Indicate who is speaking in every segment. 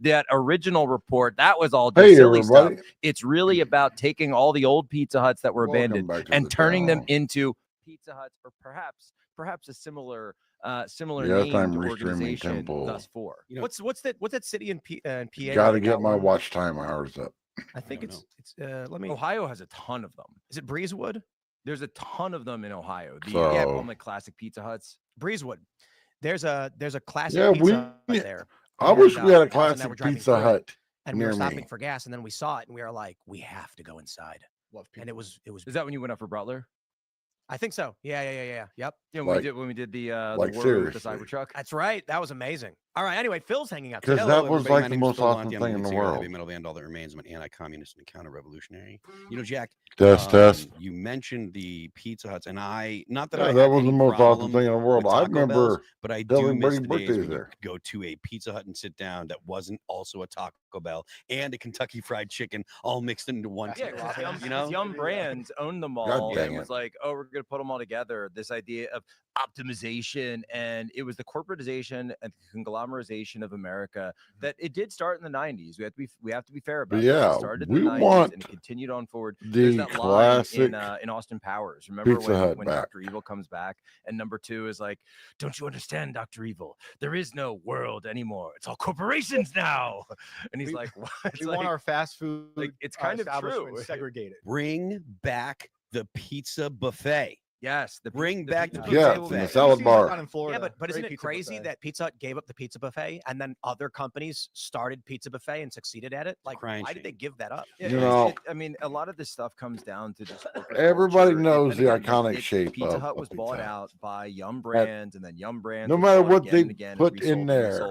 Speaker 1: that original report, that was all just silly stuff. It's really about taking all the old Pizza Huts that were abandoned and turning them into Pizza Huts, or perhaps a similar named organization thus far.
Speaker 2: What's that city in PA?
Speaker 3: Got to get my watch time hours up.
Speaker 2: I think it's let me.
Speaker 1: Ohio has a ton of them.
Speaker 2: Is it Breezewood?
Speaker 1: There's a ton of them in Ohio. The like classic Pizza Huts.
Speaker 2: Breezewood. There's a classic pizza hut there.
Speaker 3: I wish we had a classic Pizza Hut.
Speaker 2: And we were stopping for gas, and then we saw it, and we were like, we have to go inside. And it was.
Speaker 1: Is that when you went up for Butler?
Speaker 2: I think so. Yeah. Yep.
Speaker 1: Yeah, when we did the with the Cybertruck.
Speaker 2: That's right. That was amazing. All right. Anyway, Phil's hanging out.
Speaker 3: Because that was like the most awesome thing in the world.
Speaker 4: Heavy metal band, all that remains of an anti-communist and counter-revolutionary. You know, Jack.
Speaker 3: Test.
Speaker 4: You mentioned the Pizza Huts, and that
Speaker 3: was the most awesome thing in the world. I remember,
Speaker 4: but I do miss the days when you could go to a Pizza Hut and sit down that wasn't also a Taco Bell and a Kentucky Fried Chicken all mixed into one.
Speaker 1: Yeah, Yum Brands owned them all, and it was like, oh, we're gonna put them all together. This idea of optimization, and it was the corporatization and conglomerization of America that it did start in the 90s. We have to be fair about it. It started in the 90s and continued on forward. There's that
Speaker 3: classic
Speaker 1: line in Austin Powers. Remember when
Speaker 3: back.
Speaker 1: Dr. Evil comes back and number 2 is like, don't you understand, Dr. Evil? There is no world anymore. It's all corporations now. And he's like, what?
Speaker 5: We want our fast food.
Speaker 1: Like, it's kind of true.
Speaker 5: Segregated.
Speaker 4: Bring back the pizza buffet.
Speaker 1: Yes,
Speaker 4: bring back the
Speaker 3: pizza buffet. The salad bar.
Speaker 2: Yeah, but isn't it crazy that Pizza Hut gave up the pizza buffet and then other companies started pizza buffet and succeeded at it? Like, why did they give that up?
Speaker 1: Yeah, I mean, a lot of this stuff comes down to just
Speaker 3: everybody knows the iconic shape.
Speaker 1: Pizza Hut was bought out by Yum Brands, and then Yum Brands,
Speaker 3: no matter what they put in there.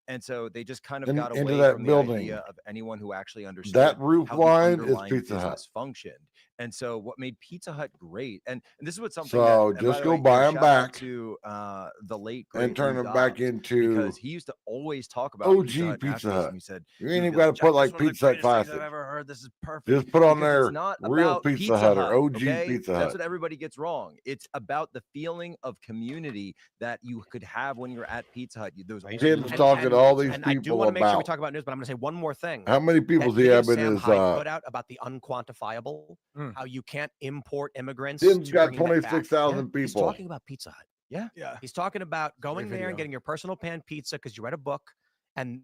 Speaker 1: And so they just kind of got away
Speaker 3: into that
Speaker 1: from
Speaker 3: building.
Speaker 1: The idea of anyone who actually understood
Speaker 3: that roof
Speaker 1: how
Speaker 3: line
Speaker 1: the
Speaker 3: is Pizza Hut
Speaker 1: functioned. And so what made Pizza Hut great, and this is what something.
Speaker 3: So just go buy them back
Speaker 1: to the late
Speaker 3: and turn them back into,
Speaker 1: because he used to always talk about
Speaker 3: OG Pizza Hut.
Speaker 1: And he said,
Speaker 3: you ain't even got to put like Pizza Hut Classic.
Speaker 1: I've ever heard. This is perfect.
Speaker 3: Just put on there
Speaker 1: real
Speaker 3: Pizza Hut or OG Pizza Hut.
Speaker 1: That's what everybody gets wrong. It's about the feeling of community that you could have when you're at Pizza Hut. Those
Speaker 3: kids talking to all these people
Speaker 2: I do want to make sure we
Speaker 3: about.
Speaker 2: talk about news, but I'm going to say one more thing.
Speaker 3: How many people do you have in his
Speaker 2: put out about the unquantifiable? How you can't import immigrants.
Speaker 3: Tim's got 26,000 people.
Speaker 2: He's talking about Pizza Hut.
Speaker 1: Yeah.
Speaker 2: He's talking about going there and getting your personal pan pizza because you read a book, and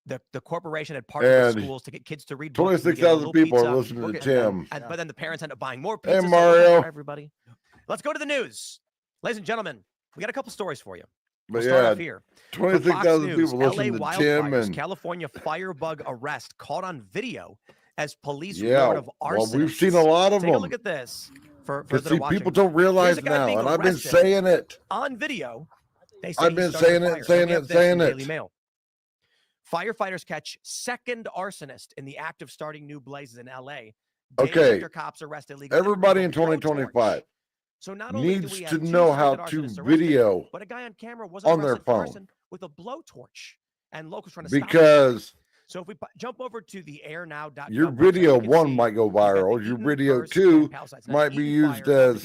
Speaker 2: the corporation had partnered with schools to get kids to read.
Speaker 3: 26,000 people are listening to Tim.
Speaker 2: But then the parents end up buying more pizza.
Speaker 3: Hey, Mario.
Speaker 2: Everybody, let's go to the news, ladies and gentlemen. We got a couple stories for you.
Speaker 3: But
Speaker 2: we'll start off here.
Speaker 3: 26,000 people listening to Tim
Speaker 2: and
Speaker 3: and
Speaker 2: California firebug arrest caught on video as police warn of arsonists.
Speaker 3: Well, we've seen a lot of them.
Speaker 2: Take a look at this. For
Speaker 3: see, people don't realize now, and I've been saying it
Speaker 2: on video. They say
Speaker 3: I've been saying it.
Speaker 2: Daily Mail. Firefighters catch second arsonist in the act of starting new blazes in LA.
Speaker 3: Okay,
Speaker 2: after cops arrest illegal
Speaker 3: everybody in 2025
Speaker 2: so not only
Speaker 3: needs to know how to video,
Speaker 2: but a guy on camera was
Speaker 3: on their phone
Speaker 2: with a blowtorch, and locals trying to
Speaker 3: because.
Speaker 2: Stop. So if we jump over to the airnow.com,
Speaker 3: your video might go viral. Your video 2 might be used as.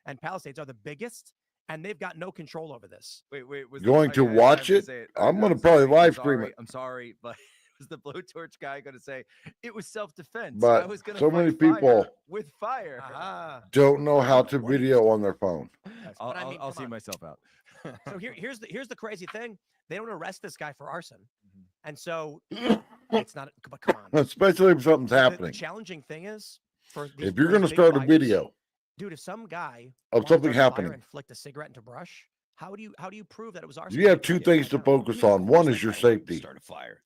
Speaker 2: And Palisades are the biggest, and they've got no control over this.
Speaker 1: Wait,
Speaker 3: going to watch it? I'm going to probably live stream it.
Speaker 1: I'm sorry, but was the blowtorch guy going to say it was self-defense?
Speaker 3: But
Speaker 1: I was gonna
Speaker 3: so many people
Speaker 1: with fire
Speaker 3: don't know how to video on their phone.
Speaker 1: I'll see myself out.
Speaker 2: So here's the crazy thing. They don't arrest this guy for arson. And so it's not, but come on.
Speaker 3: Especially if something's happening.
Speaker 2: The challenging thing is
Speaker 3: if you're going to start a video,
Speaker 2: dude, if some guy
Speaker 3: of something happening
Speaker 2: and flicked a cigarette into brush, how do you prove that it was arson?
Speaker 3: You have 2 things to focus on. One is your safety.
Speaker 4: Start a fire.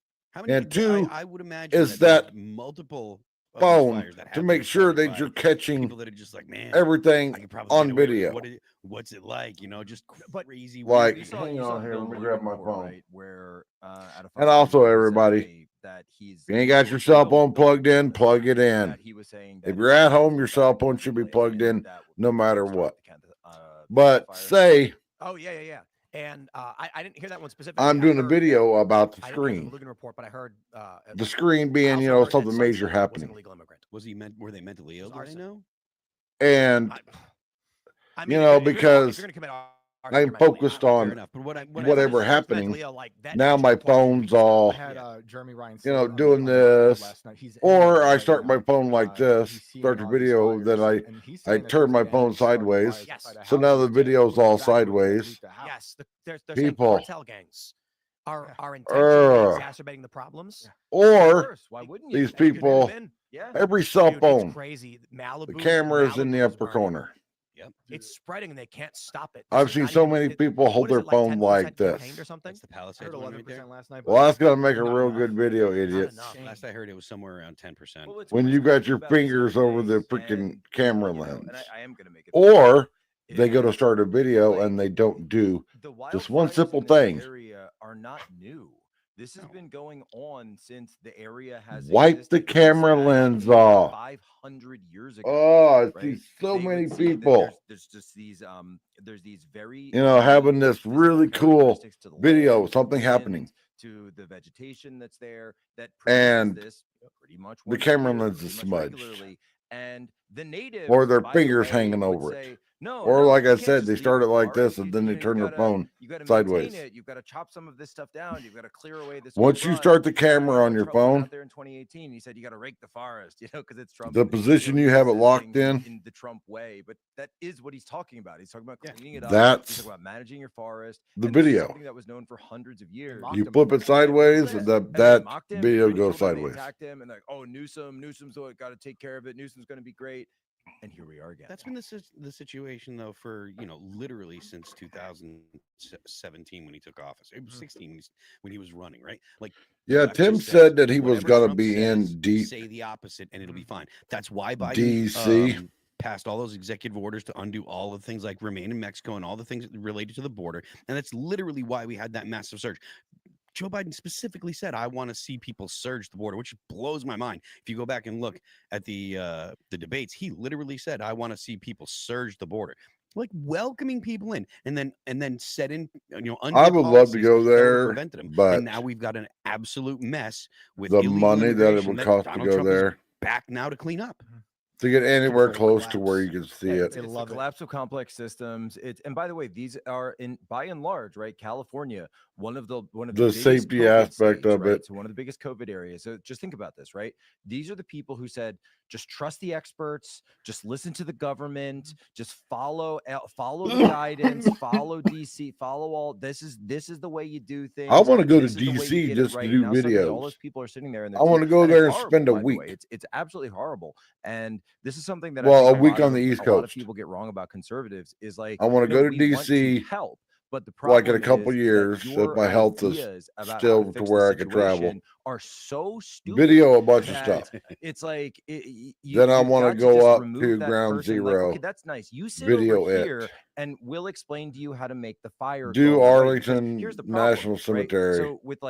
Speaker 3: And 2
Speaker 4: I would imagine
Speaker 3: is that
Speaker 4: multiple
Speaker 3: phone to make sure that you're catching
Speaker 4: people that are just like, man,
Speaker 3: everything on video.
Speaker 4: What's it like? You know, just crazy.
Speaker 3: Like, hang on here, let me grab my phone.
Speaker 1: Right, where,
Speaker 3: and also, everybody,
Speaker 1: that if
Speaker 3: you ain't got your cell phone plugged in, plug it in. If you're at home, your cell phone should be plugged in no matter what. But say,
Speaker 2: oh yeah. And I didn't hear that one specifically.
Speaker 3: I'm doing a video about the screen.
Speaker 2: Report, but I heard
Speaker 3: the screen being, something major happening.
Speaker 4: Were they mentally ill? Do I know?
Speaker 3: And
Speaker 2: I mean,
Speaker 3: because
Speaker 2: if you're gonna commit
Speaker 3: I'm focused on whatever happening. Now my phone's all,
Speaker 5: Jeremy Ryan,
Speaker 3: doing this, or I start my phone like this, start the video, then I turn my phone sideways. So now the video's all sideways.
Speaker 2: Yes, they're
Speaker 3: People,
Speaker 2: saying cartel gangs are intentionally exacerbating the problems.
Speaker 3: Or
Speaker 1: why wouldn't you?
Speaker 3: these people, every cell phone,
Speaker 2: crazy.
Speaker 3: the camera is in the upper corner.
Speaker 2: Yep. It's spreading and they can't stop it.
Speaker 3: I've seen so many people hold their phone like this.
Speaker 2: Or something?
Speaker 4: That's the Palisades one right there.
Speaker 5: Last night,
Speaker 3: well, that's gonna make a real good video, idiot.
Speaker 4: Last I heard, it was somewhere around 10%.
Speaker 1: Well,
Speaker 3: when you got your fingers over the freaking camera lens,
Speaker 1: I am gonna make it
Speaker 3: or they go to start a video and they don't do just one simple thing.
Speaker 1: Area are not new. This has been going on since the area has
Speaker 3: wipe the camera lens off
Speaker 1: 500 years ago.
Speaker 3: Oh, I see so many people.
Speaker 1: There's just these there's these very
Speaker 3: having this really cool video, something happening
Speaker 1: to the vegetation that's there that
Speaker 3: and
Speaker 1: this pretty much
Speaker 3: the camera lens is smudged,
Speaker 1: and the native
Speaker 3: or their fingers hanging over it. Or like I said, they start it like this and then they turn their phone sideways.
Speaker 1: You've got to chop some of this stuff down. You've got to clear away this.
Speaker 3: Once you start the camera on your phone,
Speaker 1: out there in 2018, he said you got to rake the forest, because it's Trump.
Speaker 3: The position you have it locked in
Speaker 1: the Trump way, but that is what he's talking about. He's talking about cleaning it up.
Speaker 3: That's
Speaker 1: he's talking about managing your forest.
Speaker 3: The video.
Speaker 1: Something that was known for hundreds of years.
Speaker 3: You flip it sideways, and that video goes sideways.
Speaker 1: Attacked him and Newsom's got to take care of it. Newsom's going to be great. And here we are again.
Speaker 4: That's been the situation, though, for literally since 2017 when he took office. It was 16 when he was running, right?
Speaker 3: Tim said that he was going to be in deep.
Speaker 4: Say the opposite, and it'll be fine. That's why Biden
Speaker 3: DC
Speaker 4: passed all those executive orders to undo all the things like remain in Mexico and all the things related to the border, and that's literally why we had that massive surge. Joe Biden specifically said, I want to see people surge the border, which blows my mind. If you go back and look at the debates, he literally said, I want to see people surge the border, like welcoming people in, and then set in,
Speaker 3: I would love to go there, but
Speaker 4: and now we've got an absolute mess with
Speaker 3: the money that it would cost to go there.
Speaker 4: Back now to clean up.
Speaker 3: To get anywhere close to where you can see it.
Speaker 1: It's the collapse of complex systems. And by the way, these are by and large, right? California, one of the
Speaker 3: safety aspect of it.
Speaker 1: So one of the biggest COVID areas. So just think about this, right? These are the people who said, just trust the experts, just listen to the government, just follow the guidance, follow DC, follow all. This is the way you do things.
Speaker 3: I want to go to DC just to do videos.
Speaker 1: All those people are sitting there, and
Speaker 3: I want to go there and spend a week.
Speaker 1: It's absolutely horrible. And this is something that
Speaker 3: a week on the East Coast.
Speaker 1: A lot of people get wrong about conservatives is like,
Speaker 3: I want to go to DC,
Speaker 1: help, but the problem
Speaker 3: in a couple years, if my health is still to where I could travel,
Speaker 1: are so stupid.
Speaker 3: Video a bunch of stuff.
Speaker 1: It's like
Speaker 3: then I want to go up to ground zero.
Speaker 1: Okay, that's nice. You sit
Speaker 3: video
Speaker 1: over here, and we'll explain to you how to make the fire.
Speaker 3: Do Arlington National Cemetery.
Speaker 1: So with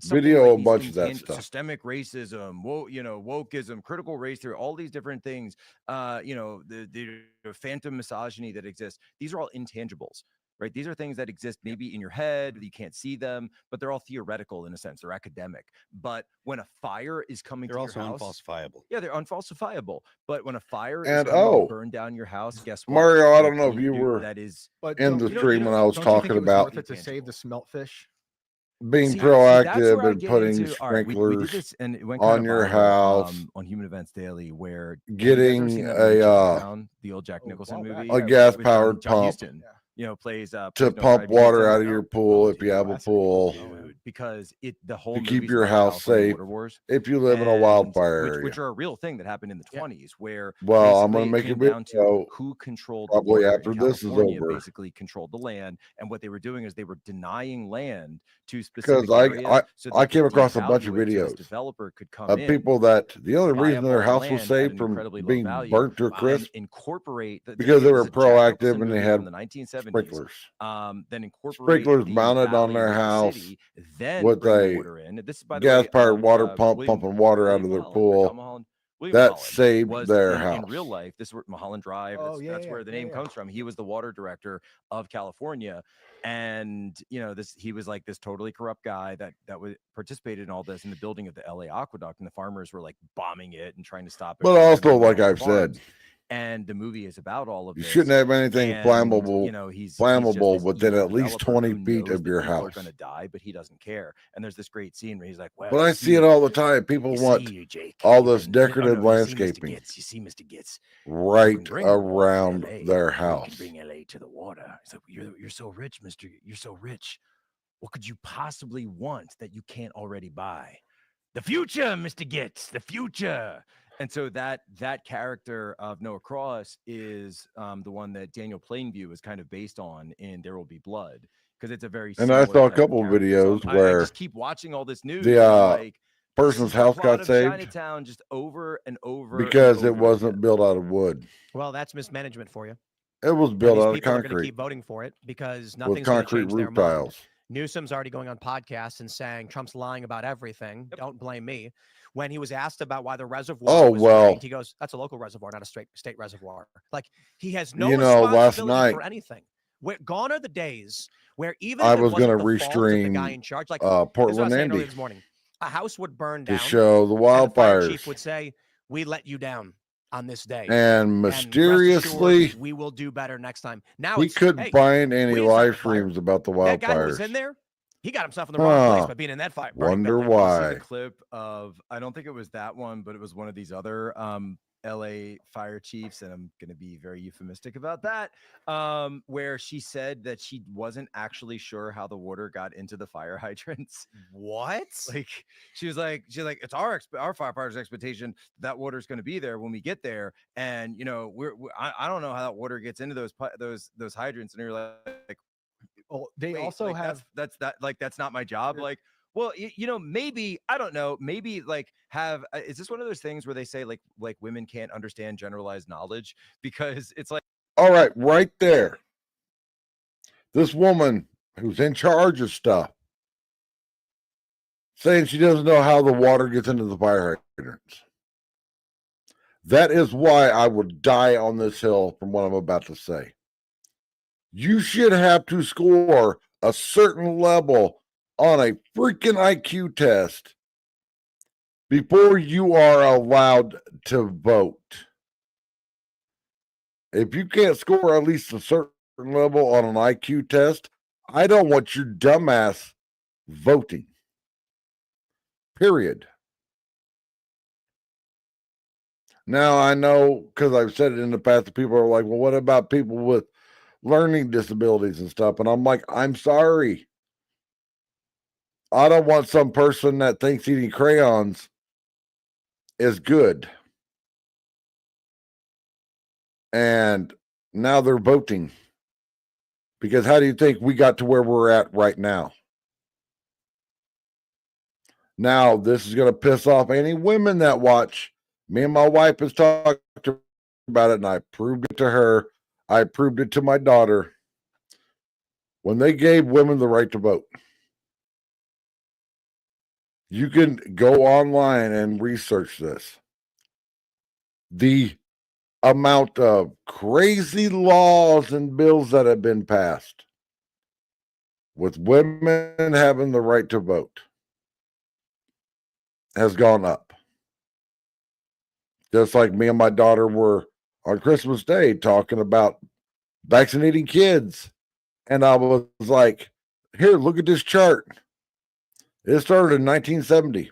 Speaker 3: video a bunch of that stuff.
Speaker 1: Systemic racism, wokeism, critical race theory, all these different things. The phantom misogyny that exists. These are all intangibles. Right. These are things that exist maybe in your head. You can't see them, but they're all theoretical in a sense. They're academic. But when a fire is coming to your house.
Speaker 4: They're also unfalsifiable.
Speaker 1: Yeah, they're unfalsifiable. But when a fire is coming to burn down your house, guess what?
Speaker 3: Mario, I don't know if you were in the stream when I was talking about
Speaker 5: to save the smelt fish.
Speaker 3: Being proactive and putting sprinklers on your house
Speaker 1: on Human Events Daily, where
Speaker 3: getting
Speaker 1: the old Jack Nicholson movie,
Speaker 3: a gas-powered pump.
Speaker 1: Houston. Plays
Speaker 3: to pump water out of your pool if you have a pool,
Speaker 1: because the whole
Speaker 3: to keep your house safe if you live in a wildfire area,
Speaker 1: which are a real thing that happened in the 20s. Where
Speaker 3: I'm going to make a video
Speaker 1: who controlled
Speaker 3: probably after this is over.
Speaker 1: Basically controlled the land, and what they were doing is they were denying land to specific
Speaker 3: because I came across a bunch of videos
Speaker 1: developer could come
Speaker 3: of people that the only reason their house was saved from being burnt to a crisp
Speaker 1: incorporate
Speaker 3: because they were proactive and they had
Speaker 1: the 1970s.
Speaker 3: Sprinklers.
Speaker 1: Then incorporate
Speaker 3: sprinklers mounted on their house
Speaker 1: then
Speaker 3: with a gas-powered water pump pumping water out of their pool. That saved their house.
Speaker 1: In real life, this is Mulholland Drive. That's where the name comes from. He was the water director of California, and he was like this totally corrupt guy that participated in all this in the building of the LA aqueduct, and the farmers were like bombing it and trying to stop it.
Speaker 3: But also, like I've said,
Speaker 1: and the movie is about all of
Speaker 3: You
Speaker 1: this.
Speaker 3: shouldn't have anything flammable,
Speaker 1: you know, he's
Speaker 3: flammable
Speaker 1: just this
Speaker 3: within
Speaker 1: evil
Speaker 3: at least
Speaker 1: developer
Speaker 3: 20
Speaker 1: who
Speaker 3: feet
Speaker 1: knows
Speaker 3: of
Speaker 1: that
Speaker 3: your
Speaker 1: people are
Speaker 3: house.
Speaker 1: going to die, but he doesn't care. And there's this great scene where he's like, well,
Speaker 3: But I see it all the time. People want all this decorative landscaping.
Speaker 1: You see, Mr. Gitz,
Speaker 3: right around their house.
Speaker 1: You can bring LA to the water. It's like, you're so rich, Mr. You're so rich. What could you possibly want that you can't already buy? The future, Mr. Gitz, the future. And so that character of Noah Cross is the one that Daniel Plainview is kind of based on in There Will Be Blood, because it's a very
Speaker 3: and I saw a couple of videos where
Speaker 1: I just keep watching all this news.
Speaker 3: The
Speaker 1: like,
Speaker 3: person's house got saved
Speaker 1: Chinatown just over and over
Speaker 3: because it wasn't built out of wood.
Speaker 2: Well, that's mismanagement for you.
Speaker 3: It was built out of
Speaker 2: people are going to
Speaker 3: concrete
Speaker 2: keep voting for it because
Speaker 3: with
Speaker 2: nothing's going to
Speaker 3: concrete
Speaker 2: change their
Speaker 3: roof
Speaker 2: mind.
Speaker 3: tiles.
Speaker 2: Newsom's already going on podcasts and saying Trump's lying about everything.
Speaker 1: Yep.
Speaker 2: Don't blame me. When he was asked about why the reservoir was drained, he goes, "That's a local reservoir, not a state reservoir." Like, he has no responsibility for anything. Gone are the days where even
Speaker 3: I
Speaker 2: if
Speaker 3: was going to
Speaker 2: Restream
Speaker 3: restream
Speaker 2: the guy in charge, like
Speaker 3: Portland, Indy,
Speaker 2: this morning, a house would burn down
Speaker 3: to show the wildfires.
Speaker 2: And the fire chief would say, "We let you down on this day,
Speaker 3: and mysteriously,
Speaker 2: assured, we will do better next time." Now
Speaker 3: he couldn't find any live streams about the wildfires.
Speaker 2: That guy who was in there, he got himself in the wrong place by being in that fire.
Speaker 3: Wonder why?
Speaker 1: The clip of, I don't think it was that one, but it was one of these other LA fire chiefs, and I'm going to be very euphemistic about that, where she said that she wasn't actually sure how the water got into the fire hydrants.
Speaker 2: What?
Speaker 1: Like, she was like, it's our firefighters' expectation that water is going to be there when we get there, and you know, I don't know how that water gets into those hydrants, and you're like,
Speaker 5: well, they also have
Speaker 1: that's not my job. Like, well, you know, maybe, I don't know, maybe like is this one of those things where they say like women can't understand generalized knowledge? Because it's like,
Speaker 3: all right, right there, this woman who's in charge of stuff saying she doesn't know how the water gets into the fire hydrants. That is why I would die on this hill from what I'm about to say. You should have to score a certain level on a freaking IQ test before you are allowed to vote. If you can't score at least a certain level on an IQ test, I don't want your dumbass voting. Period. Now, I know, because I've said it in the past, that people are like, well, what about people with learning disabilities and stuff? And I'm like, I'm sorry. I don't want some person that thinks eating crayons is good. And now they're voting. Because how do you think we got to where we're at right now? Now, this is going to piss off any women that watch. Me and my wife has talked about it, and I proved it to her. I proved it to my daughter. When they gave women the right to vote, you can go online and research this. The amount of crazy laws and bills that have been passed with women having the right to vote has gone up. Just like me and my daughter were on Christmas Day talking about vaccinating kids. And I was like, here, look at this chart. It started in 1970.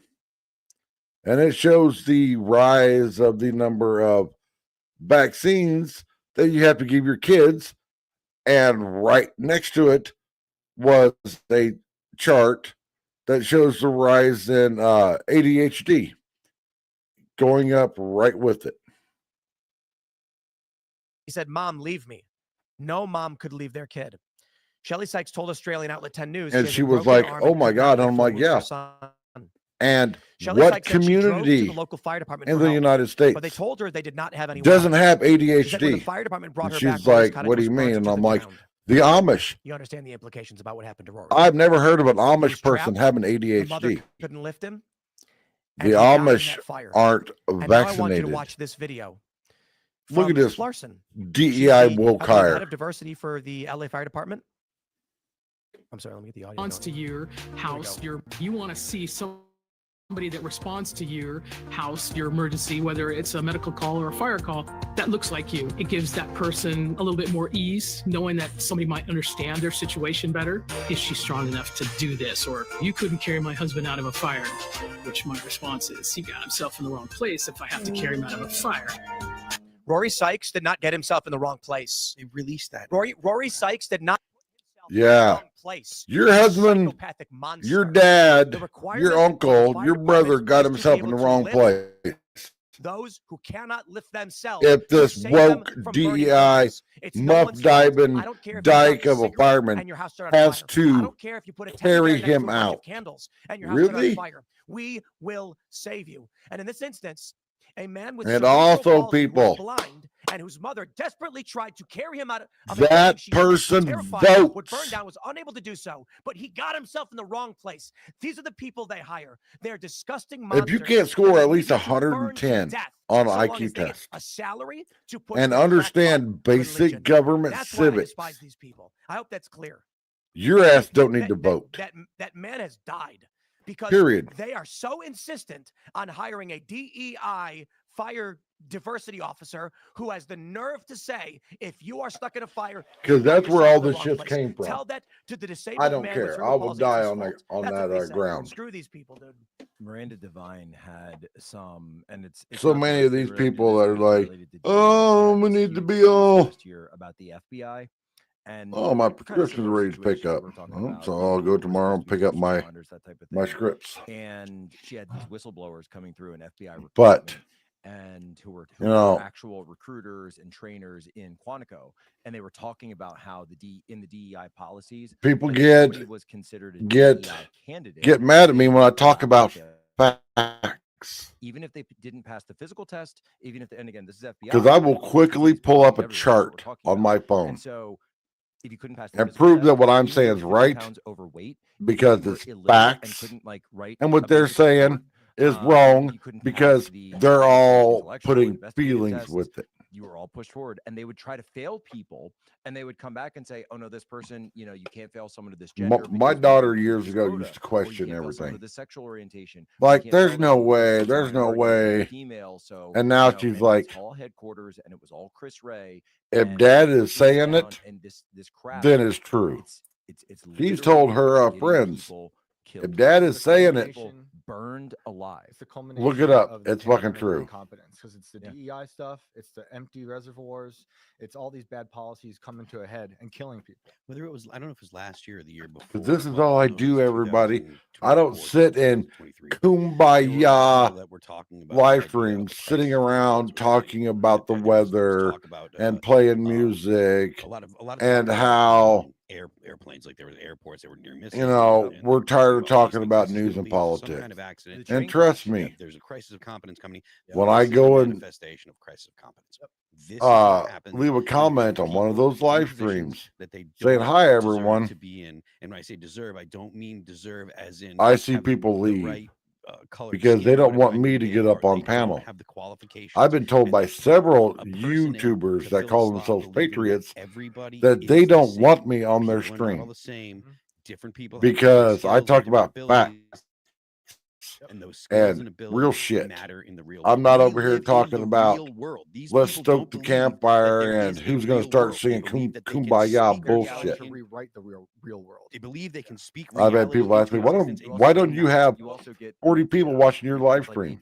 Speaker 3: And it shows the rise of the number of vaccines that you have to give your kids. And right next to it was a chart that shows the rise in ADHD going up right with it.
Speaker 2: He said, "Mom, leave me." No mom could leave their kid. Shelley Sykes told Australian outlet 10 News.
Speaker 3: And she was like, oh my God. And I'm like, yeah. And
Speaker 2: Shelley
Speaker 3: what
Speaker 2: Sykes
Speaker 3: community
Speaker 2: to the local fire department
Speaker 3: in the United States,
Speaker 2: but they told her they did not have any
Speaker 3: doesn't have ADHD?
Speaker 2: The fire department brought her
Speaker 3: she's
Speaker 2: back,
Speaker 3: like, what do you mean? And I'm like, the Amish.
Speaker 2: You understand the implications about what happened to Rory?
Speaker 3: I've never heard of an Amish person having ADHD.
Speaker 2: The mother couldn't lift him.
Speaker 3: The Amish aren't vaccinated.
Speaker 2: Now I want you to watch this video.
Speaker 3: Look at this.
Speaker 2: Larson,
Speaker 3: DEI woke hire.
Speaker 2: Head of diversity for the LA Fire Department. I'm sorry, let me get the audio.
Speaker 6: To your house, you want to see so somebody that responds to your house, your emergency, whether it's a medical call or a fire call, that looks like you. It gives that person a little bit more ease, knowing that somebody might understand their situation better. Is she strong enough to do this? Or you couldn't carry my husband out of a fire, which my response is, he got himself in the wrong place if I have to carry him out of a fire.
Speaker 2: Rory Sykes did not get himself in the wrong place.
Speaker 4: They released that.
Speaker 2: Rory Sykes did not.
Speaker 3: Yeah.
Speaker 2: Place.
Speaker 3: Your husband, your dad, your uncle, your brother got himself in the wrong place.
Speaker 2: Those who cannot lift themselves.
Speaker 3: If this woke DEI muff diving dyke of a fireman has to carry him out, really?
Speaker 2: We will save you. And in this instance, a man with
Speaker 3: and also people
Speaker 2: blind and whose mother desperately tried to carry him out of
Speaker 3: that person vote
Speaker 2: would burn down, was unable to do so, but he got himself in the wrong place. These are the people they hire. They're disgusting monsters.
Speaker 3: If you can't score at least 110 on an IQ test,
Speaker 2: a salary to put
Speaker 3: and understand basic government civics,
Speaker 2: I despise these people. I hope that's clear.
Speaker 3: Your ass don't need to vote.
Speaker 2: That man has died because they are so insistent on hiring a DEI fire diversity officer who has the nerve to say, if you are stuck in a fire,
Speaker 3: because that's where all this shit came from.
Speaker 2: Tell that to the disabled.
Speaker 3: I don't care. I will die on that ground.
Speaker 2: Screw these people, dude.
Speaker 1: Miranda Devine had some, and it's
Speaker 3: so many of these people that are like, oh, we need to be all
Speaker 1: about the FBI. And
Speaker 3: oh, my prescription's ready to pick up. So I'll go tomorrow and pick up my scripts.
Speaker 1: And she had these whistleblowers coming through an FBI
Speaker 3: but
Speaker 1: and who were actual recruiters and trainers in Quantico, and they were talking about how in the DEI policies,
Speaker 3: people
Speaker 1: was considered a DEI candidate.
Speaker 3: Get mad at me when I talk about facts,
Speaker 1: even if they didn't pass the physical test, even if and again this is FBI,
Speaker 3: because I will quickly pull up a chart on my phone.
Speaker 1: And so if you couldn't pass
Speaker 3: and prove that what I'm saying is right,
Speaker 1: overweight,
Speaker 3: because it's facts, and what they're saying is wrong because they're all putting feelings with it.
Speaker 1: You were all pushed forward, and they would try to fail people, and they would come back and say, "Oh no, this person, you can't fail someone of this gender."
Speaker 3: My daughter years ago used to question everything.
Speaker 1: The sexual orientation,
Speaker 3: like, there's no way,
Speaker 1: female. So,
Speaker 3: and now she's like,
Speaker 1: all headquarters, and it was all Chris Ray.
Speaker 3: If Dad is saying it,
Speaker 1: this crap,
Speaker 3: then it's true.
Speaker 1: It's
Speaker 3: she's told her friends. If Dad is saying it,
Speaker 1: burned alive.
Speaker 5: It's the culmination.
Speaker 3: Look it up. It's fucking true.
Speaker 5: Incompetence, because it's the DEI stuff. It's the empty reservoirs. It's all these bad policies coming to a head and killing people.
Speaker 4: Whether it was, I don't know if it was last year or the year before.
Speaker 3: Because this is all I do, everybody. I don't sit in kumbaya live streams, sitting around talking about the weather and playing music, and how
Speaker 4: airplanes, like there was airports that were near missing.
Speaker 3: We're tired of talking about news and politics.
Speaker 4: Kind of accident.
Speaker 3: And trust me,
Speaker 4: there's a crisis of competence coming.
Speaker 3: When I go and
Speaker 4: manifestation of crisis of competence.
Speaker 3: Leave a comment on one of those live streams
Speaker 4: that they
Speaker 3: saying hi, everyone.
Speaker 4: To be in, and when I say deserve, I don't mean deserve as in
Speaker 3: I see people leave because they don't want me to get up on panel.
Speaker 4: Have the qualifications.
Speaker 3: I've been told by several YouTubers that call themselves patriots that they don't want me on their stream
Speaker 4: different people
Speaker 3: because I talk about facts
Speaker 4: and those
Speaker 3: and real shit.
Speaker 4: Matter in the real
Speaker 3: I'm not over here talking about let's stoke the campfire and who's going to start singing kumbaya bullshit.
Speaker 5: To rewrite the real world.
Speaker 4: They believe they can speak.
Speaker 3: I've had people ask me, why don't you have 40 people watching your live stream?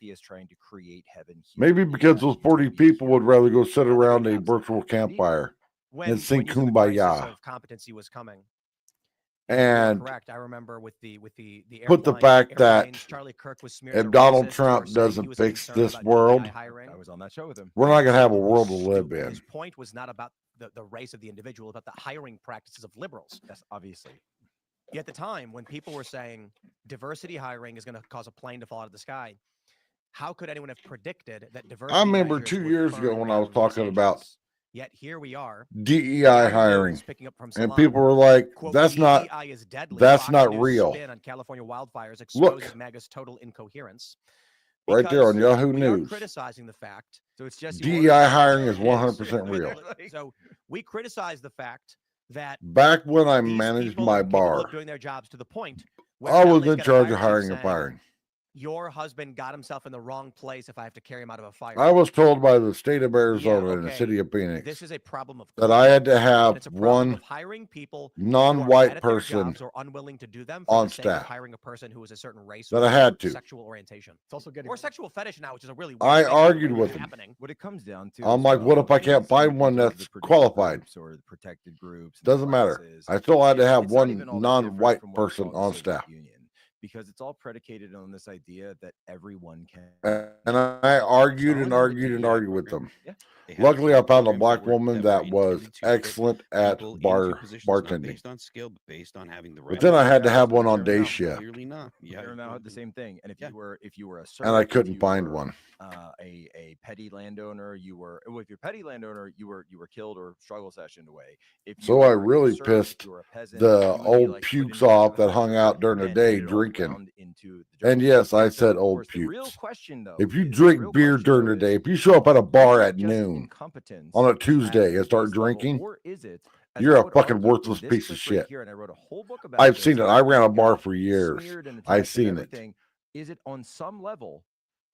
Speaker 3: Maybe because those 40 people would rather go sit around a virtual campfire and sing kumbaya.
Speaker 2: Competency was coming.
Speaker 3: And
Speaker 2: correct. I remember with the
Speaker 3: put the fact that
Speaker 2: Charlie Kirk was
Speaker 3: if Donald Trump doesn't fix this world,
Speaker 1: I was on that show with him.
Speaker 3: We're not going to have a world to live in.
Speaker 2: His point was not about the race of the individual, about the hiring practices of liberals.
Speaker 1: Yes, obviously.
Speaker 2: Yet at the time when people were saying diversity hiring is going to cause a plane to fall out of the sky, how could anyone have predicted that diversity?
Speaker 3: I remember 2 years ago when I was talking about.
Speaker 2: Yet here we are,
Speaker 3: DEI hiring, and people were like, "That's not real."
Speaker 2: On California wildfires
Speaker 3: exposes
Speaker 2: MAGA's total incoherence.
Speaker 3: Right there on Yahoo News.
Speaker 2: Criticizing the fact,
Speaker 1: so it's just
Speaker 3: DEI hiring is 100% real.
Speaker 2: So we criticize the fact that
Speaker 3: back when I managed my bar,
Speaker 2: doing their jobs to the point
Speaker 3: I was in charge of hiring and firing.
Speaker 2: your husband got himself in the wrong place if I have to carry him out of a fire.
Speaker 3: I was told by the state of Arizona
Speaker 2: Yeah,
Speaker 3: and the
Speaker 2: okay.
Speaker 3: city of Phoenix
Speaker 2: This is a problem of
Speaker 3: that I had to
Speaker 2: and
Speaker 3: have
Speaker 2: it's a problem
Speaker 3: one
Speaker 2: of hiring people
Speaker 3: non-white
Speaker 2: bad at their
Speaker 3: person
Speaker 2: jobs or unwilling to do them for
Speaker 3: on
Speaker 2: the sake of
Speaker 3: staff
Speaker 2: hiring a person who is a certain race
Speaker 3: that
Speaker 2: or
Speaker 3: I had to.
Speaker 2: sexual orientation.
Speaker 5: It's also getting
Speaker 2: Or sexual fetish now, which is a really weird
Speaker 3: I
Speaker 2: thing
Speaker 3: argued
Speaker 2: that's
Speaker 3: with him.
Speaker 2: happening.
Speaker 1: What it comes down to,
Speaker 3: I'm
Speaker 1: as
Speaker 3: like, what
Speaker 1: well
Speaker 3: if I
Speaker 1: is
Speaker 3: can't find
Speaker 1: in
Speaker 3: one
Speaker 1: terms of
Speaker 3: that's
Speaker 1: the protected
Speaker 3: qualified?
Speaker 1: groups or the protected groups, and the
Speaker 3: Doesn't matter.
Speaker 1: classes,
Speaker 3: I still had to have
Speaker 1: it's not
Speaker 3: one
Speaker 1: even all that different
Speaker 3: non-white
Speaker 1: from what we
Speaker 3: person
Speaker 1: saw in the
Speaker 3: on
Speaker 1: Soviet
Speaker 3: staff.
Speaker 1: Union, because it's all predicated on this idea that everyone can.
Speaker 3: And I argued and
Speaker 4: Stalin
Speaker 3: argued
Speaker 4: had
Speaker 3: and
Speaker 4: a
Speaker 3: argued
Speaker 4: PI
Speaker 3: with
Speaker 4: program.
Speaker 3: them.
Speaker 4: They had
Speaker 3: Luckily, I
Speaker 4: PI
Speaker 3: found a
Speaker 4: programs
Speaker 3: black
Speaker 4: were-
Speaker 3: woman
Speaker 4: were
Speaker 3: that was
Speaker 4: intended to put
Speaker 3: excellent at
Speaker 4: people into
Speaker 3: bar
Speaker 4: positions, not
Speaker 3: bartending.
Speaker 4: based on skill, but based on having the right.
Speaker 3: But then I had to have one on
Speaker 1: Fair
Speaker 3: day
Speaker 1: enough.
Speaker 3: shift,
Speaker 4: Clearly not. Yeah,
Speaker 1: Paramount had the same thing, and if
Speaker 4: Yeah.
Speaker 1: you were a serf,
Speaker 3: and I
Speaker 1: if
Speaker 3: couldn't
Speaker 1: you
Speaker 3: find
Speaker 1: were,
Speaker 3: one.
Speaker 1: A petty landowner, well, if you're a petty landowner, you were killed or struggle sessioned away. If you
Speaker 3: So I
Speaker 1: were a
Speaker 3: really
Speaker 1: serf,
Speaker 3: pissed
Speaker 1: you were a peasant,
Speaker 3: the
Speaker 1: you would be,
Speaker 3: old
Speaker 1: like, put
Speaker 3: pukes
Speaker 1: into
Speaker 3: off that
Speaker 1: a
Speaker 3: hung out during the
Speaker 1: and
Speaker 3: day
Speaker 1: handed all
Speaker 3: drinking.
Speaker 1: around into the
Speaker 3: And
Speaker 1: jungle.
Speaker 3: yes, I
Speaker 1: And so,
Speaker 3: said
Speaker 1: of
Speaker 3: old
Speaker 1: course, the real
Speaker 3: pukes.
Speaker 1: question, though,
Speaker 3: If you
Speaker 1: is- the
Speaker 3: drink
Speaker 1: real
Speaker 3: beer
Speaker 1: question,
Speaker 3: during
Speaker 1: though,
Speaker 3: the day,
Speaker 1: is,
Speaker 3: if you show up at a
Speaker 1: is
Speaker 3: bar
Speaker 1: it
Speaker 3: at
Speaker 1: just
Speaker 3: noon
Speaker 1: incompetence
Speaker 3: on a
Speaker 1: at
Speaker 3: Tuesday
Speaker 1: the
Speaker 3: and start
Speaker 1: base level,
Speaker 3: drinking,
Speaker 1: or is it, as
Speaker 3: you're
Speaker 1: I
Speaker 3: a
Speaker 1: would
Speaker 3: fucking
Speaker 1: argue in
Speaker 3: worthless
Speaker 1: this
Speaker 3: piece of
Speaker 1: clip right
Speaker 3: shit.
Speaker 1: here, and I wrote a whole book about
Speaker 3: I've
Speaker 1: this,
Speaker 3: seen it.
Speaker 1: and
Speaker 3: I ran a
Speaker 1: it
Speaker 3: bar
Speaker 1: got
Speaker 3: for years.
Speaker 1: smeared and
Speaker 3: I've
Speaker 1: attacked and
Speaker 3: seen it.
Speaker 1: everything. Is it on some level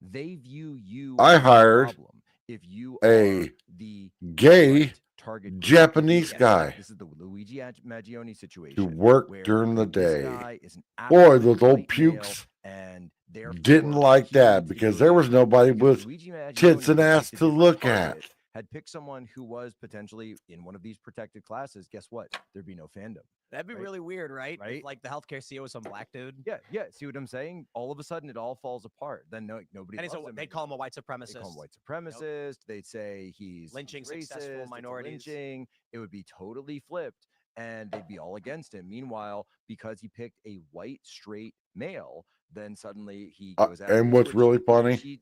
Speaker 1: they view you
Speaker 3: I
Speaker 1: as the
Speaker 3: hired
Speaker 1: problem if you
Speaker 3: a
Speaker 1: are the
Speaker 3: gay
Speaker 1: right target group?
Speaker 3: Japanese
Speaker 1: Yes,
Speaker 3: guy
Speaker 1: this is the Luigi Maggioni
Speaker 3: to
Speaker 1: situation,
Speaker 3: work
Speaker 1: where
Speaker 3: during the
Speaker 1: this
Speaker 3: day.
Speaker 1: guy is an
Speaker 3: Boy,
Speaker 1: affluent
Speaker 3: those old
Speaker 1: white male,
Speaker 3: pukes
Speaker 1: and
Speaker 3: didn't
Speaker 1: therefore
Speaker 3: like
Speaker 1: he
Speaker 3: that
Speaker 1: needs to
Speaker 3: because
Speaker 1: go
Speaker 3: there was
Speaker 1: different,
Speaker 3: nobody
Speaker 1: because
Speaker 3: with
Speaker 1: Luigi
Speaker 3: tits
Speaker 1: Maggioni,
Speaker 3: and ass
Speaker 1: the
Speaker 3: to
Speaker 1: different
Speaker 3: look
Speaker 1: target,
Speaker 3: at.
Speaker 1: had picked someone who was potentially in one of these protected classes. Guess what? There'd be no fandom.
Speaker 2: That'd be
Speaker 1: Right.
Speaker 2: really weird, right?
Speaker 1: Right.
Speaker 2: If, like the healthcare CEO was some black dude.
Speaker 1: Yeah. See what I'm saying? All of a sudden, it all falls apart. Then nobody.
Speaker 2: And
Speaker 1: loves him
Speaker 2: they call him a white
Speaker 1: They
Speaker 2: supremacist.
Speaker 1: call him white supremacist. They'd say he's
Speaker 2: Lynching
Speaker 1: racist,
Speaker 2: successful
Speaker 1: it's a
Speaker 2: minorities.
Speaker 1: lynching. It would be totally flipped, and they'd be all against him. Meanwhile, because he picked a white straight male, then suddenly he goes after
Speaker 3: And
Speaker 1: him,
Speaker 3: what's
Speaker 1: which
Speaker 3: really funny,
Speaker 1: she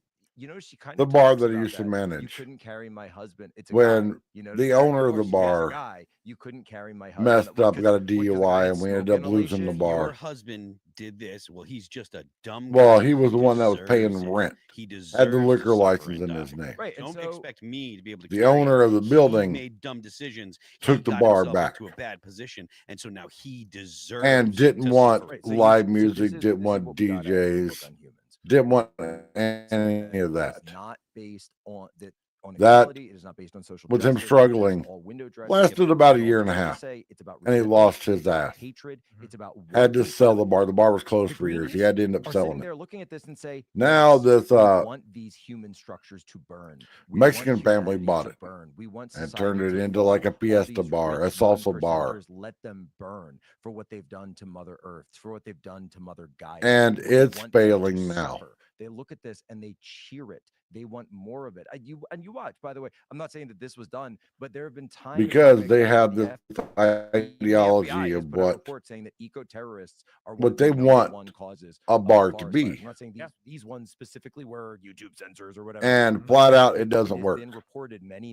Speaker 1: kind
Speaker 3: the
Speaker 1: of
Speaker 3: bar
Speaker 1: talks
Speaker 3: that I
Speaker 1: about
Speaker 3: used to
Speaker 1: that. You
Speaker 3: manage,
Speaker 1: couldn't carry my husband. It's a
Speaker 3: when
Speaker 1: guy. You know,
Speaker 3: the owner of the bar
Speaker 1: guy, you couldn't carry my husband.
Speaker 3: messed up, got a
Speaker 1: What, 'cause the
Speaker 3: DUI,
Speaker 1: guy
Speaker 3: and
Speaker 1: had
Speaker 3: we ended
Speaker 1: smoke
Speaker 3: up losing the
Speaker 1: inhalation?
Speaker 3: bar.
Speaker 4: Your husband did this. Well, he's just a dumb
Speaker 3: Well,
Speaker 4: guy.
Speaker 3: he was the one that was paying
Speaker 4: deserves it.
Speaker 3: rent.
Speaker 4: He deserves
Speaker 3: Had the
Speaker 4: to
Speaker 3: liquor
Speaker 4: suffer
Speaker 3: license
Speaker 4: and
Speaker 3: in his
Speaker 4: die.
Speaker 3: name.
Speaker 1: Right, and
Speaker 4: Don't
Speaker 1: so
Speaker 4: expect me to be able to
Speaker 3: The
Speaker 4: carry him.
Speaker 3: owner of the
Speaker 4: He
Speaker 3: building
Speaker 4: made dumb decisions.
Speaker 3: took
Speaker 4: He
Speaker 3: the
Speaker 4: got
Speaker 3: bar
Speaker 4: himself
Speaker 3: back
Speaker 4: into a bad position, and so now he deserves
Speaker 3: and didn't
Speaker 4: to
Speaker 3: want
Speaker 4: suffer.
Speaker 1: right, so
Speaker 3: live
Speaker 1: this
Speaker 3: music,
Speaker 1: is
Speaker 3: didn't
Speaker 1: what
Speaker 3: want
Speaker 1: we got out of the book
Speaker 3: DJs,
Speaker 1: on humans.
Speaker 3: didn't want
Speaker 1: It's
Speaker 3: any of that.
Speaker 1: not based on that. On
Speaker 3: That
Speaker 1: equality, it is not based on social
Speaker 3: with him
Speaker 1: justice. It is
Speaker 3: struggling,
Speaker 1: all window dressing.
Speaker 3: lasted about a year and a half,
Speaker 1: It's about
Speaker 3: and he
Speaker 1: resentment,
Speaker 3: lost his
Speaker 1: it's about
Speaker 3: ass.
Speaker 1: hatred. It's about
Speaker 3: Had to
Speaker 1: what
Speaker 3: sell
Speaker 1: people
Speaker 3: the bar. The bar was
Speaker 1: the
Speaker 3: closed for years. He
Speaker 1: Greens
Speaker 3: had to end up
Speaker 1: are sitting
Speaker 3: selling it.
Speaker 1: there looking at this and say,
Speaker 3: Now
Speaker 1: yes,
Speaker 3: this
Speaker 1: we want these human structures to burn. We want
Speaker 3: Mexican family
Speaker 1: humanity
Speaker 3: bought
Speaker 1: to
Speaker 3: it
Speaker 1: burn. We want
Speaker 3: and
Speaker 1: society
Speaker 3: turned it
Speaker 1: to
Speaker 3: into
Speaker 1: fall.
Speaker 3: like a
Speaker 1: All
Speaker 3: fiesta
Speaker 1: these
Speaker 3: bar, a
Speaker 1: rich
Speaker 3: salsa bar,
Speaker 1: 1%ers, let them burn for what they've done to Mother Earth, for what they've done to Mother Gaia.
Speaker 3: and
Speaker 1: We
Speaker 3: it's
Speaker 1: want them to
Speaker 3: failing now.
Speaker 1: suffer. They look at this and they cheer it. They want more of it. You watch. By the way, I'm not saying that this was done, but there have been times
Speaker 3: Because they
Speaker 1: where
Speaker 3: have
Speaker 1: the
Speaker 3: this
Speaker 1: FBI
Speaker 3: ideology
Speaker 1: has
Speaker 3: of
Speaker 1: put out
Speaker 3: what
Speaker 1: reports saying that eco-terrorists are one
Speaker 3: what
Speaker 1: of the
Speaker 3: they
Speaker 1: number
Speaker 3: want
Speaker 1: one causes
Speaker 3: a
Speaker 1: of
Speaker 3: bar to
Speaker 1: forest fires.
Speaker 3: be.
Speaker 1: I'm not saying these ones specifically were YouTube censors or whatever.
Speaker 3: And flat out, it
Speaker 1: It
Speaker 3: doesn't
Speaker 1: has
Speaker 3: work.
Speaker 1: been reported many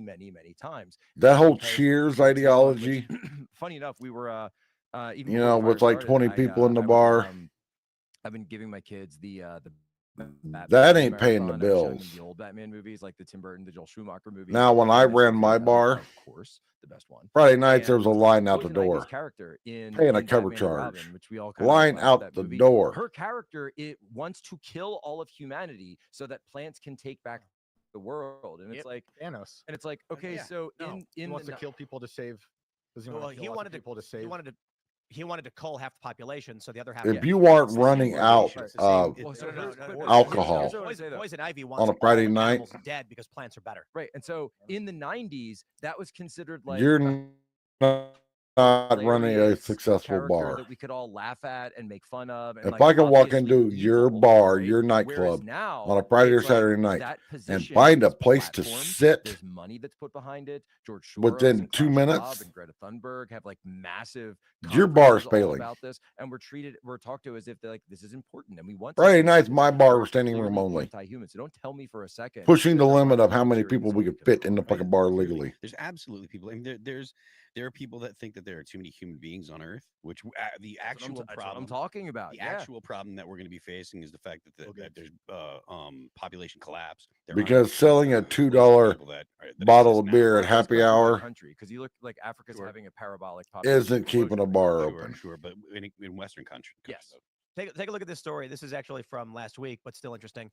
Speaker 1: times.
Speaker 3: That whole
Speaker 1: Because
Speaker 3: Cheers
Speaker 1: the example in which-
Speaker 3: ideology,
Speaker 1: funny enough, we were even
Speaker 3: you
Speaker 1: before
Speaker 3: know,
Speaker 1: the fire
Speaker 3: with like
Speaker 1: started,
Speaker 3: 20 people in the
Speaker 1: I
Speaker 3: bar,
Speaker 1: I've been giving my kids the
Speaker 3: that
Speaker 1: Batman
Speaker 3: ain't paying the
Speaker 1: marathon. I was showing them
Speaker 3: bills.
Speaker 1: the old Batman movies, like the Tim Burton, the Joel Schumacher movies.
Speaker 3: Now, when I
Speaker 1: and this
Speaker 3: ran
Speaker 1: is,
Speaker 3: my bar,
Speaker 1: of course, the best one.
Speaker 3: Friday nights, there was a
Speaker 1: And
Speaker 3: line out the
Speaker 1: Poison Ivy's
Speaker 3: door,
Speaker 1: character in
Speaker 3: paying a cover
Speaker 1: Batman and Robin,
Speaker 3: charge.
Speaker 1: which we all kind
Speaker 3: Line
Speaker 1: of
Speaker 3: out
Speaker 1: that
Speaker 3: the
Speaker 1: movie.
Speaker 3: door.
Speaker 1: Her character, it wants to kill all of humanity so that plants can take back the world. And it's like
Speaker 5: Thanos.
Speaker 1: and it's like, okay,
Speaker 2: Yeah.
Speaker 1: so
Speaker 5: He
Speaker 1: in
Speaker 5: wants
Speaker 1: the
Speaker 5: to kill people to save. Does he
Speaker 2: Well,
Speaker 5: want to
Speaker 2: he
Speaker 5: kill lots
Speaker 2: wanted
Speaker 5: of
Speaker 2: to-
Speaker 5: people to save?
Speaker 2: He wanted to cull half the population, so the other half.
Speaker 3: If
Speaker 1: Yeah.
Speaker 3: you aren't
Speaker 4: It's the
Speaker 3: running
Speaker 4: same
Speaker 3: out
Speaker 4: motivation. It's the same-
Speaker 3: of
Speaker 4: it's-
Speaker 1: Well, so
Speaker 2: No,
Speaker 1: here's-
Speaker 2: no,
Speaker 1: but
Speaker 2: no,
Speaker 1: here's
Speaker 3: alcohol
Speaker 1: what I say, though.
Speaker 2: Poison Ivy wants
Speaker 3: on a Friday
Speaker 2: all
Speaker 3: night,
Speaker 2: animals dead because plants are better.
Speaker 1: Right. And so in the 90s, that was considered like
Speaker 3: you're not running a
Speaker 1: hilarious
Speaker 3: successful
Speaker 1: character
Speaker 3: bar.
Speaker 1: that we could all laugh at and make fun of. And
Speaker 3: If
Speaker 1: like,
Speaker 3: I can walk
Speaker 1: obviously
Speaker 3: into your
Speaker 1: evil,
Speaker 3: bar,
Speaker 1: right?
Speaker 3: your
Speaker 1: Whereas
Speaker 3: nightclub
Speaker 1: now,
Speaker 3: on a Friday or
Speaker 1: it's like
Speaker 3: Saturday night
Speaker 1: that
Speaker 3: and
Speaker 1: position
Speaker 3: find a
Speaker 1: is
Speaker 3: place to
Speaker 1: platformed,
Speaker 3: sit
Speaker 1: there's money that's put behind it. George Soros
Speaker 3: within
Speaker 1: and
Speaker 3: 2
Speaker 1: Klaus Schwab
Speaker 3: minutes,
Speaker 1: and Greta Thunberg have like massive
Speaker 3: your bar's
Speaker 1: conferences all
Speaker 3: failing.
Speaker 1: about this, and we're talked to as if they're like, this is important and we want
Speaker 3: Friday
Speaker 1: something like
Speaker 3: nights,
Speaker 1: this.
Speaker 3: my bar
Speaker 1: They're
Speaker 3: was standing room
Speaker 1: clearly
Speaker 3: only,
Speaker 1: anti-human. So don't tell me for a second
Speaker 3: pushing
Speaker 1: that
Speaker 3: the
Speaker 1: they're
Speaker 3: limit
Speaker 1: running
Speaker 3: of how many
Speaker 1: luxury
Speaker 3: people we could
Speaker 1: consumption.
Speaker 3: fit in the
Speaker 4: Right.
Speaker 3: fucking bar
Speaker 4: Clearly,
Speaker 3: legally.
Speaker 4: There's absolutely people. I mean, there are people that think that there are too many human beings on Earth, which the
Speaker 1: That's
Speaker 4: actual
Speaker 1: what I'm
Speaker 4: problem.
Speaker 1: talking about.
Speaker 4: The
Speaker 1: Yeah.
Speaker 4: actual problem that we're going to be facing is the fact that, that there's population collapse. There
Speaker 3: Because
Speaker 4: aren't
Speaker 3: selling a
Speaker 4: enough
Speaker 3: $2
Speaker 4: people that
Speaker 3: bottle
Speaker 4: exist
Speaker 3: of
Speaker 4: now.
Speaker 3: beer at
Speaker 1: Well,
Speaker 3: happy
Speaker 1: especially by
Speaker 3: hour
Speaker 1: country, because you look like Africa's
Speaker 4: Sure.
Speaker 1: having a parabolic population
Speaker 3: isn't keeping a
Speaker 1: explosion right
Speaker 3: bar
Speaker 1: now.
Speaker 4: Sure,
Speaker 3: open.
Speaker 4: sure, but in Western countries,
Speaker 1: Yes.
Speaker 2: Take a look at this story. This is actually from last week, but still interesting.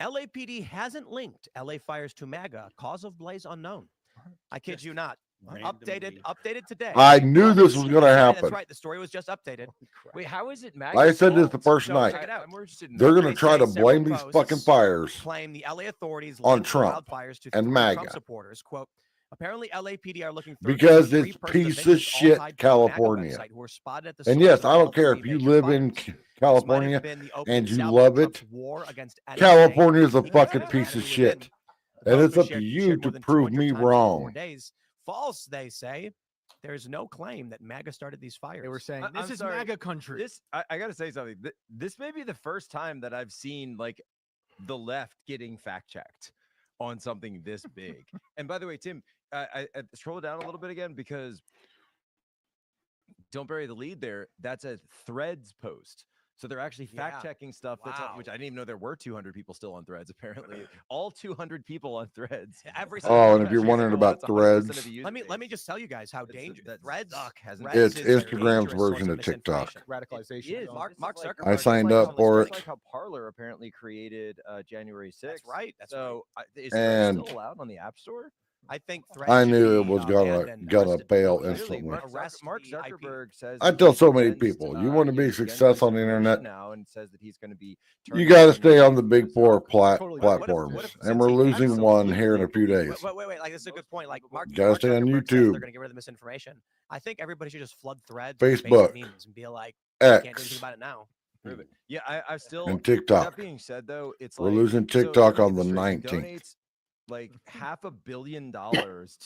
Speaker 2: LAPD hasn't linked LA fires to MAGA. Cause of blaze unknown. I kid you not. Updated today.
Speaker 3: I knew this was going to happen.
Speaker 2: That's right. The story was just updated.
Speaker 1: Wait, how is it MAGA?
Speaker 3: I said this the first
Speaker 2: So,
Speaker 3: night.
Speaker 2: check it out.
Speaker 1: I'm more interested in
Speaker 3: They're
Speaker 1: that.
Speaker 3: going to try to blame these fucking fires
Speaker 2: Claim the LA authorities
Speaker 3: on
Speaker 2: linked
Speaker 3: Trump
Speaker 2: wildfires to
Speaker 3: and
Speaker 2: three
Speaker 3: MAGA.
Speaker 2: Trump supporters. Quote, apparently LAPD are looking for
Speaker 3: because
Speaker 2: three
Speaker 3: it's
Speaker 2: person
Speaker 3: piece of
Speaker 2: evictions, all
Speaker 3: shit
Speaker 2: tied to a MAGA
Speaker 3: California.
Speaker 2: website who were spotted at the
Speaker 3: And
Speaker 2: source
Speaker 3: yes,
Speaker 2: of
Speaker 3: I
Speaker 2: all
Speaker 3: don't care if
Speaker 2: three
Speaker 3: you
Speaker 2: major
Speaker 3: live in
Speaker 2: fires. This might have
Speaker 3: California
Speaker 2: been the opening
Speaker 3: and you
Speaker 2: salvo
Speaker 3: love
Speaker 2: of Trump's
Speaker 3: it.
Speaker 2: war against NSA.
Speaker 3: California is a
Speaker 2: He
Speaker 3: fucking
Speaker 2: considered
Speaker 3: piece of
Speaker 2: enemy
Speaker 3: shit.
Speaker 2: within.
Speaker 3: And
Speaker 2: Vote
Speaker 3: it's
Speaker 2: was
Speaker 3: up to
Speaker 2: shared
Speaker 3: you
Speaker 2: more
Speaker 3: to
Speaker 2: than
Speaker 3: prove
Speaker 2: 200
Speaker 3: me
Speaker 2: times in 4
Speaker 3: wrong.
Speaker 2: days. False, they say. There's no claim that MAGA started these fires.
Speaker 5: They were saying
Speaker 1: I'm
Speaker 5: this is
Speaker 1: sorry.
Speaker 5: MAGA country.
Speaker 1: This I got to say something. This may be the first time that I've seen like the left getting fact checked on something this big. And by the way, Tim, I scroll down a little bit again because don't bury the lead there. That's a Threads post. So they're actually fact checking stuff that's which I didn't even know there were 200 people still on Threads. Apparently, all 200 people on Threads.
Speaker 2: Every
Speaker 3: Oh, and if you're wondering about Threads,
Speaker 2: let me just tell you guys how dangerous Threads
Speaker 3: it's Instagram's version of TikTok.
Speaker 5: Radicalization.
Speaker 2: Mark Zuckerberg.
Speaker 3: I signed up for it.
Speaker 1: It's like how Parler apparently created January 6th.
Speaker 2: That's right. That's
Speaker 1: so
Speaker 2: right.
Speaker 1: Is Threads still allowed on the App Store?
Speaker 2: I think Threads
Speaker 3: I
Speaker 2: should
Speaker 3: knew it
Speaker 2: be
Speaker 3: was
Speaker 2: banned
Speaker 3: gonna
Speaker 2: and
Speaker 3: fail
Speaker 1: Really,
Speaker 3: instantly.
Speaker 1: Mark Zuckerberg says
Speaker 3: I
Speaker 1: that
Speaker 3: tell
Speaker 1: he's
Speaker 3: so many
Speaker 1: against,
Speaker 3: people, you want to be
Speaker 1: he's against
Speaker 3: successful on the
Speaker 1: disinformation
Speaker 3: internet,
Speaker 1: now, and says that he's going to be.
Speaker 3: you got to stay on the big
Speaker 1: Zuck.
Speaker 3: four
Speaker 5: Totally
Speaker 3: platforms, and we're losing one here in a few days.
Speaker 2: Wait. Like, this is a good point. Like, Mark
Speaker 3: Gotta stay on
Speaker 2: Zuckerberg says
Speaker 3: YouTube.
Speaker 2: they're going to get rid of the misinformation. I think everybody should just flood Threads,
Speaker 3: Facebook,
Speaker 2: with basic memes and be like, can't do anything
Speaker 3: X,
Speaker 2: about it now.
Speaker 1: Yeah, I still.
Speaker 3: and
Speaker 1: That
Speaker 3: TikTok.
Speaker 1: being said, though, it's
Speaker 3: We're
Speaker 1: like,
Speaker 3: losing
Speaker 1: so
Speaker 3: TikTok
Speaker 1: let
Speaker 3: on
Speaker 1: me
Speaker 3: the
Speaker 1: get this straight.
Speaker 3: 19th.
Speaker 1: Donates like $500 million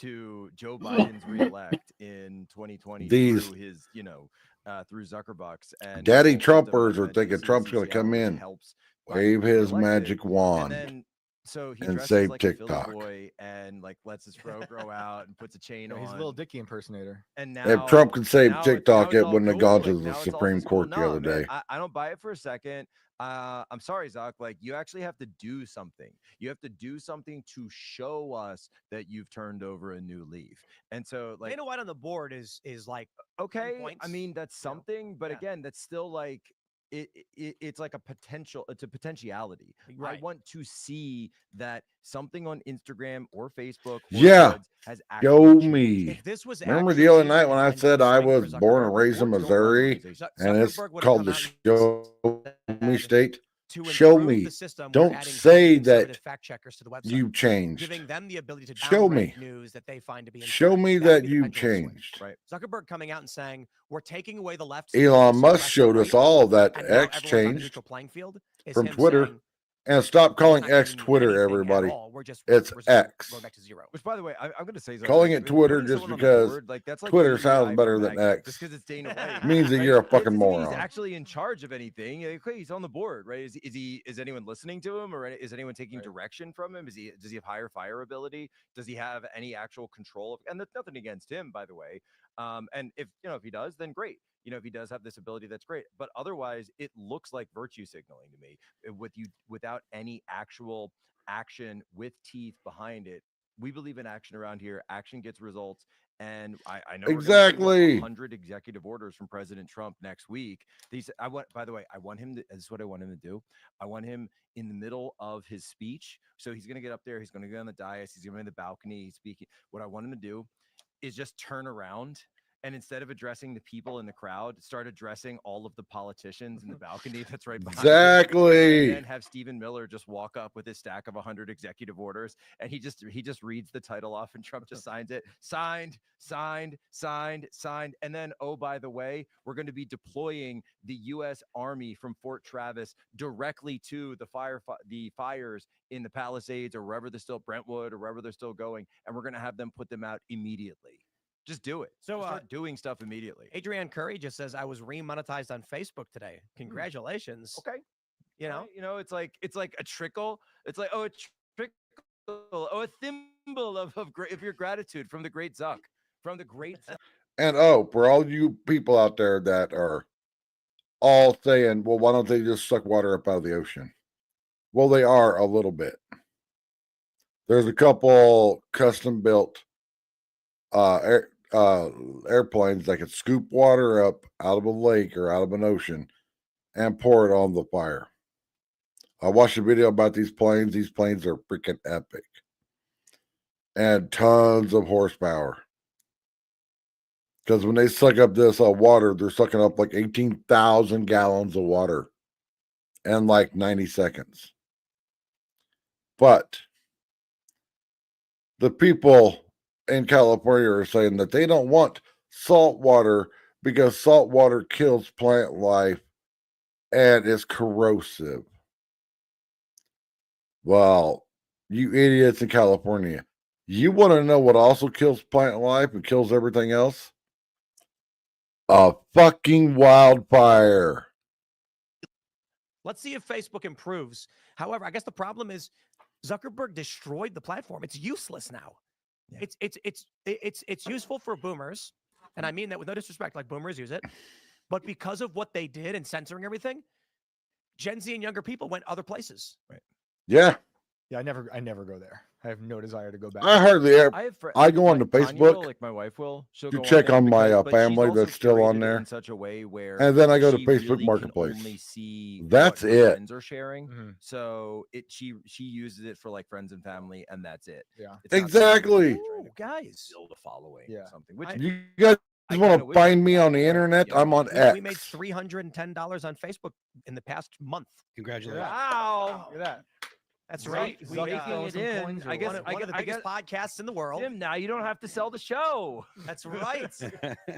Speaker 1: to Joe Biden's reelect in 2020
Speaker 3: These
Speaker 1: through his, through Zuckerbucks and
Speaker 3: daddy
Speaker 1: his whole system
Speaker 3: Trumpers are
Speaker 1: that
Speaker 3: thinking
Speaker 1: he
Speaker 3: Trump's
Speaker 1: sees
Speaker 3: going to come
Speaker 1: Seattle that
Speaker 3: in,
Speaker 1: helps
Speaker 3: wave
Speaker 1: Biden get
Speaker 3: his
Speaker 1: reelected.
Speaker 3: magic wand,
Speaker 1: And then so he
Speaker 3: and
Speaker 1: dresses
Speaker 3: save
Speaker 1: like a Philly
Speaker 3: TikTok.
Speaker 1: boy and like lets his fro grow out and puts a chain on.
Speaker 5: He's a little Dicky impersonator.
Speaker 1: And now,
Speaker 3: If Trump could save
Speaker 1: now
Speaker 3: TikTok,
Speaker 1: it's
Speaker 3: it
Speaker 1: all
Speaker 3: wouldn't have
Speaker 1: cool.
Speaker 3: gone
Speaker 1: Like,
Speaker 3: to the
Speaker 1: now it's all
Speaker 3: Supreme
Speaker 1: this cool.
Speaker 3: Court the
Speaker 1: No,
Speaker 3: other
Speaker 1: man,
Speaker 3: day.
Speaker 1: I don't buy it for a second. I'm sorry, Zuck. Like, you actually have to do something. You have to do something to show us that you've turned over a new leaf. And so, like,
Speaker 2: Dana White on the board is like
Speaker 1: okay.
Speaker 2: points,
Speaker 1: I mean, that's something, but again, that's still like it's like a potential. It's a potentiality.
Speaker 2: Right.
Speaker 1: I want to see that something on Instagram or Facebook or
Speaker 3: Yeah.
Speaker 1: Threads has
Speaker 3: Show
Speaker 1: actually changed.
Speaker 3: me.
Speaker 2: If this was
Speaker 3: Remember the other
Speaker 2: actually
Speaker 3: night when I
Speaker 2: a new
Speaker 3: said I
Speaker 2: swing for
Speaker 3: was born and
Speaker 2: Zuckerberg,
Speaker 3: raised in
Speaker 1: Or Joe Biden
Speaker 3: Missouri,
Speaker 1: organization.
Speaker 3: and it's
Speaker 2: Zuckerberg would have
Speaker 3: called
Speaker 2: come
Speaker 3: the
Speaker 2: out and
Speaker 3: Show Me
Speaker 2: said,
Speaker 3: State?
Speaker 2: to
Speaker 3: Show
Speaker 2: improve
Speaker 3: me.
Speaker 2: the system, we're
Speaker 3: Don't
Speaker 2: adding
Speaker 3: say
Speaker 2: conservative
Speaker 3: that
Speaker 2: fact checkers to the website,
Speaker 3: you changed.
Speaker 2: giving them the ability to
Speaker 3: Show
Speaker 2: downrank
Speaker 3: me.
Speaker 2: news that they find to be
Speaker 3: Show
Speaker 2: incorrect.
Speaker 3: me
Speaker 2: That would
Speaker 3: that
Speaker 2: be the
Speaker 3: you
Speaker 2: pendulum swing.
Speaker 3: changed.
Speaker 1: Right.
Speaker 2: Zuckerberg coming out and saying we're taking away the left's
Speaker 3: Elon
Speaker 2: ability to
Speaker 3: Musk
Speaker 2: suppress the
Speaker 3: showed us
Speaker 2: right,
Speaker 3: all that
Speaker 2: and now
Speaker 3: X
Speaker 2: everyone's on a
Speaker 3: changed
Speaker 2: neutral playing field, is
Speaker 3: from
Speaker 2: him
Speaker 3: Twitter.
Speaker 2: saying,
Speaker 3: And stop
Speaker 2: we're
Speaker 3: calling
Speaker 2: not
Speaker 3: X
Speaker 2: giving you
Speaker 3: Twitter,
Speaker 2: anything at
Speaker 3: everybody.
Speaker 2: all. We're just
Speaker 3: It's X.
Speaker 2: going back to zero.
Speaker 1: Which, by the way, I'm going to say something.
Speaker 3: Calling
Speaker 1: like,
Speaker 3: it Twitter
Speaker 1: putting
Speaker 3: just
Speaker 1: someone on the
Speaker 3: because
Speaker 1: board, like, that's like
Speaker 3: Twitter
Speaker 1: DEI
Speaker 3: sounds
Speaker 1: for
Speaker 3: better than
Speaker 1: MAGA,
Speaker 3: X.
Speaker 1: just because it's Dana White
Speaker 3: Means that
Speaker 1: right?
Speaker 3: you're a
Speaker 1: It
Speaker 3: fucking
Speaker 1: doesn't mean
Speaker 3: moron.
Speaker 1: he's actually in charge of anything. Like, okay, he's on the board, right? Is anyone listening to him, or is anyone taking direction from him? Does he have higher fire ability? Does he have any actual control of? And that's nothing against him, by the way. And if he does, then great. If he does have this ability, that's great. But otherwise, it looks like virtue signaling to me, without any actual action with teeth behind it. We believe in action around here. Action gets results. And I know
Speaker 3: Exactly.
Speaker 1: 100 executive orders from President Trump next week. By the way, I want him to, this is what I want him to do. I want him in the middle of his speech. So he's going to get up there. He's going to go on the dais. He's going to be in the balcony. He's speaking. What I want him to do is just turn around. And instead of addressing the people in the crowd, start addressing all of the politicians in the balcony that's right behind him.
Speaker 3: Exactly.
Speaker 1: And then have Stephen Miller just walk up with his stack of 100 executive orders, and he just reads the title off, and Trump just signs it. Signed. And then, oh, by the way, we're going to be deploying the U.S. Army from Fort Travis directly to the fires in the Palisades, or wherever they're still, Brentwood, or wherever they're still going, and we're going to have them put them out immediately. Just do it. So start doing stuff immediately.
Speaker 2: Adrienne Curry just says, I was remonetized on Facebook today. Congratulations.
Speaker 1: Okay. It's like a trickle. It's like, a trickle. Oh, a thimble of your gratitude from the great Zuck.
Speaker 3: And for all you people out there that are all saying, well, why don't they just suck water up out of the ocean? Well, they are a little bit. There's a couple custom built airplanes that could scoop water up out of a lake or out of an ocean and pour it on the fire. I watched a video about these planes. These planes are freaking epic. And tons of horsepower. Because when they suck up this water, they're sucking up like 18,000 gallons of water in like 90 seconds. But the people in California are saying that they don't want salt water because salt water kills plant life and is corrosive. Well, you idiots in California, you want to know what also kills plant life and kills everything else? A fucking wildfire.
Speaker 2: Let's see if Facebook improves. However, I guess the problem is Zuckerberg destroyed the platform. It's useless now. Yeah. It's useful for boomers, and I mean that with no disrespect. Like boomers use it, but because of what they did and censoring everything, Gen Z and younger people went other places. Right.
Speaker 3: Yeah.
Speaker 5: Yeah, I never go there. I have no desire to go back.
Speaker 3: I hardly ever. I go onto Facebook.
Speaker 1: Will, like my wife will. She'll
Speaker 3: to check on my family that's still on there.
Speaker 1: In such a way where,
Speaker 3: and then I go to Facebook
Speaker 1: really
Speaker 3: Marketplace.
Speaker 1: Can only see
Speaker 3: that's
Speaker 1: what
Speaker 3: it.
Speaker 1: Friends are sharing. Mm-hmm. So she uses it for like friends and family, and that's it.
Speaker 5: Yeah,
Speaker 3: it's exactly.
Speaker 2: Ooh, guys,
Speaker 1: build a following.
Speaker 5: Yeah,
Speaker 1: or something. Which
Speaker 3: you guys want to find me on the internet? I'm on X.
Speaker 2: We made $310 on Facebook in the past month.
Speaker 4: Congratulations!
Speaker 2: Wow,
Speaker 5: look at that.
Speaker 2: That's right.
Speaker 1: We making it in. I guess
Speaker 2: one of the biggest podcasts in the world.
Speaker 1: Tim, now you don't have to sell the show.
Speaker 2: That's right.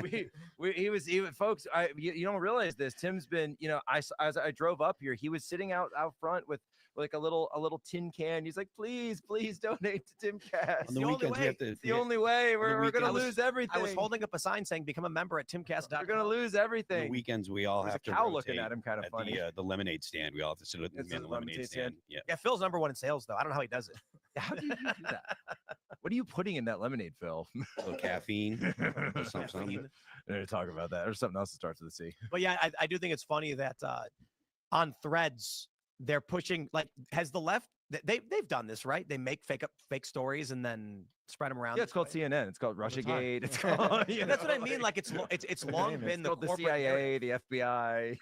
Speaker 1: he was folks. You don't realize this. Tim's been, as I drove up here, he was sitting out front with like a little tin can. He's like, please donate to Timcast.
Speaker 4: On the weekends, we have to.
Speaker 1: It's the only way. We're gonna lose everything.
Speaker 2: I was holding up a sign saying, "Become a member at Timcast.com."
Speaker 1: We're gonna lose everything.
Speaker 4: On the weekends, we all have to.
Speaker 1: Cow looking at him, kind of funny.
Speaker 4: The lemonade stand. We all have to sit at the lemonade stand.
Speaker 2: Yeah, Phil's number one in sales, though. I don't know how he does it.
Speaker 1: How do you do that? What are you putting in that lemonade, Phil?
Speaker 4: A little caffeine.
Speaker 1: Something. To talk about that, or something else that starts with a C.
Speaker 2: But yeah, I do think it's funny that on Threads they're pushing, like, has the left, they've done this, right? They make fake stories and then spread them around.
Speaker 1: Yeah, it's called CNN. It's called Russiagate. It's called.
Speaker 2: That's what I mean. Like it's long been the
Speaker 1: CIA, the FBI.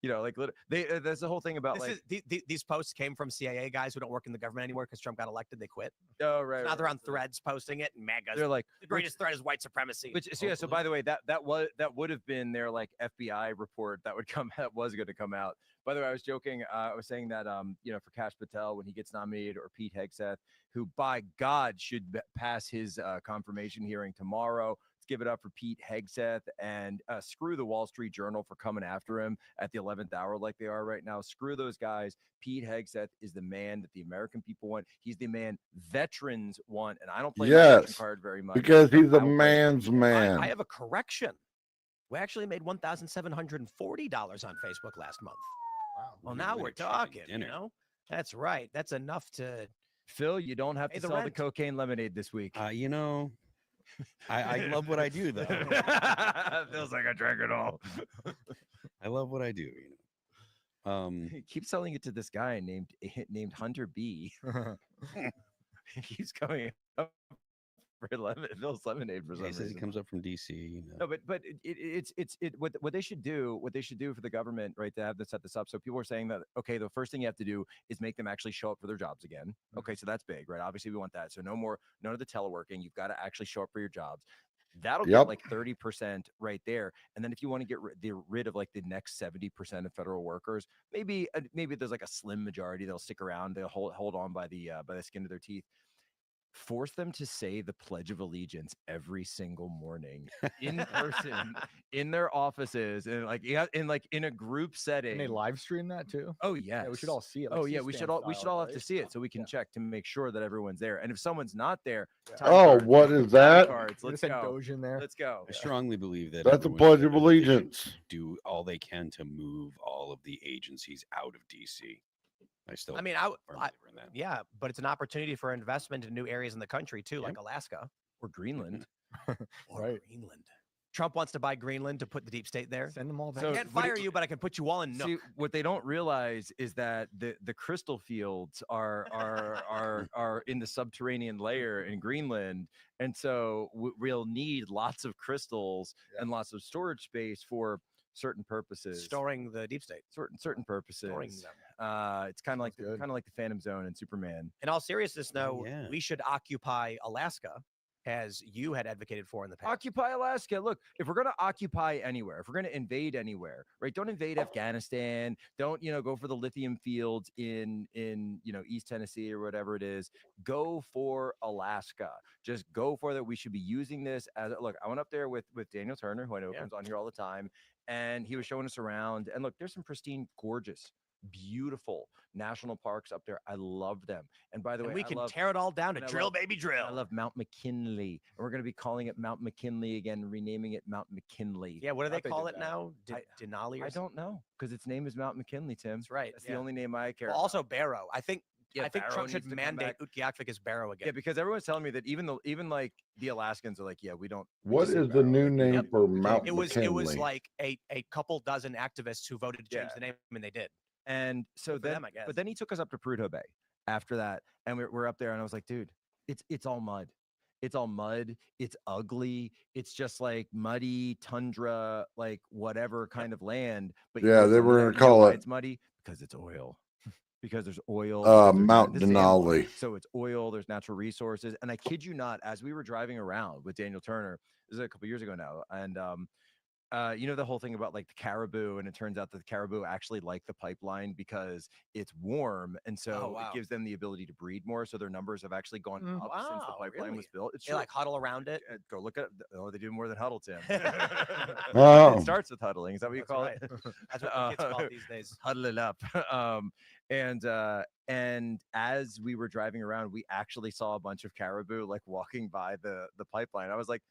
Speaker 2: Yeah.
Speaker 1: Like there's the whole thing about
Speaker 2: these posts came from CIA guys who don't work in the government anymore because Trump got elected. They quit.
Speaker 1: Oh, right.
Speaker 2: Now they're on Threads posting it, and MAGA.
Speaker 1: They're like,
Speaker 2: the greatest threat is white supremacy.
Speaker 1: So by the way, that would have been their like FBI report that was going to come out. By the way, I was joking. I was saying that for Kash Patel when he gets nominated, or Pete Hegseth, who by God should pass his confirmation hearing tomorrow. Give it up for Pete Hegseth, and screw the Wall Street Journal for coming after him at the 11th hour like they are right now. Screw those guys. Pete Hegseth is the man that the American people want. He's the man veterans want, and I don't play my veteran card very much
Speaker 3: because he's a man's man.
Speaker 2: I have a correction. We actually made $1,740 on Facebook last month. Wow. Well, now we're talking. That's right. That's enough to.
Speaker 1: Phil, you don't have to sell the cocaine lemonade this week.
Speaker 4: I love what I do, though.
Speaker 1: Feels like I drank it all.
Speaker 4: I love what I do.
Speaker 1: Keep selling it to this guy named Hunter B. He's coming up for Phil's lemonade for some reason.
Speaker 4: He says he comes up from DC.
Speaker 1: No, but it's what they should do for the government, right, to have to set this up. So people are saying that, okay, the first thing you have to do is make them actually show up for their jobs again. Okay, so that's big, right? Obviously we want that. So none of the teleworking. You've got to actually show up for your jobs. That'll get like 30% right there. And then if you want to get rid of like the next 70% of federal workers, maybe there's like a slim majority they'll stick around. They'll hold on by the skin of their teeth. Force them to say the Pledge of Allegiance every single morning in person in their offices, and in a group setting.
Speaker 5: Can they live stream that too?
Speaker 1: Oh yeah,
Speaker 5: we should all see it.
Speaker 1: Like we should all have to see it so we can check to make sure that everyone's there. And if someone's not there,
Speaker 3: what is that?
Speaker 1: Cards. Let's go.
Speaker 5: Doge in there.
Speaker 1: Let's go.
Speaker 4: I strongly believe
Speaker 3: that's a Pledge of Allegiance.
Speaker 4: Do all they can to move all of the agencies out of DC.
Speaker 2: Yeah, but it's an opportunity for investment in new areas in the country too, like Alaska
Speaker 1: or Greenland.
Speaker 5: Right.
Speaker 2: Greenland. Trump wants to buy Greenland to put the deep state there.
Speaker 5: Send them all back.
Speaker 2: So I can't fire you, but I can put you all in Nook.
Speaker 1: See, what they don't realize is that the crystal fields are in the subterranean layer in Greenland, and so we'll need lots of crystals and lots of storage space for certain purposes.
Speaker 2: Storing the deep state.
Speaker 1: Certain purposes.
Speaker 2: Storing them.
Speaker 1: It's kind of like
Speaker 5: Sounds good.
Speaker 1: the Phantom Zone and Superman.
Speaker 2: In all seriousness, though,
Speaker 4: yeah.
Speaker 2: we should occupy Alaska, as you had advocated for in the past.
Speaker 1: Occupy Alaska. Look, if we're gonna occupy anywhere, if we're gonna invade anywhere, right? Don't invade Afghanistan. Don't go for the lithium fields in East Tennessee or whatever it is. Go for Alaska. Just go for that. We should be using this as look. I went up there with Daniel Turner, who I know comes on here all the time, and he was showing us around. And look, there's some pristine, gorgeous, beautiful national parks up there. I love them. And by the way,
Speaker 2: we can tear it all down to drill, baby, drill.
Speaker 1: I love Mount McKinley, and we're going to be calling it Mount McKinley again, renaming it Mount McKinley.
Speaker 2: Yeah, what do they call
Speaker 1: did
Speaker 2: it
Speaker 1: that.
Speaker 2: now? Denali?
Speaker 1: I don't know, because its name is Mount McKinley, Tim.
Speaker 2: That's right.
Speaker 1: That's the only name I care.
Speaker 2: Well, also Barrow. I think
Speaker 1: Barrow
Speaker 2: Trump should
Speaker 1: needs to come
Speaker 2: mandate
Speaker 1: back.
Speaker 2: Utqiagvik as Barrow again.
Speaker 1: Yeah, because everyone's telling me that even like the Alaskans are like, yeah, we don't.
Speaker 3: What
Speaker 1: just say
Speaker 3: is the
Speaker 1: Barrow.
Speaker 3: new name
Speaker 1: Yep.
Speaker 3: for Mount
Speaker 2: It was
Speaker 3: McKinley?
Speaker 2: like a couple dozen activists who voted to change the name, and they did.
Speaker 1: And so
Speaker 2: Good for
Speaker 1: then,
Speaker 2: them, I guess.
Speaker 1: but then he took us up to Prudhoe Bay after that, and we're up there, and I was like, dude, it's all mud. It's all mud. It's ugly. It's just like muddy tundra, like whatever kind of land. But
Speaker 3: Yeah, they were gonna call
Speaker 1: why
Speaker 3: it-
Speaker 1: it's muddy because it's oil. Because there's oil. there's
Speaker 3: Mount
Speaker 1: this is the
Speaker 3: Denali.
Speaker 1: So it's oil. There's natural resources, and I kid you not, as we were driving around with Daniel Turner, this is a couple years ago now, and the whole thing about like the caribou, and it turns out that the caribou actually like the pipeline because it's warm, and so it gives them the ability to breed more. So their numbers have actually gone up since the pipeline was built. It's
Speaker 2: They like huddle around it.
Speaker 1: Go look at. Oh, they do more than huddle, Tim.
Speaker 3: Oh.
Speaker 1: It starts with huddling. Is that what you call it?
Speaker 2: That's what the kids call it these days.
Speaker 1: Huddle it up. And as we were driving around, we actually saw a bunch of caribou like walking by the pipeline. I was like,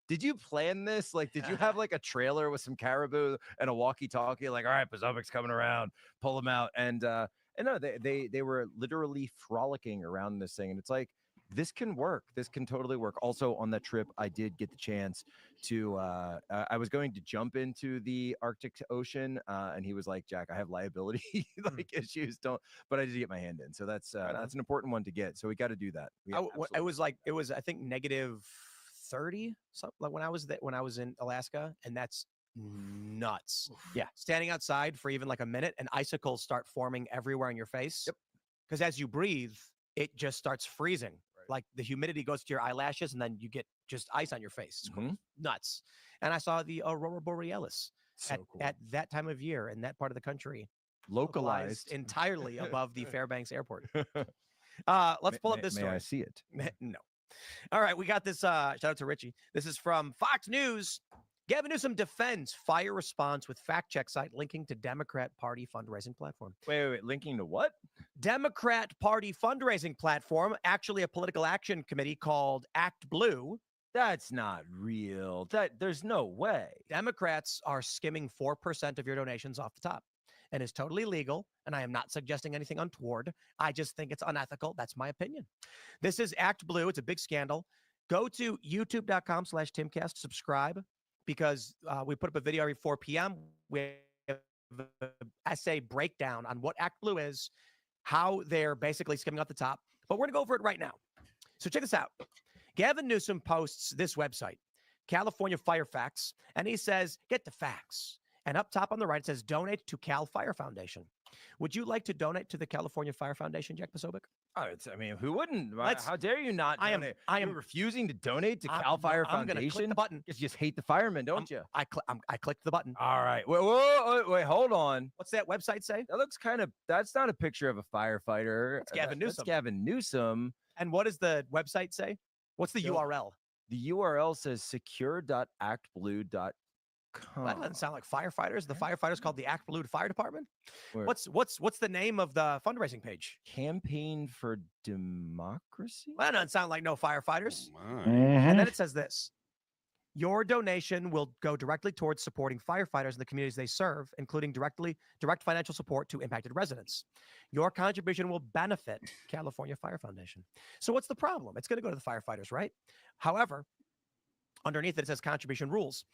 Speaker 1: did you plan this? Like, did you have like a trailer with some caribou and a walkie-talkie? Like, all right, Potomac's coming around, pull them out. And no, they were literally frolicking around this thing. And it's like, this can work. This can totally work. Also, on that trip, I did get the chance to. I was going to jump into the Arctic Ocean, and he was like, "Jack, I have liability like issues. Don't." But I did get my hand in, so that's an important one to get. So we got to do that.
Speaker 2: It was I think -30 something like when I was in Alaska, and that's nuts. Yeah, standing outside for even like a minute, and icicles start forming everywhere in your face. Yep. Because as you breathe, it just starts freezing. Like the humidity goes to your eyelashes, and then you get just ice on your face. It's nuts. And I saw the Aurora Borealis at that time of year in that part of the country,
Speaker 1: localized
Speaker 2: entirely above the Fairbanks Airport. Let's pull up this story.
Speaker 1: May I see it?
Speaker 2: No. All right, we got this. Shout out to Richie. This is from Fox News. Gavin Newsom defends fire response with fact check site linking to Democrat Party fundraising platform.
Speaker 1: Wait, linking to what?
Speaker 2: Democrat Party fundraising platform, actually a political action committee called Act Blue.
Speaker 1: That's not real. There's no way.
Speaker 2: Democrats are skimming 4% of your donations off the top, and is totally legal. And I am not suggesting anything untoward. I just think it's unethical. That's my opinion. This is Act Blue. It's a big scandal. Go to youtube.com/Timcast, subscribe, because we put up a video every 4 p.m. We have an essay breakdown on what Act Blue is, how they're basically skimming off the top. But we're going to go over it right now. So check this out. Gavin Newsom posts this website, California Fire Facts, and he says, get the facts. And up top on the right, it says, donate to Cal Fire Foundation. Would you like to donate to the California Fire Foundation, Jack Posobiec?
Speaker 1: Oh, who wouldn't? How dare you not donate?
Speaker 2: I am
Speaker 1: You're refusing to donate to Cal Fire Foundation.
Speaker 2: I'm going to click the button.
Speaker 1: You just hate the firemen, don't you?
Speaker 2: I clicked the button.
Speaker 1: All right. Wait, hold on.
Speaker 2: What's that website say?
Speaker 1: That looks that's not a picture of a firefighter.
Speaker 2: It's Gavin Newsom.
Speaker 1: That's Gavin Newsom.
Speaker 2: And what does the website say? What's the URL?
Speaker 1: The URL says secure.actblue.com.
Speaker 2: Well, that doesn't sound like firefighters. The firefighters called the Act Blue Fire Department.
Speaker 1: Where?
Speaker 2: What's the name of the fundraising page?
Speaker 1: Campaign for Democracy?
Speaker 2: Well, that doesn't sound like no firefighters.
Speaker 4: Oh,
Speaker 2: And then it says this. Your donation will go directly towards supporting firefighters in the communities they serve, including direct financial support to impacted residents. Your contribution will benefit California Fire Foundation. So what's the problem? It's going to go to the firefighters, right? However, underneath it says contribution rules.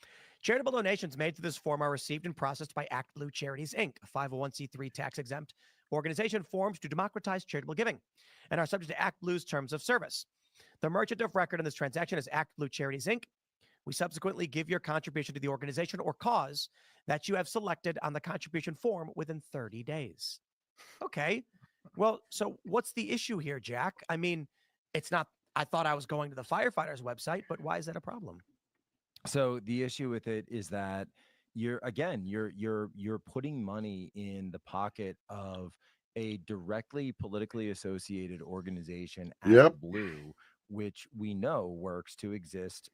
Speaker 2: Charitable donations made through this form are received and processed by Act Blue Charities, Inc., a 501c3 tax-exempt organization formed to democratize charitable giving and are subject to Act Blue's terms of service. The merchant of record in this transaction is Act Blue Charities, Inc., We subsequently give your contribution to the organization or cause that you have selected on the contribution form within 30 days. Okay. Well, so what's the issue here, Jack? I mean, it's not, I thought I was going to the firefighters website, but why is that a problem?
Speaker 1: So the issue with it is that you're putting money in the pocket of a directly politically associated organization, Blue, which we know works to exist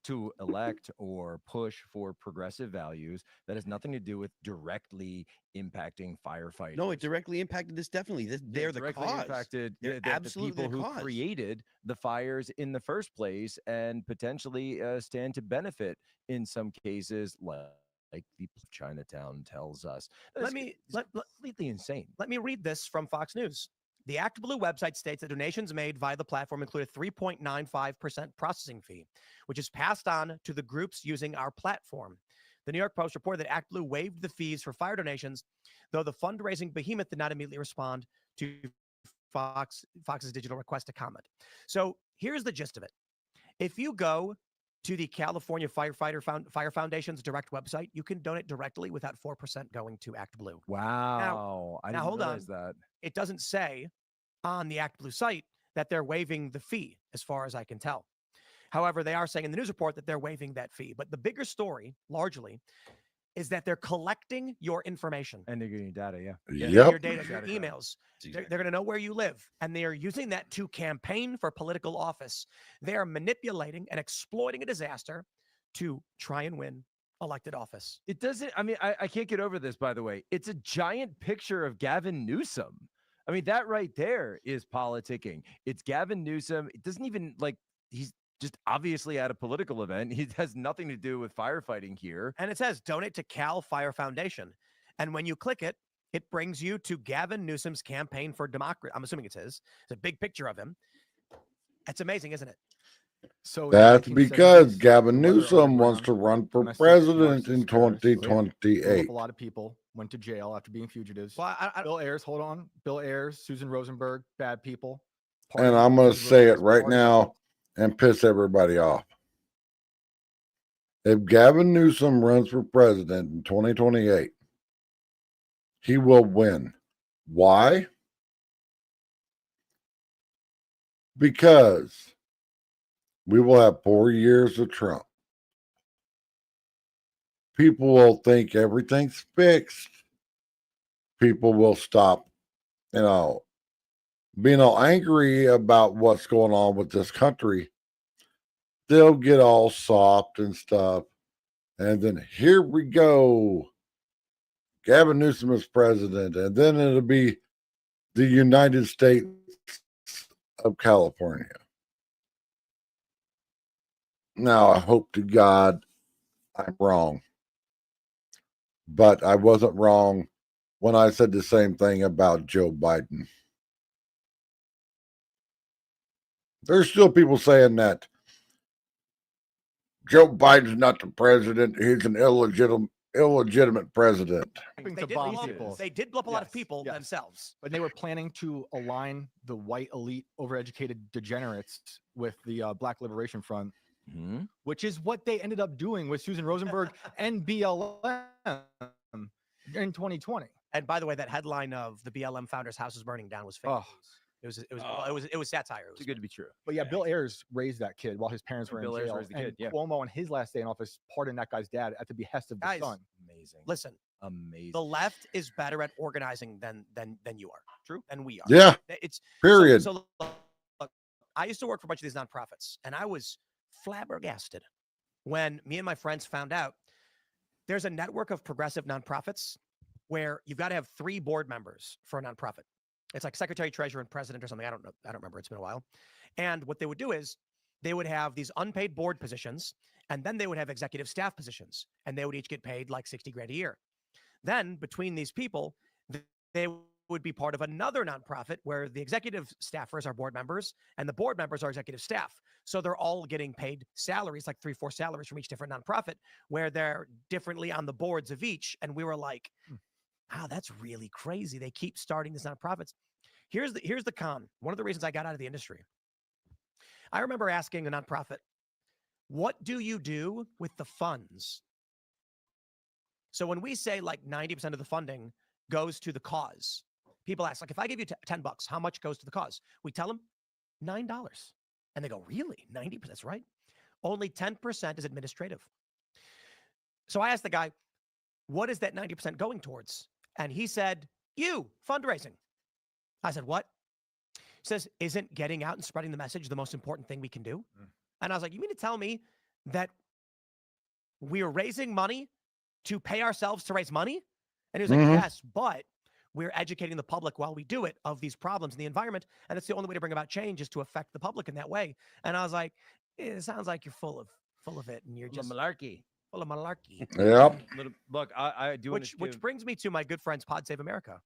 Speaker 1: to elect or push for progressive values that has nothing to do with directly impacting firefighters.
Speaker 4: No, it directly impacted this. Definitely, they're the cause.
Speaker 1: Impacted
Speaker 4: the
Speaker 1: people who created the fires in the first place, and potentially stand to benefit in some cases, like the Chinatown tells us. Completely insane.
Speaker 2: Let me read this from Fox News. The Act Blue website states that donations made via the platform include a 3.95% processing fee, which is passed on to the groups using our platform. The New York Post reported that Act Blue waived the fees for fire donations, though the fundraising behemoth did not immediately respond to Fox's digital request to comment. So here's the gist of it. If you go to the California Fire Foundation's direct website, you can donate directly without 4% going to Act Blue.
Speaker 1: Wow. I didn't realize that.
Speaker 2: It doesn't say on the Act Blue site that they're waiving the fee, as far as I can tell. However, they are saying in the news report that they're waiving that fee. But the bigger story, largely, is that they're collecting your information.
Speaker 1: And they're getting your data,
Speaker 2: Your data, your emails. They're going to know where you live. And they are using that to campaign for political office. They are manipulating and exploiting a disaster to try and win elected office.
Speaker 1: It doesn't, I mean, I can't get over this, by the way. It's a giant picture of Gavin Newsom. I mean, that right there is politicking. It's Gavin Newsom. It doesn't even, like, he's just obviously at a political event. He has nothing to do with firefighting here.
Speaker 2: And it says donate to Cal Fire Foundation. And when you click it, it brings you to Gavin Newsom's campaign for democracy. I'm assuming it's his. It's a big picture of him. It's amazing, isn't it?
Speaker 5: So
Speaker 3: that's because Gavin Newsom wants to run for president in 2028.
Speaker 5: A lot of people went to jail after being fugitives.
Speaker 2: Well,
Speaker 5: Bill Ayers, hold on. Bill Ayers, Susan Rosenberg, bad people.
Speaker 3: And I'm going to say it right now and piss everybody off. If Gavin Newsom runs for president in 2028, he will win. Why? Because we will have 4 years of Trump. People will think everything's fixed. People will stop, being all angry about what's going on with this country. They'll get all soft and stuff. And then here we go. Gavin Newsom is president. And then it'll be the United States of California. Now, I hope to God I'm wrong. But I wasn't wrong when I said the same thing about Joe Biden. There's still people saying that Joe Biden's not the president. He's an illegitimate president.
Speaker 2: They did blow up a lot of people themselves.
Speaker 5: But they were planning to align the white elite, overeducated degenerates with the Black Liberation Front, which is what they ended up doing with Susan Rosenberg and BLM in 2020.
Speaker 2: And by the way, that headline of the BLM founder's house is burning down was fake.
Speaker 5: Oh.
Speaker 2: It was satire. It was
Speaker 1: too good to be true.
Speaker 5: But yeah, Bill Ayers raised that kid while his parents were in jail. And Cuomo, on his last day in office, pardoned that guy's dad at the behest of the son.
Speaker 1: Amazing.
Speaker 2: Listen,
Speaker 1: amazing.
Speaker 2: The left is better at organizing than you are.
Speaker 1: True.
Speaker 2: And we are.
Speaker 3: Yeah.
Speaker 2: It's
Speaker 3: period.
Speaker 2: So look, I used to work for a bunch of these nonprofits, and I was flabbergasted when me and my friends found out there's a network of progressive nonprofits where you've got to have 3 board members for a nonprofit. It's like secretary, treasurer, and president or something. I don't know. I don't remember. It's been a while. And what they would do is they would have these unpaid board positions, and then they would have executive staff positions, and they would each get paid like $60,000 a year. Then between these people, they would be part of another nonprofit where the executive staffers are board members and the board members are executive staff. So they're all getting paid salaries, like 3-4 salaries from each different nonprofit, where they're differently on the boards of each. And we were like, wow, that's really crazy. They keep starting these nonprofits. Here's the con. One of the reasons I got out of the industry. I remember asking a nonprofit, What do you do with the funds? So when we say like 90% of the funding goes to the cause, people ask, like, if I give you $10, how much goes to the cause? We tell them $9. And they go, really? 90%? That's right. Only 10% is administrative. So I asked the guy, what is that 90% going towards? And he said, fundraising. I said, what? He says, isn't getting out and spreading the message the most important thing we can do? And I was like, you mean to tell me that we are raising money to pay ourselves to raise money? And he was like, yes, but we're educating the public while we do it of these problems in the environment. And that's the only way to bring about change is to affect the public in that way. And I was like, it sounds like you're full of it. And you're just
Speaker 1: malarkey.
Speaker 2: Full of malarkey.
Speaker 3: Yep.
Speaker 1: Look, I do.
Speaker 2: Which brings me to my good friends, Pod Save America.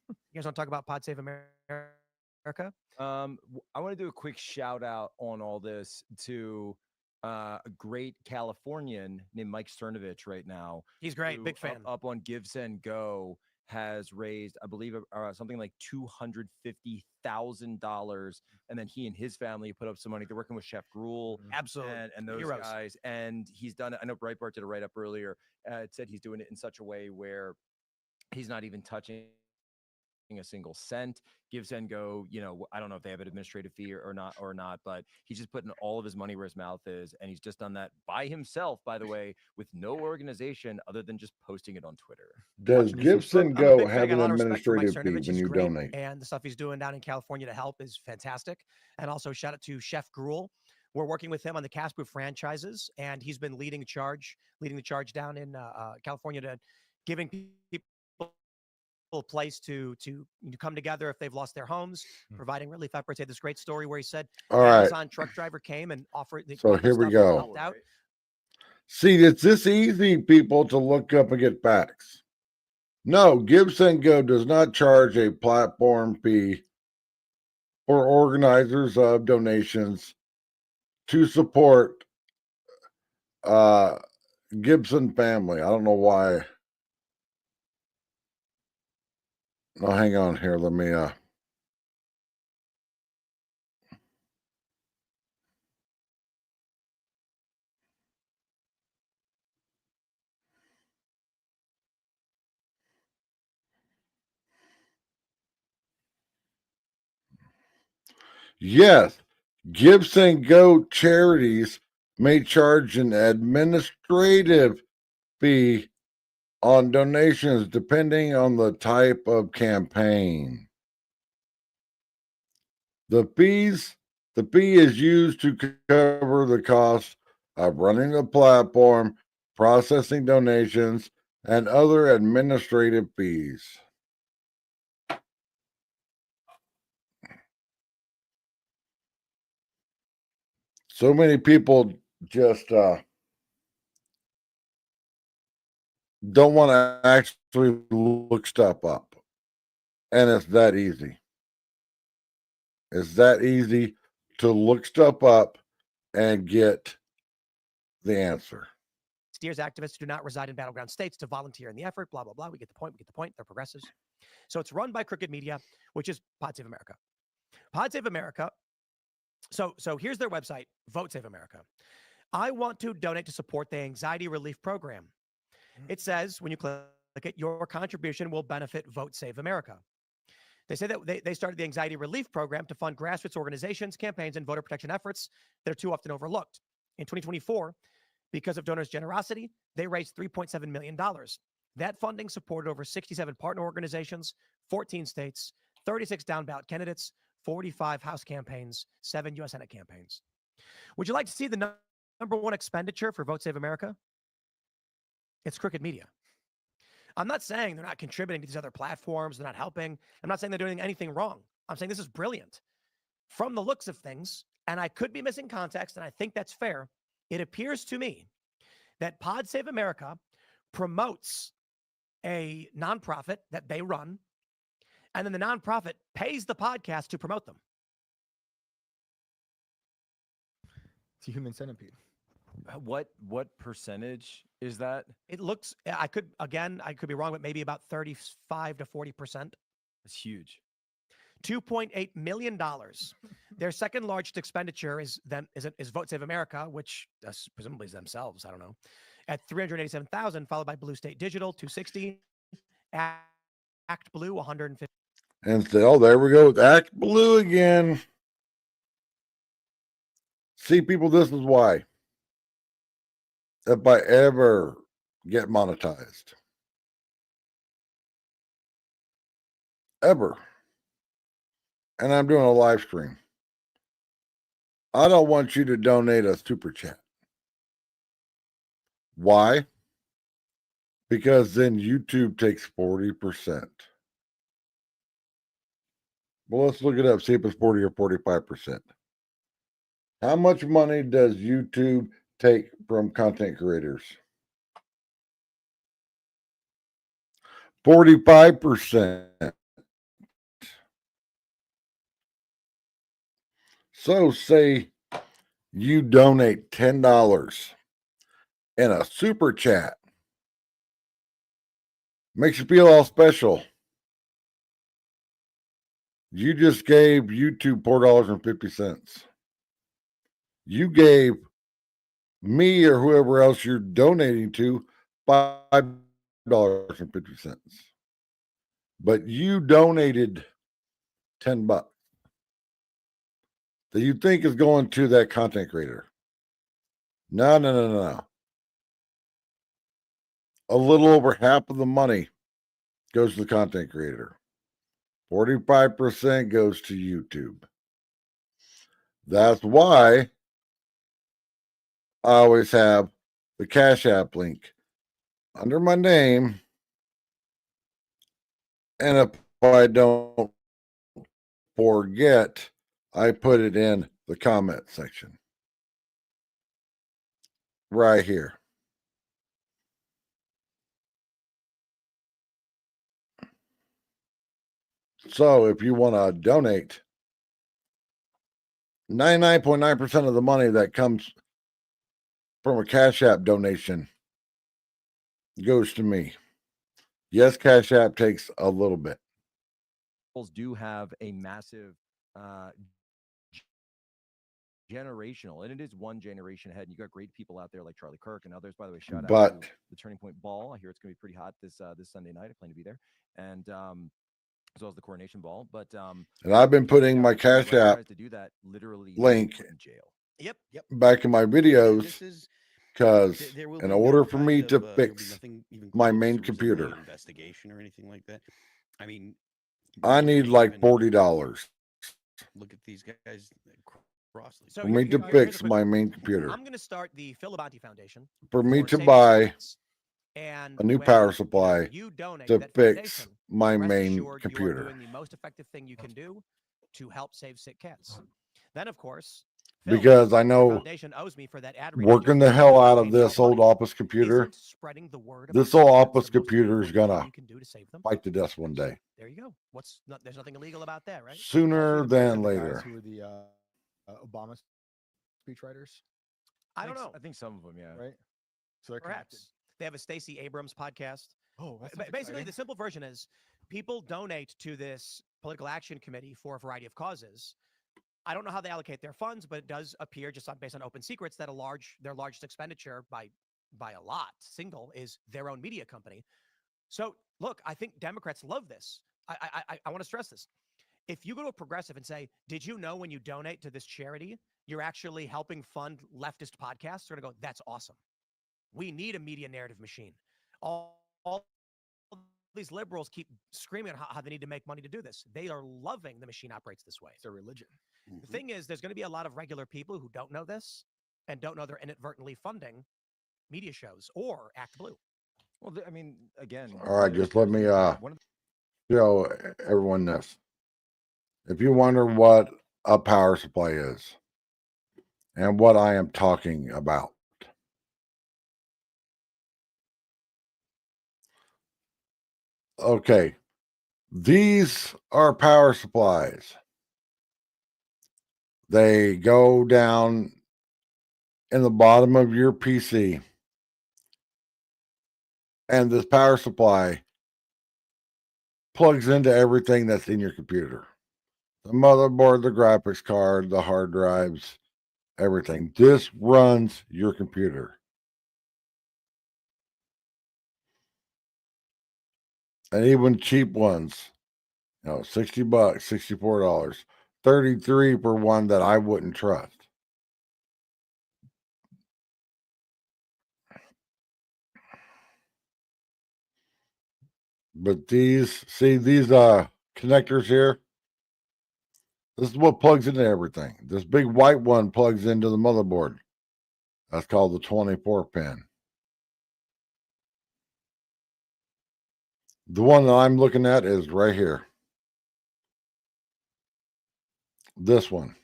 Speaker 2: You guys want to talk about Pod Save America?
Speaker 1: I want to do a quick shout out on all this to a great Californian named Mike Cernovich right now.
Speaker 2: He's great. Big fan.
Speaker 1: Up on Give Send Go has raised, I believe, something like $250,000, and then he and his family put up some money. They're working with Chef Gruel,
Speaker 2: absolutely,
Speaker 1: and those
Speaker 2: heroes.
Speaker 1: guys. And he's done it. I know Breitbart did a write up earlier. It said he's doing it in such a way where he's not even touching a single cent. Give Send Go, I don't know if they have an administrative fee or not, but he's just putting all of his money where his mouth is, and he's just done that by himself, by the way, with no organization other than just posting it on Twitter.
Speaker 3: Does Give Send Go have an administrative fee when you donate?
Speaker 2: And the stuff he's doing down in California to help is fantastic. And also shout out to Chef Gruel. We're working with him on the Cast Proof franchises, and he's been leading the charge down in California to giving people a place to come together if they've lost their homes, providing relief efforts. He had this great story where he said Amazon truck driver came and offered.
Speaker 3: So here we go. See, it's this easy, people, to look up and get facts. No, Give Send Go does not charge a platform fee for organizers of donations to support Gibson family. I don't know why. No, hang on here. Let me yes, Give Send Go charities may charge an administrative fee on donations depending on the type of campaign. The fee is used to cover the cost of running the platform, processing donations, and other administrative fees. So many people just don't want to actually look stuff up. And it's that easy. It's that easy to look stuff up and get the answer.
Speaker 2: Steers activists who do not reside in battleground states to volunteer in the effort, blah, blah, blah. We get the point. They're progressives. So it's run by Crooked Media, which is Pod Save America. Pod Save America. So here's their website, Vote Save America. I want to donate to support the anxiety relief program. It says when you click it, your contribution will benefit Vote Save America. They say that they started the anxiety relief program to fund grassroots organizations, campaigns, and voter protection efforts that are too often overlooked. In 2024, because of donors' generosity, they raised $3.7 million. That funding supported over 67 partner organizations, 14 states, 36 down ballot candidates, 45 House campaigns, 7 U.S. Senate campaigns. Would you like to see the number one expenditure for Vote Save America? It's Crooked Media. I'm not saying they're not contributing to these other platforms. They're not helping. I'm not saying they're doing anything wrong. I'm saying this is brilliant. From the looks of things, and I could be missing context, and I think that's fair, it appears to me that Pod Save America promotes a nonprofit that they run, and then the nonprofit pays the podcast to promote them.
Speaker 5: It's a human centipede.
Speaker 1: What percentage is that?
Speaker 2: It looks, I could be wrong, but maybe about 35 to 40%.
Speaker 1: It's huge.
Speaker 2: $2.8 million. Their second largest expenditure is Vote Save America, which presumably is themselves. I don't know. At $387,000, followed by Blue State Digital, $260,000. Act Blue, $150,000.
Speaker 3: And still, there we go with Act Blue again. See, people, this is why. If I ever get monetized, ever, and I'm doing a live stream, I don't want you to donate a super chat. Why? Because then YouTube takes 40%. Well, let's look it up, see if it's 40 or 45%. How much money does YouTube take from content creators? 45%. So say you donate $10 in a super chat. Makes you feel all special. You just gave YouTube $4.50. You gave me or whoever else you're donating to $5.50. But you donated $10 that you think is going to that content creator. No. A little over half of the money goes to the content creator. 45% goes to YouTube. That's why I always have the Cash App link under my name. And if I don't forget, I put it in the comment section. Right here. So if you want to donate, 99.9% of the money that comes from a Cash App donation goes to me. Yes, Cash App takes a little bit.
Speaker 1: Do have a massive generational, and it is one generation ahead. And you got great people out there like Charlie Kirk and others. By the way, shout out to the Turning Point Ball. I hear it's going to be pretty hot this Sunday night. I plan to be there, and as well as the Coronation Ball. But
Speaker 3: and I've been putting my Cash App
Speaker 1: to do that literally
Speaker 3: link
Speaker 1: in jail.
Speaker 2: Yep.
Speaker 3: Back in my videos, because in order for me to fix my main computer,
Speaker 4: investigation or anything like that, I mean,
Speaker 3: I need like $40.
Speaker 4: Look at these guys.
Speaker 3: So for me to fix my main computer.
Speaker 2: I'm going to start the Phil Labonte Foundation.
Speaker 3: For me to buy
Speaker 2: a
Speaker 3: new power supply to fix my main computer.
Speaker 2: You're doing the most effective thing you can do to help save sick cats. Then, of course,
Speaker 3: because I know working the hell out of this old office computer, this old office computer is going to fight to death one day.
Speaker 2: There you go. There's nothing illegal about that, right?
Speaker 3: Sooner than later.
Speaker 5: Who are the Obama speechwriters?
Speaker 2: I don't know.
Speaker 1: I think some of them, yeah.
Speaker 5: Right. So
Speaker 2: perhaps they have a Stacey Abrams podcast.
Speaker 5: Oh, that's
Speaker 2: basically
Speaker 5: exciting.
Speaker 2: The simple version is people donate to this political action committee for a variety of causes. I don't know how they allocate their funds, but it does appear just based on open secrets that their largest expenditure by a lot is their own media company. So look, I think Democrats love this. I want to stress this. If you go to a progressive and say, did you know when you donate to this charity, you're actually helping fund leftist podcasts? They're going to go, that's awesome. We need a media narrative machine. All these liberals keep screaming how they need to make money to do this. They are loving the machine operates this way.
Speaker 5: It's a religion.
Speaker 2: Mm-hmm. The thing is, there's going to be a lot of regular people who don't know this and don't know they're inadvertently funding media shows or Act Blue.
Speaker 1: Well, I mean, again.
Speaker 3: All right, just let me show everyone this. If you wonder what a power supply is and what I am talking about, okay, these are power supplies. They go down in the bottom of your PC, and this power supply plugs into everything that's in your computer. The motherboard, the graphics card, the hard drives, everything. This runs your computer. And even cheap ones, $60, $64, $33 for one that I wouldn't trust. But these connectors here, this is what plugs into everything. This big white one plugs into the motherboard. That's called the 24 pin. The one that I'm looking at is right here. This one.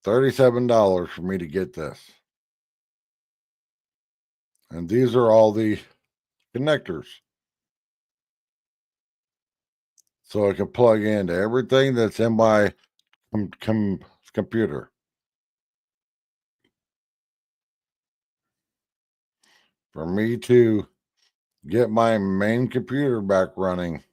Speaker 3: $37 for me to get this. And these are all the connectors. So I can plug into everything that's in my computer. For me to get my main computer back running.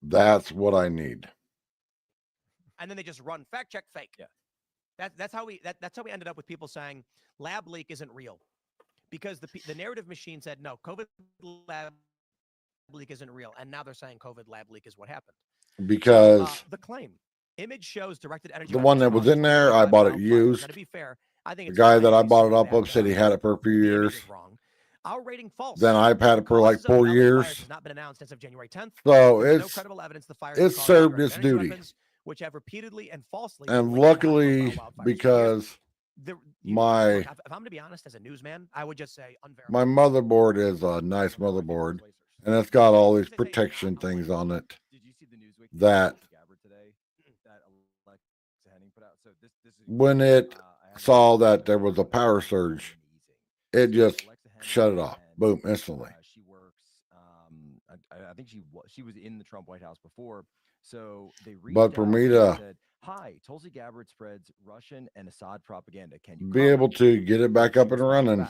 Speaker 3: That's what I need.
Speaker 2: And then they just run fact check fake.
Speaker 1: Yeah.
Speaker 2: That's how we ended up with people saying lab leak isn't real, because the narrative machine said no, COVID lab leak isn't real, and now they're saying COVID lab leak is what happened.
Speaker 3: Because
Speaker 2: the claim image shows directed energy.
Speaker 3: The one that was in there, I bought it used.
Speaker 2: Now, to be fair, I think
Speaker 3: the guy that I bought it up of said he had it for a few years.
Speaker 2: Wrong. Our rating false.
Speaker 3: Then I've had it for like 4 years.
Speaker 2: Has not been announced as of January 10th.
Speaker 3: So
Speaker 2: There's no credible evidence the fire
Speaker 3: it's served its duty.
Speaker 2: Weapons, which have repeatedly and falsely.
Speaker 3: And luckily, because
Speaker 2: if I'm going to be honest, as a newsman, I would just say unverified.
Speaker 3: My motherboard is a nice motherboard, and it's got all these protection things on it.
Speaker 1: Did you see the Newsweek
Speaker 3: that
Speaker 1: today that Alexa Henning put out? So this is
Speaker 3: when it saw that there was a power surge, it just shut it off. Boom, instantly.
Speaker 1: She works. I think she was in the Trump White House before. So they reached
Speaker 3: but for me
Speaker 1: to
Speaker 3: to
Speaker 1: said, "Hi, Tulsi Gabbard spreads Russian and Assad propaganda. Can you
Speaker 3: be able to get it back up and running?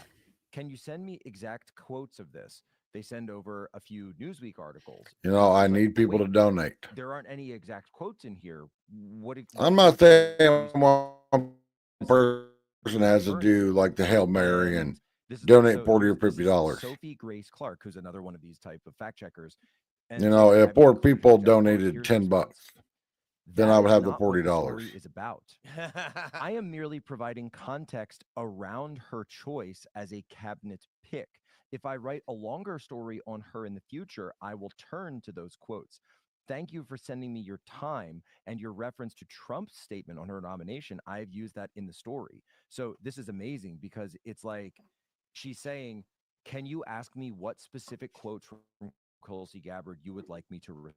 Speaker 1: Can you send me exact quotes of this?" They send over a few Newsweek articles.
Speaker 3: I need people to donate.
Speaker 1: There aren't any exact quotes in here.
Speaker 3: I'm not saying one person has to do like the Hail Mary and donate $40 or $50.
Speaker 1: Sophie Grace Clark, who's another one of these type of fact checkers. And
Speaker 3: if 4 people donated $10, then I would have the $40.
Speaker 1: Is about. I am merely providing context around her choice as a cabinet pick. If I write a longer story on her in the future, I will turn to those quotes. Thank you for sending me your time and your reference to Trump's statement on her nomination. I've used that in the story. So this is amazing because it's like she's saying, can you ask me what specific quotes from Tulsi Gabbard you would like me to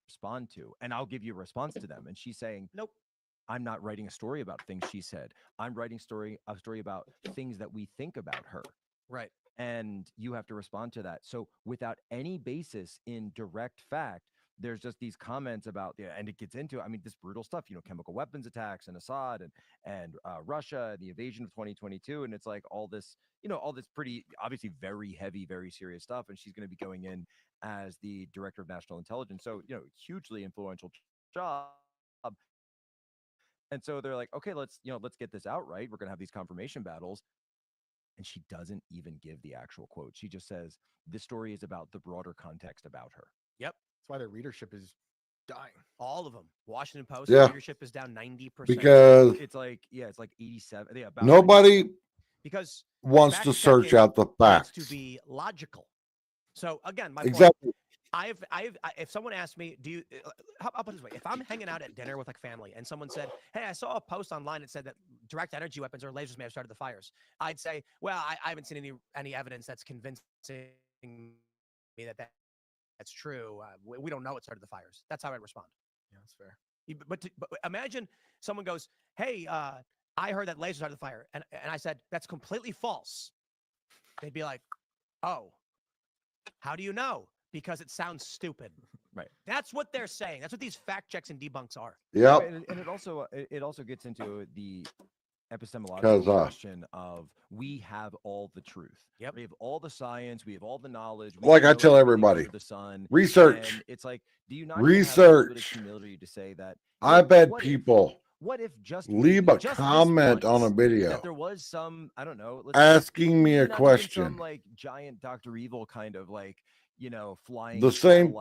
Speaker 1: respond to? And I'll give you a response to them. And she's saying, nope, I'm not writing a story about things she said. I'm writing a story about things that we think about her.
Speaker 2: Right.
Speaker 1: And you have to respond to that. So without any basis in direct fact, there's just these comments about, and it gets into, this brutal stuff, chemical weapons attacks and Assad and Russia and the invasion of 2022. And it's like all this pretty obviously very heavy, very serious stuff. And she's going to be going in as the director of national intelligence. So, hugely influential job. And so they're like, okay, let's get this out right. We're going to have these confirmation battles. And she doesn't even give the actual quote. She just says, this story is about the broader context about her.
Speaker 2: Yep.
Speaker 5: That's why their readership is dying.
Speaker 2: All of them. Washington Post readership is down 90%.
Speaker 3: Because
Speaker 1: it's like 87. Yeah, about
Speaker 3: nobody
Speaker 2: because
Speaker 3: wants to search out the facts.
Speaker 2: To be logical. So again, my
Speaker 3: exactly.
Speaker 2: point, if someone asked me, I'll put it this way, if I'm hanging out at dinner with like family and someone said, hey, I saw a post online that said that direct energy weapons or lasers may have started the fires, I'd say, well, I haven't seen any evidence that's convincing me that's true. We don't know what started the fires. That's how I'd respond.
Speaker 5: Yeah, that's fair.
Speaker 2: But imagine someone goes, hey, I heard that lasers started the fire. And I said, that's completely false. They'd be like, oh, how do you know? Because it sounds stupid.
Speaker 1: Right.
Speaker 2: That's what they're saying. That's what these fact checks and debunks are.
Speaker 3: Yeah.
Speaker 1: And it also gets into epistemological question of we have all the truth.
Speaker 2: Yep.
Speaker 1: We have all the science. We have all the knowledge.
Speaker 3: Like I tell everybody,
Speaker 1: the sun.
Speaker 3: research.
Speaker 1: And it's like, do you not
Speaker 3: research?
Speaker 1: Have a little bit of humility to say that?
Speaker 3: I've had people.
Speaker 1: What if just
Speaker 3: leave a
Speaker 1: just
Speaker 3: comment on a video
Speaker 1: that there was some, I don't know,
Speaker 3: asking me a question,
Speaker 1: some like giant Dr. Evil kind of like, you know, flying
Speaker 3: the same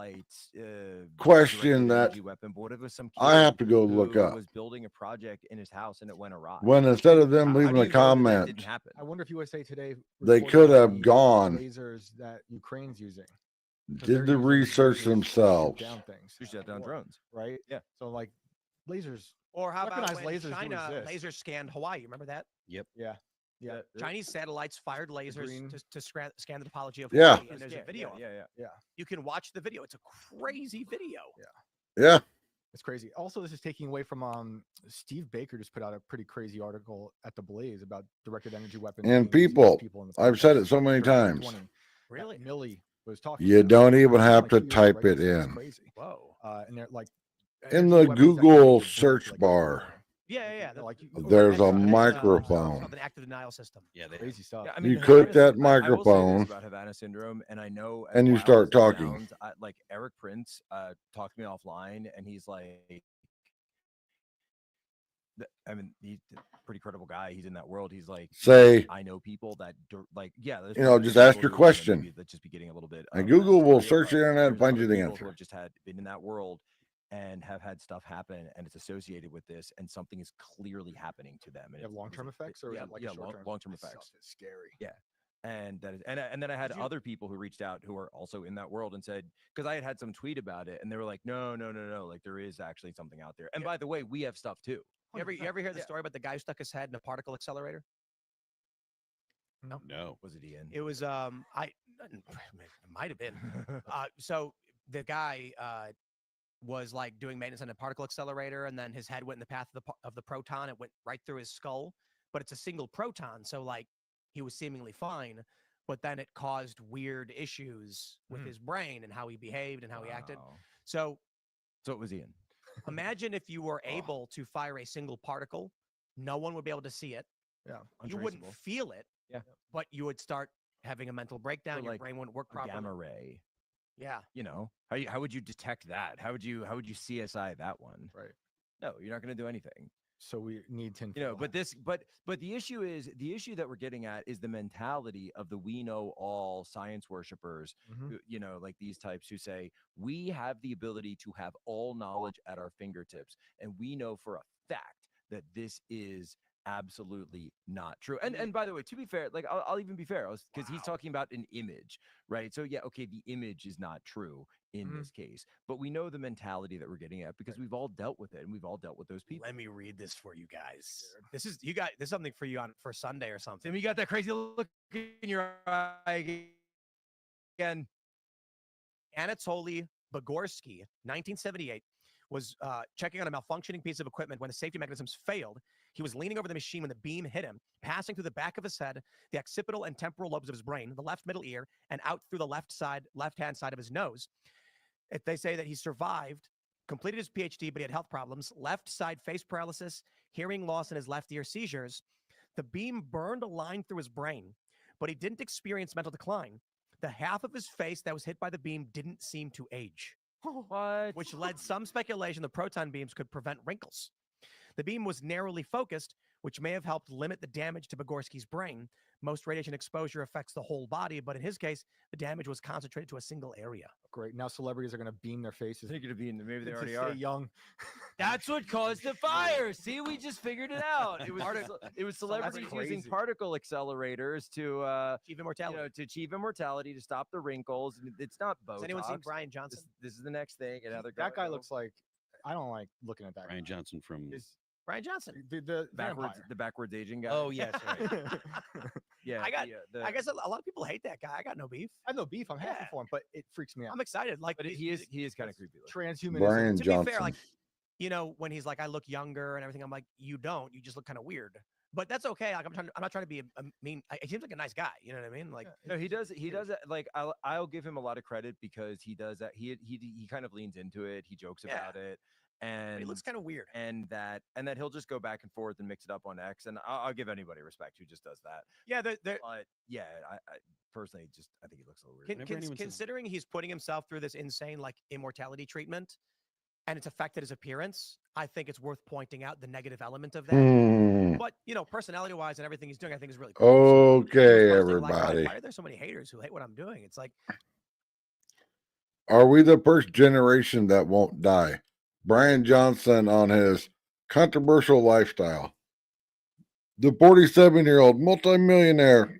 Speaker 3: question that
Speaker 1: weapon, but what if it was some kid
Speaker 3: I have to go look up
Speaker 1: was building a project in his house and it went awry?
Speaker 3: When instead of them leaving a comment,
Speaker 1: didn't happen?
Speaker 5: I wonder if USA Today
Speaker 3: they could have gone
Speaker 5: lasers that Ukraine's using.
Speaker 3: Did the research themselves.
Speaker 5: Down things.
Speaker 1: Shut down drones,
Speaker 5: right?
Speaker 1: Yeah.
Speaker 5: So like lasers.
Speaker 2: Or how about when
Speaker 5: lasers
Speaker 2: China laser scanned Hawaii? Remember that?
Speaker 4: Yep.
Speaker 5: Yeah. Yeah.
Speaker 2: Chinese satellites fired lasers to scan the topology of
Speaker 3: yeah.
Speaker 2: Hawaii, and there's a video.
Speaker 5: Yeah.
Speaker 2: You can watch the video. It's a crazy video.
Speaker 3: Yeah.
Speaker 5: It's crazy. Also, this is taking away from Steve Baker just put out a pretty crazy article at the Blaze about directed energy weapons
Speaker 3: and people. I've said it so many times.
Speaker 2: Really?
Speaker 5: Millie was talking.
Speaker 3: You don't even have to type it in.
Speaker 2: Whoa.
Speaker 5: And they're like
Speaker 3: in the Google search bar.
Speaker 2: Yeah.
Speaker 3: There's a microphone.
Speaker 2: An active denial system.
Speaker 4: Yeah,
Speaker 5: crazy stuff.
Speaker 1: Yeah, I mean,
Speaker 3: you click that microphone
Speaker 1: about Havana syndrome, and I know,
Speaker 3: and you start talking.
Speaker 1: Sounds, like Eric Prince talked to me offline, and he's like, I mean, he's a pretty credible guy. He's in that world. He's like,
Speaker 3: say,
Speaker 1: I know people that like, yeah,
Speaker 3: you know, just ask your question.
Speaker 1: That just be getting a little bit.
Speaker 3: And Google will search the internet and find you the answer.
Speaker 1: Who have just been in that world and have had stuff happen, and it's associated with this, and something is clearly happening to them. And
Speaker 5: have long-term effects, or
Speaker 1: long-term effects.
Speaker 5: It's scary.
Speaker 1: Yeah. And that is, and then I had other people who reached out who are also in that world and said, because I had some tweet about it, and they were like, no, like there is actually something out there. And by the way, we have stuff too.
Speaker 2: You ever hear the story about the guy who stuck his head in a particle accelerator?
Speaker 4: No.
Speaker 1: Was it Ian?
Speaker 2: It was it might have been. So the guy was like doing maintenance on a particle accelerator, and then his head went in the path of the proton. It went right through his skull, but it's a single proton, so like he was seemingly fine, but then it caused weird issues with his brain and how he behaved and how he acted. So
Speaker 1: it was Ian.
Speaker 2: Imagine if you were able to fire a single particle, no one would be able to see it.
Speaker 5: Yeah,
Speaker 2: you wouldn't feel it.
Speaker 1: Yeah,
Speaker 2: but you would start having a mental breakdown. Your brain wouldn't work properly.
Speaker 1: Gamma ray.
Speaker 2: Yeah.
Speaker 1: You know, how would you detect that? How would you CSI that one?
Speaker 5: Right.
Speaker 1: No, you're not going to do anything.
Speaker 5: So we need to,
Speaker 1: you know, but the issue that we're getting at is the mentality of the we know all science worshipers, who, you know, like these types who say we have the ability to have all knowledge at our fingertips, and we know for a fact that this is absolutely not true. And by the way, to be fair, like I'll even be fair, because he's talking about an image, right? So yeah, okay, the image is not true in this case, but we know the mentality that we're getting at because we've all dealt with it, and we've all dealt with those people.
Speaker 2: Let me read this for you guys. This is something for you for Sunday or something. Tim, you got that crazy look in your eye again. Anatoly Bogorsky, 1978, was checking on a malfunctioning piece of equipment when the safety mechanisms failed. He was leaning over the machine when the beam hit him, passing through the back of his head, the occipital and temporal lobes of his brain, the left middle ear, and out through the left-hand side of his nose. They say that he survived, completed his PhD, but he had health problems, left side face paralysis, hearing loss in his left ear, seizures. The beam burned a line through his brain, but he didn't experience mental decline. The half of his face that was hit by the beam didn't seem to age.
Speaker 1: What?
Speaker 2: Which led some speculation the proton beams could prevent wrinkles. The beam was narrowly focused, which may have helped limit the damage to Bogorsky's brain. Most radiation exposure affects the whole body, but in his case, the damage was concentrated to a single area.
Speaker 5: Great. Now celebrities are going to beam their faces.
Speaker 1: They're going to beam. Maybe they already
Speaker 5: stay
Speaker 1: are.
Speaker 5: young.
Speaker 1: That's what caused the fire. See, we just figured it out. It was celebrities using particle accelerators to
Speaker 2: achieve immortality.
Speaker 1: You know, to achieve immortality, to stop the wrinkles. It's not Botox.
Speaker 2: Has anyone seen Brian Johnson?
Speaker 1: This is the next thing.
Speaker 5: That guy looks like, I don't like looking at that.
Speaker 4: Brian Johnson from
Speaker 2: Brian Johnson,
Speaker 5: the
Speaker 1: backwards aging guy.
Speaker 4: Oh yes, right.
Speaker 1: Yeah,
Speaker 2: I guess a lot of people hate that guy. I got no beef.
Speaker 5: I have no beef. I'm happy for him, but it freaks me out.
Speaker 2: I'm excited. Like,
Speaker 1: but he is kind of creepy.
Speaker 5: Transhumanism.
Speaker 3: Brian
Speaker 2: to
Speaker 3: Johnson.
Speaker 2: be fair, like, you know, when he's like, I look younger and everything, I'm like, you don't. You just look kind of weird. But that's okay. Like, I'm not trying to be a mean. He seems like a nice guy. You know what I mean? Like,
Speaker 1: no, he does. Like, I'll give him a lot of credit because he does that. He kind of leans into it. He jokes about it. and
Speaker 2: He looks kind of weird.
Speaker 1: And that he'll just go back and forth and mix it up on X. And I'll give anybody respect who just does that.
Speaker 2: Yeah,
Speaker 1: but yeah, I personally I think he looks a little weird.
Speaker 2: Considering he's putting himself through this insane like immortality treatment, and it's affected his appearance, I think it's worth pointing out the negative element of that. But personality-wise and everything he's doing, I think is really cool.
Speaker 3: Okay, everybody.
Speaker 2: Why are there so many haters who hate what I'm doing? It's like,
Speaker 3: are we the first generation that won't die? Brian Johnson on his controversial lifestyle. The 47-year-old multimillionaire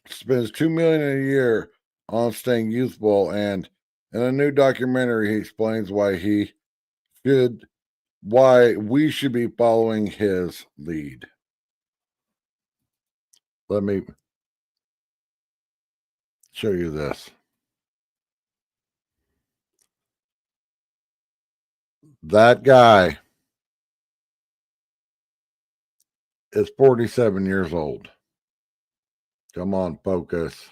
Speaker 3: spends $2 million a year on staying youthful, and in a new documentary, he explains why we should be following his lead. Let me show you this. That guy is 47 years old. Come on, focus.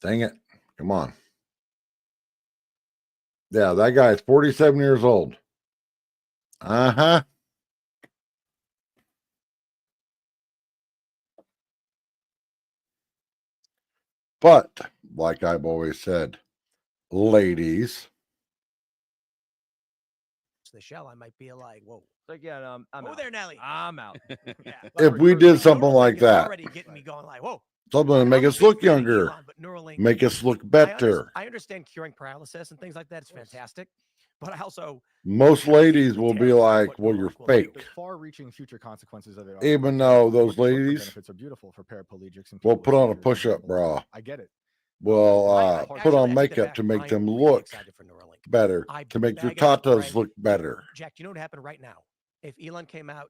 Speaker 3: Dang it. Come on. Yeah, that guy is 47 years old. Uh-huh. But, like I've always said, ladies,
Speaker 2: the shell, I might be like, whoa.
Speaker 1: Like, yeah, I'm
Speaker 2: out. There, Nelly.
Speaker 1: I'm out.
Speaker 2: Yeah,
Speaker 3: if we did something like that,
Speaker 2: already getting me going like, whoa.
Speaker 3: Something to make us look younger, make us look better.
Speaker 2: I understand curing paralysis and things like that. It's fantastic. But I also...
Speaker 3: Most ladies will be like, well, you're fake.
Speaker 5: There's far-reaching future consequences of it.
Speaker 3: Even though those ladies...
Speaker 5: benefits are beautiful for paraplegics. And
Speaker 3: will put on a push-up bra.
Speaker 5: I get it.
Speaker 3: Well, put on makeup to make them look better, to make your tatas look better.
Speaker 2: Jack, do you know what happened right now? If Elon came out,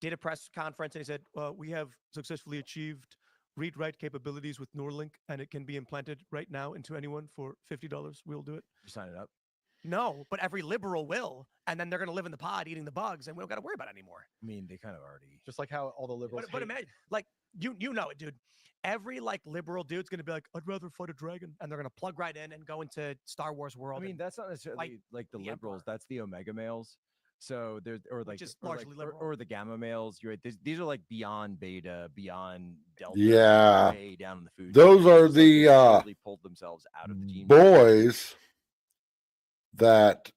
Speaker 2: did a press conference, and he said, we have successfully achieved read-write capabilities with Neuralink, and it can be implanted right now into anyone for $50, we'll do it.
Speaker 1: You sign it up?
Speaker 2: No, but every liberal will, and then they're going to live in the pod eating the bugs, and we don't got to worry about it anymore.
Speaker 1: I mean, they kind of already...
Speaker 5: Just like how all the liberals...
Speaker 2: But imagine, like, you know it, dude. Every like liberal dude's gonna be like, I'd rather fight a dragon, and they're gonna plug right in and go into Star Wars world.
Speaker 1: I mean, that's not necessarily like the liberals. That's the Omega males. So there's or the Gamma males. You're right. These are like beyond Beta, beyond Delta.
Speaker 3: Yeah,
Speaker 1: way down in the food.
Speaker 3: Those are the
Speaker 1: pulled themselves out of the gene
Speaker 3: boys that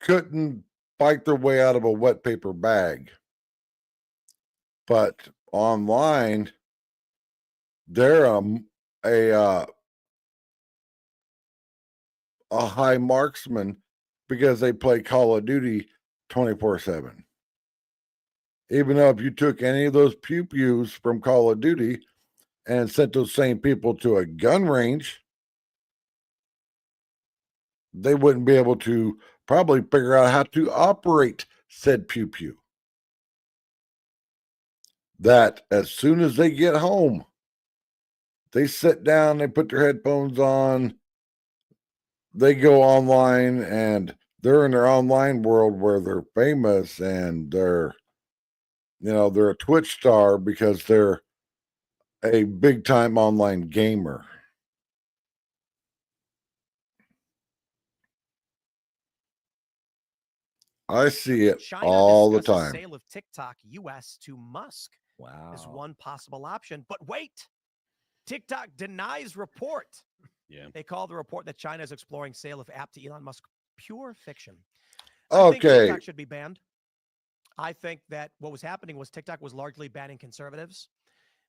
Speaker 3: couldn't fight their way out of a wet paper bag, but online. They're a high marksman because they play Call of Duty 24/7. Even though if you took any of those pew-pews from Call of Duty and sent those same people to a gun range, they wouldn't be able to probably figure out how to operate said pew-pew. That as soon as they get home, they sit down, they put their headphones on, they go online, and they're in their online world where they're famous and they're a Twitch star because they're a big time online gamer. I see it
Speaker 2: China
Speaker 3: all the time.
Speaker 2: Sale of TikTok US to Musk.
Speaker 1: Wow.
Speaker 2: Is one possible option. But wait. TikTok denies report.
Speaker 4: Yeah.
Speaker 2: They call the report that China is exploring sale of app to Elon Musk pure fiction.
Speaker 3: I
Speaker 2: think TikTok should be banned. I think that what was happening was TikTok was largely banning conservatives.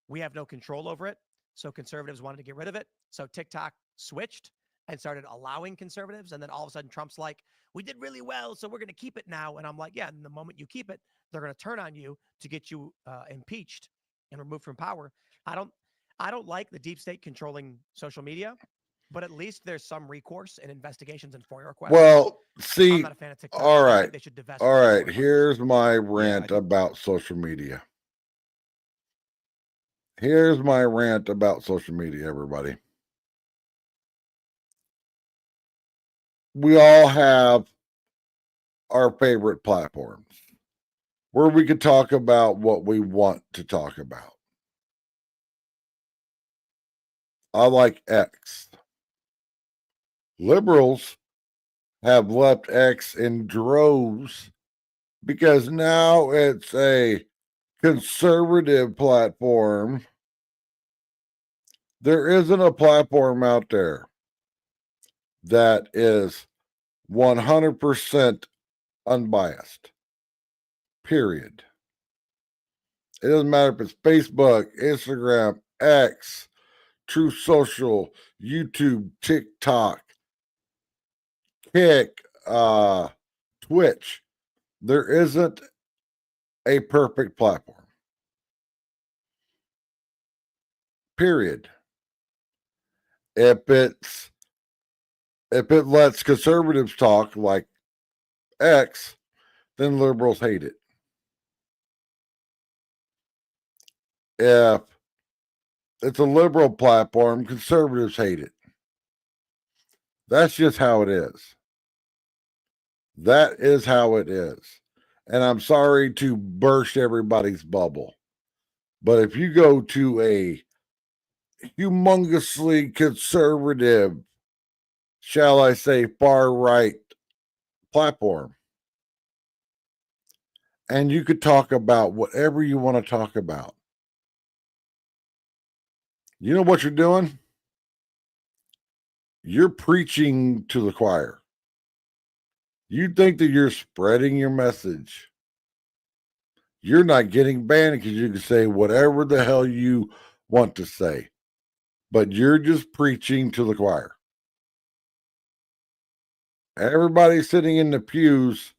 Speaker 2: We have no control over it. So conservatives wanted to get rid of it. So TikTok switched and started allowing conservatives. And then all of a sudden Trump's like, we did really well, so we're going to keep it now. And I'm like, yeah, and the moment you keep it, they're going to turn on you to get you impeached and removed from power. I don't like the deep state controlling social media, but at least there's some recourse in investigations and FOIA requests.
Speaker 3: Well, see,
Speaker 2: I'm not a fan of TikTok.
Speaker 3: all right.
Speaker 2: They should divest.
Speaker 3: All right. Here's my rant about social media. Here's my rant about social media, everybody. We all have our favorite platforms where we could talk about what we want to talk about. I like X. Liberals have left X in droves because now it's a conservative platform. There isn't a platform out there that is 100% unbiased. Period. It doesn't matter if it's Facebook, Instagram, X, True Social, YouTube, TikTok, Kick, Twitch. There isn't a perfect platform. Period. If it lets conservatives talk like X, then liberals hate it. If it's a liberal platform, conservatives hate it. That's just how it is. That is how it is. And I'm sorry to burst everybody's bubble. But if you go to a humongously conservative, shall I say, far right platform, and you could talk about whatever you want to talk about, you know what you're doing? You're preaching to the choir. You think that you're spreading your message. You're not getting banned because you can say whatever the hell you want to say, but you're just preaching to the choir. Everybody sitting in the pews,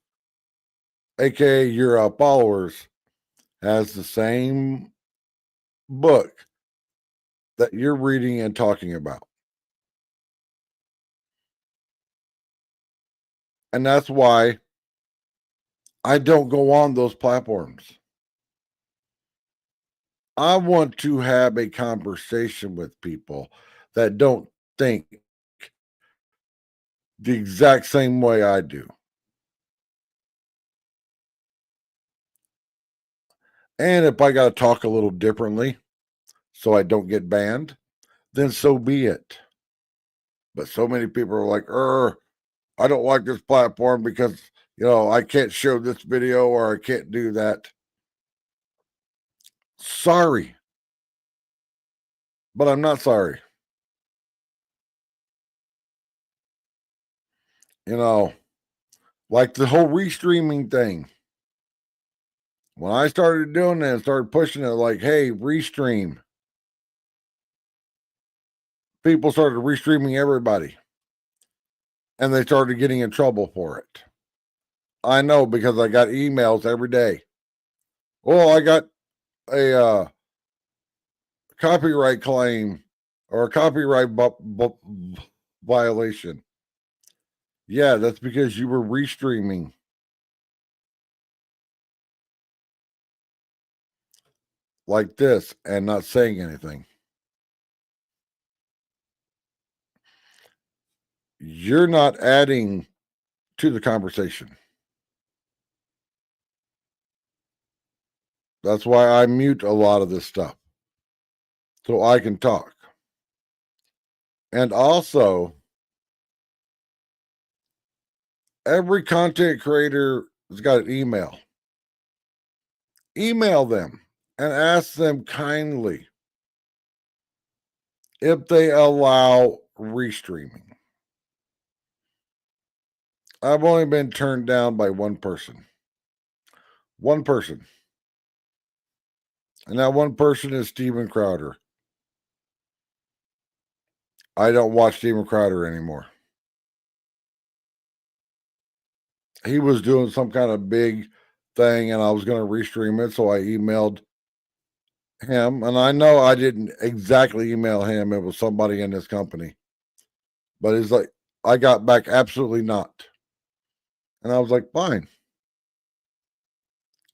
Speaker 3: aka your followers, has the same book that you're reading and talking about. And that's why I don't go on those platforms. I want to have a conversation with people that don't think the exact same way I do. And if I got to talk a little differently so I don't get banned, then so be it. But so many people are like, I don't like this platform because, I can't show this video or I can't do that. Sorry. But I'm not sorry. Like the whole restreaming thing. When I started doing that and started pushing it like, hey, restream, people started restreaming everybody. And they started getting in trouble for it. I know because I got emails every day. Oh, I got a copyright claim or a copyright violation. Yeah, that's because you were restreaming. Like this and not saying anything. You're not adding to the conversation. That's why I mute a lot of this stuff so I can talk. And also, every content creator has got an email. Email them and ask them kindly if they allow restreaming. I've only been turned down by one person. One person. And that one person is Steven Crowder. I don't watch Steven Crowder anymore. He was doing some kind of big thing and I was going to restream it. So I emailed him. And I know I didn't exactly email him. It was somebody in this company. But it's like, I got back absolutely not. And I was like, fine.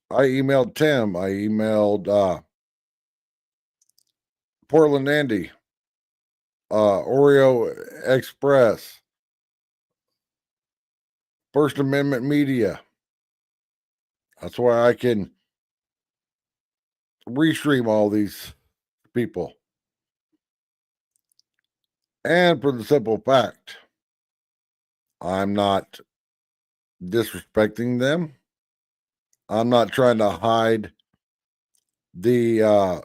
Speaker 3: I emailed Tim. I emailed Portland Andy, Oreo Express, First Amendment Media. That's why I can restream all these people. And for the simple fact, I'm not disrespecting them. I'm not trying to hide the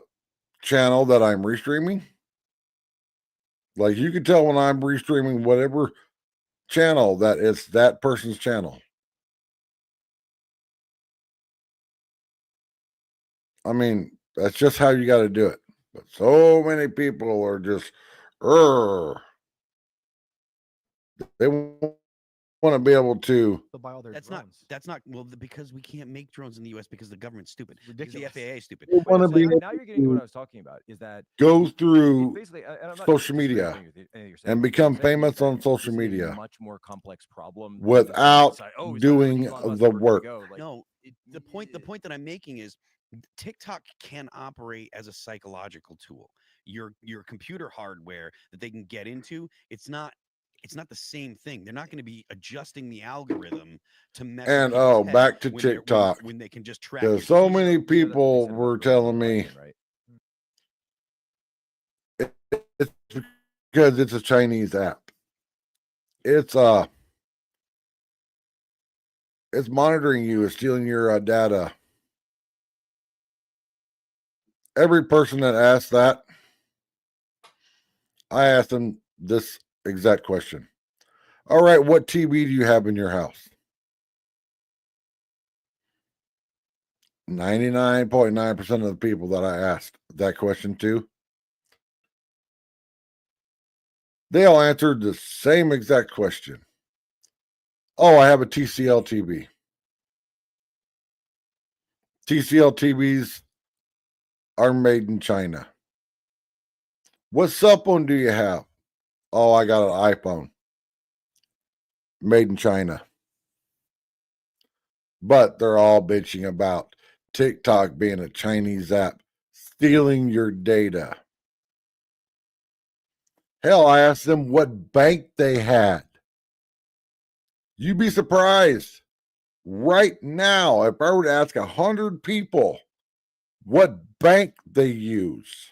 Speaker 3: channel that I'm restreaming. Like, you can tell when I'm restreaming whatever channel that it's that person's channel. I mean, that's just how you got to do it. But so many people are just, they want to be able to.
Speaker 4: That's not well, because we can't make drones in the U.S. because the government's stupid.
Speaker 5: Ridiculous.
Speaker 4: The FAA is stupid.
Speaker 3: Want to be
Speaker 1: now you're getting to what I was talking about. Is that
Speaker 3: go through
Speaker 1: basically
Speaker 3: social media and become famous on social media
Speaker 1: much more complex problem
Speaker 3: without doing the work.
Speaker 4: No, the point that I'm making is TikTok can operate as a psychological tool. Your computer hardware that they can get into, it's not the same thing. They're not going to be adjusting the algorithm to mess.
Speaker 3: And back to TikTok,
Speaker 4: when they can just track.
Speaker 3: Because so many people were telling me it's because it's a Chinese app. It's monitoring you, it's stealing your data. Every person that asked that, I asked them this exact question. All right, what TV do you have in your house? 99.9% of the people that I asked that question to, they all answered the same exact question. Oh, I have a TCL TV. TCL TVs are made in China. What cell phone do you have? Oh, I got an iPhone. Made in China. But they're all bitching about TikTok being a Chinese app, stealing your data. Hell, I asked them what bank they had. You'd be surprised. Right now, if I were to ask 100 people what bank they use.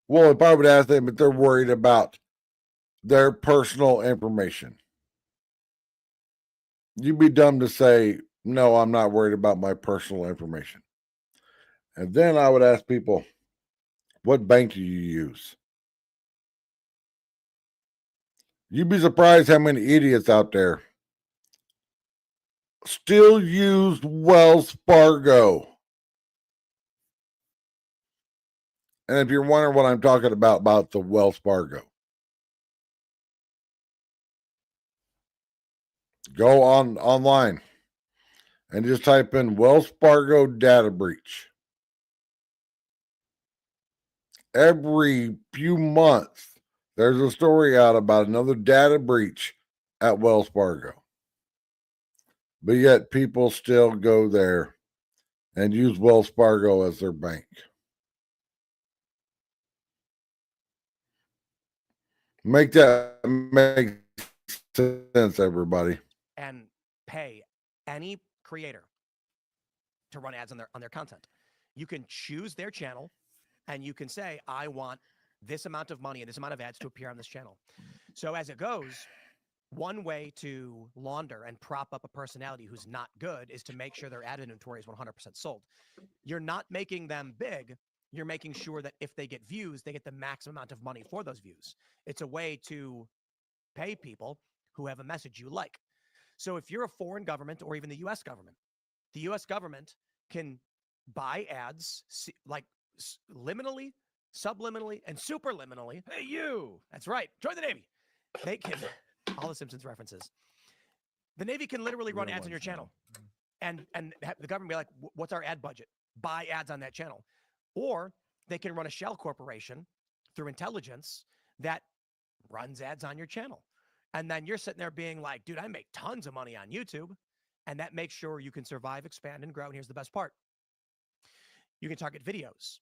Speaker 3: Well, if I would ask them if they're worried about their personal information, you'd be dumb to say, no, I'm not worried about my personal information. And then I would ask people, what bank do you use? You'd be surprised how many idiots out there still use Wells Fargo. And if you're wondering what I'm talking about the Wells Fargo, go online and just type in Wells Fargo data breach. Every few months, there's a story out about another data breach at Wells Fargo. But yet people still go there and use Wells Fargo as their bank. Make that make sense, everybody.
Speaker 2: And pay any creator to run ads on their content. You can choose their channel and you can say, I want this amount of money and this amount of ads to appear on this channel. So as it goes, one way to launder and prop up a personality who's not good is to make sure their ad inventory is 100% sold. You're not making them big. You're making sure that if they get views, they get the maximum amount of money for those views. It's a way to pay people who have a message you like. So if you're a foreign government or even the U.S. government can buy ads like liminally, subliminally, and superliminally.
Speaker 1: Hey, you!
Speaker 2: That's right. Join the Navy. They can, all the Simpsons references. The Navy can literally run ads on your channel. And the government be like, what's our ad budget? Buy ads on that channel. Or they can run a shell corporation through intelligence that runs ads on your channel. And then you're sitting there being like, dude, I make tons of money on YouTube. And that makes sure you can survive, expand, and grow. And here's the best part. You can target videos.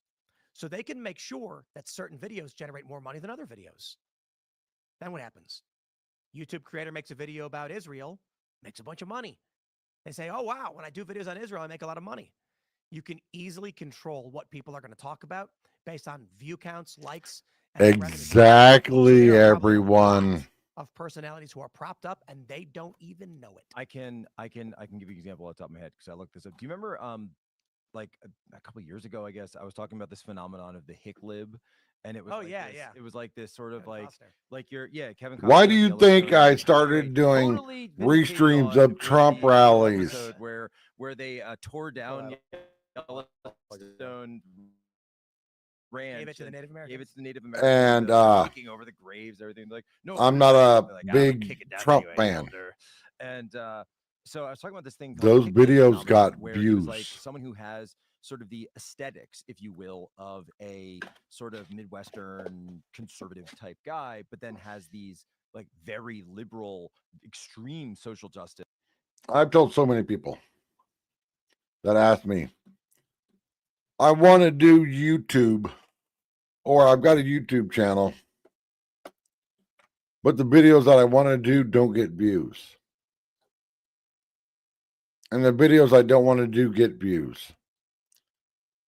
Speaker 2: So they can make sure that certain videos generate more money than other videos. Then what happens? YouTube creator makes a video about Israel, makes a bunch of money. They say, oh, wow, when I do videos on Israel, I make a lot of money. You can easily control what people are going to talk about based on view counts, likes. And
Speaker 3: exactly, everyone.
Speaker 2: of personalities who are propped up and they don't even know it.
Speaker 1: I can give you an example off the top of my head because I looked this up. Do you remember like a couple years ago, I guess I was talking about this phenomenon of the hicklib, and it was it was like this sort of
Speaker 2: Kevin
Speaker 1: like
Speaker 2: Costner.
Speaker 1: Kevin Costner.
Speaker 3: Why do you think I
Speaker 1: Yellowstone.
Speaker 3: started doing
Speaker 1: Totally
Speaker 3: restreams
Speaker 1: vindicated
Speaker 3: of Trump
Speaker 1: with the
Speaker 3: rallies?
Speaker 1: episode where they tore down Yellowstone Ranch,
Speaker 2: Gave it to the Native Americans.
Speaker 1: Gave it to the Native Americans,
Speaker 3: and
Speaker 1: taking over the graves, everything. Like, no,
Speaker 3: I'm not a big Trump fan.
Speaker 1: And so I was talking about this thing.
Speaker 3: Those videos got
Speaker 1: where
Speaker 3: views.
Speaker 1: Like someone who has sort of the aesthetics, if you will, of a sort of Midwestern conservative type guy, but then has these like very liberal, extreme social justice.
Speaker 3: I've told so many people that asked me, I want to do YouTube, or I've got a YouTube channel, but the videos that I want to do don't get views. And the videos I don't want to do get views.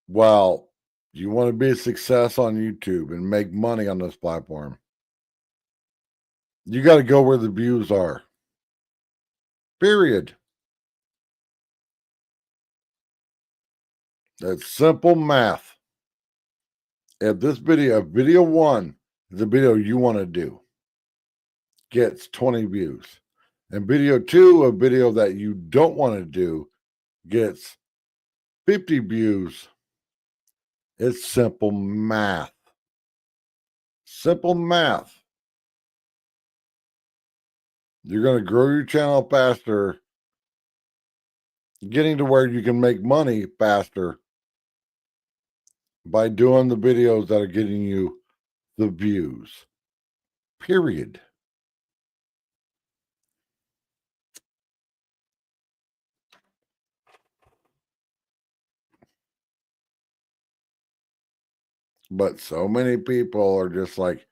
Speaker 3: Well, you want to be a success on YouTube and make money on this platform, you got to go where the views are. Period. That's simple math. If this video 1, the video you want to do, gets 20 views, and video 2, a video that you don't want to do, gets 50 views, it's simple math. Simple math. You're going to grow your channel faster, getting to where you can make money faster by doing the videos that are getting you the views. Period. But so many people are just like,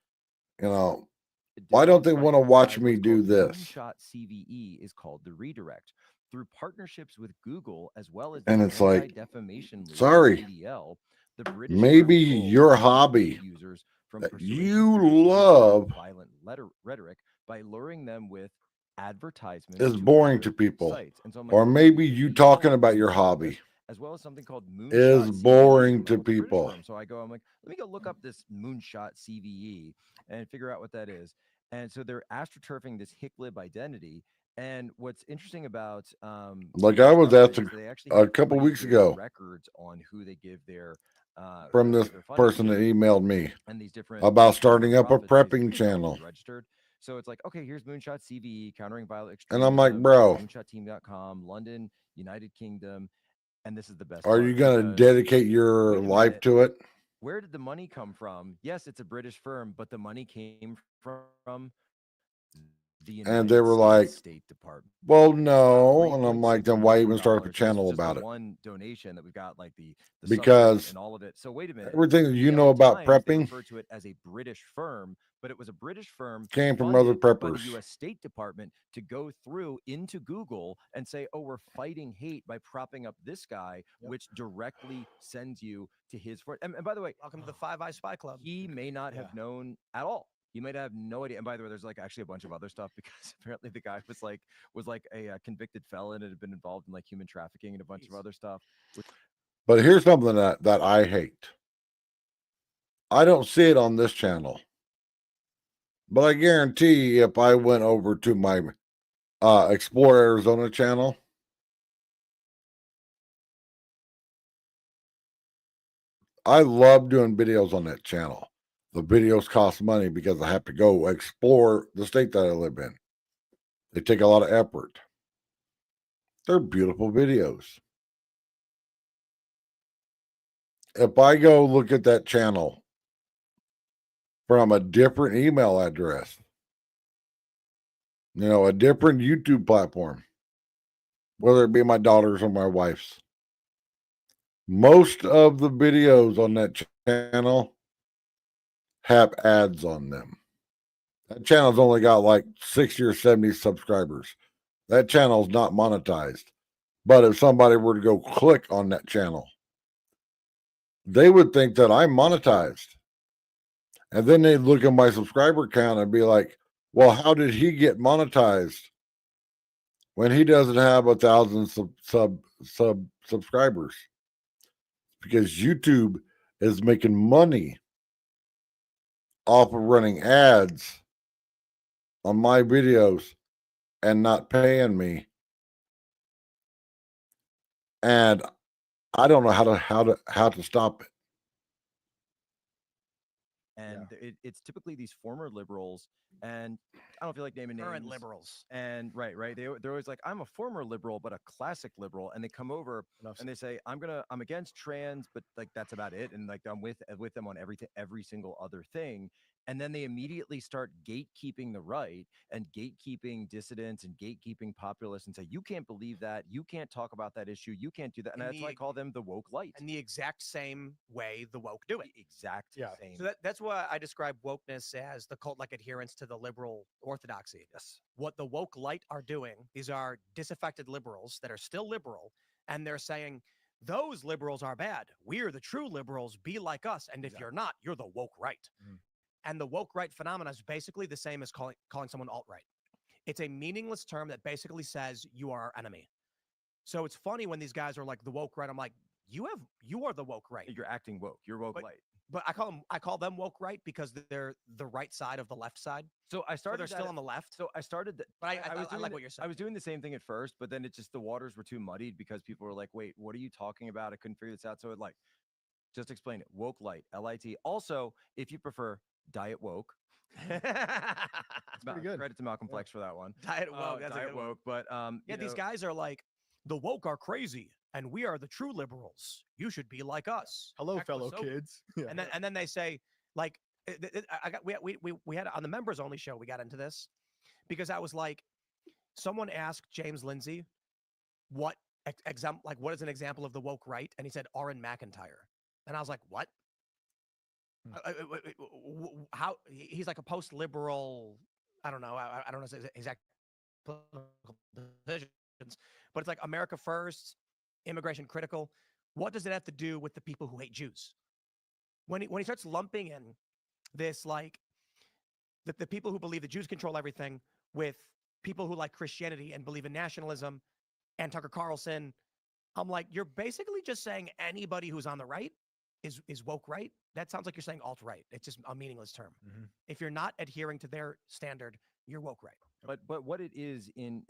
Speaker 3: why don't they want to watch me do this?
Speaker 1: Moonshot CVE is called the redirect through partnerships with Google as well as
Speaker 3: and it's like,
Speaker 1: defamation.
Speaker 3: Sorry,
Speaker 1: CDL, the British
Speaker 3: maybe your hobby
Speaker 1: users from
Speaker 3: that you love
Speaker 1: violent rhetoric by luring them with advertisements
Speaker 3: is boring to people,
Speaker 1: and so
Speaker 3: or maybe you talking about your hobby
Speaker 1: as well as something called Moonshot
Speaker 3: is boring to people.
Speaker 1: So I'm like, let me go look up this Moonshot CVE and figure out what that is. And so they're astroturfing this hicklib identity. And what's interesting about
Speaker 3: like I was asked a couple weeks ago
Speaker 1: records on who they give their
Speaker 3: from this person that emailed me
Speaker 1: and these different
Speaker 3: about starting up a prepping channel.
Speaker 1: Registered. So it's like, okay, here's Moonshot CVE, countering violent
Speaker 3: extremism. And I'm like, bro,
Speaker 1: moonshotteam.com, London, United Kingdom. And this is the best.
Speaker 3: Are you going to dedicate your life to it?
Speaker 1: Where did the money come from? Yes, it's a British firm, but the money came from the United State Department.
Speaker 3: Well, no. And I'm like, then why even start a channel about it?
Speaker 1: One donation that we got, like the
Speaker 3: because
Speaker 1: and all of it. So wait a minute.
Speaker 3: Everything that you know about prepping,
Speaker 1: refer to it as a British firm, but it was a British firm
Speaker 3: came from other preppers.
Speaker 1: By the U.S. State Department to go through into Google and say, oh, we're fighting hate by propping up this guy, which directly sends you to his. And by the way,
Speaker 2: welcome to the Five Eyes Spy Club.
Speaker 1: He may not have known at all. He might have no idea. And by the way, there's like actually a bunch of other stuff because apparently the guy was like a convicted felon and had been involved in like human trafficking and a bunch of other stuff.
Speaker 3: But here's something that I hate. I don't see it on this channel. But I guarantee if I went over to my Explore Arizona channel, I love doing videos on that channel. The videos cost money because I have to go explore the state that I live in. They take a lot of effort. They're beautiful videos. If I go look at that channel from a different email address, a different YouTube platform, whether it be my daughter's or my wife's, most of the videos on that channel have ads on them. That channel's only got like 60 or 70 subscribers. That channel's not monetized. But if somebody were to go click on that channel, they would think that I'm monetized. And then they'd look at my subscriber count and be like, Well, how did he get monetized when he doesn't have 1,000 subscribers? Because YouTube is making money off of running ads on my videos and not paying me. And I don't know how to stop it.
Speaker 1: And it's typically these former liberals, and I don't feel like naming
Speaker 2: Current
Speaker 1: names.
Speaker 2: liberals.
Speaker 1: And right, they're always like, I'm a former liberal, but a classic liberal, and they come over and they say, I'm against trans, but like that's about it, and like I'm with them on every single other thing. And then they immediately start gatekeeping the right and gatekeeping dissidents and gatekeeping populists and say, you can't believe that. You can't talk about that issue. You can't do that. And that's why I call them the woke light.
Speaker 2: And the exact same way the woke do it.
Speaker 1: The exact same.
Speaker 2: So that's why I describe wokeness as the cult-like adherence to the liberal orthodoxy.
Speaker 1: Yes.
Speaker 2: What the woke light are doing, these are disaffected liberals that are still liberal, and they're saying, those liberals are bad. We're the true liberals. Be like us. And if you're not, you're the woke right. And the woke right phenomenon is basically the same as calling someone alt-right. It's a meaningless term that basically says you are our enemy. So it's funny when these guys are like the woke right. I'm like, you are the woke right.
Speaker 1: You're acting woke. You're woke light.
Speaker 2: But I call them woke right because they're the right side of the left side.
Speaker 1: So I started.
Speaker 2: They're still on the left.
Speaker 1: So I started.
Speaker 2: But I like what you're saying.
Speaker 1: I was doing the same thing at first, but then the waters were too muddied because people were like, "Wait, what are you talking about?" I couldn't figure this out. So it just explain it. Woke light, LIT. Also, if you prefer, diet woke.
Speaker 5: It's pretty good.
Speaker 1: Credit to Malcolm Flex for that one.
Speaker 2: Diet woke. That's
Speaker 1: diet woke. But
Speaker 2: these guys are like, the woke are crazy, and we are the true liberals. You should be like us.
Speaker 5: Hello, fellow kids.
Speaker 2: And then they say, like, we had on the members only show, we got into this because I was like, someone asked James Lindsay what is an example of the woke right, and he said Aaron McIntyre, and I was like, what? How? He's like a post-liberal. I don't know. I don't know his exact political positions, but it's like America first, immigration critical. What does it have to do with the people who hate Jews? When he starts lumping in this, like the people who believe the Jews control everything with people who like Christianity and believe in nationalism and Tucker Carlson, I'm like, you're basically just saying anybody who's on the right is woke right. That sounds like you're saying alt-right. It's just a meaningless term. If you're not adhering to their standard, you're woke right.
Speaker 1: But what it is in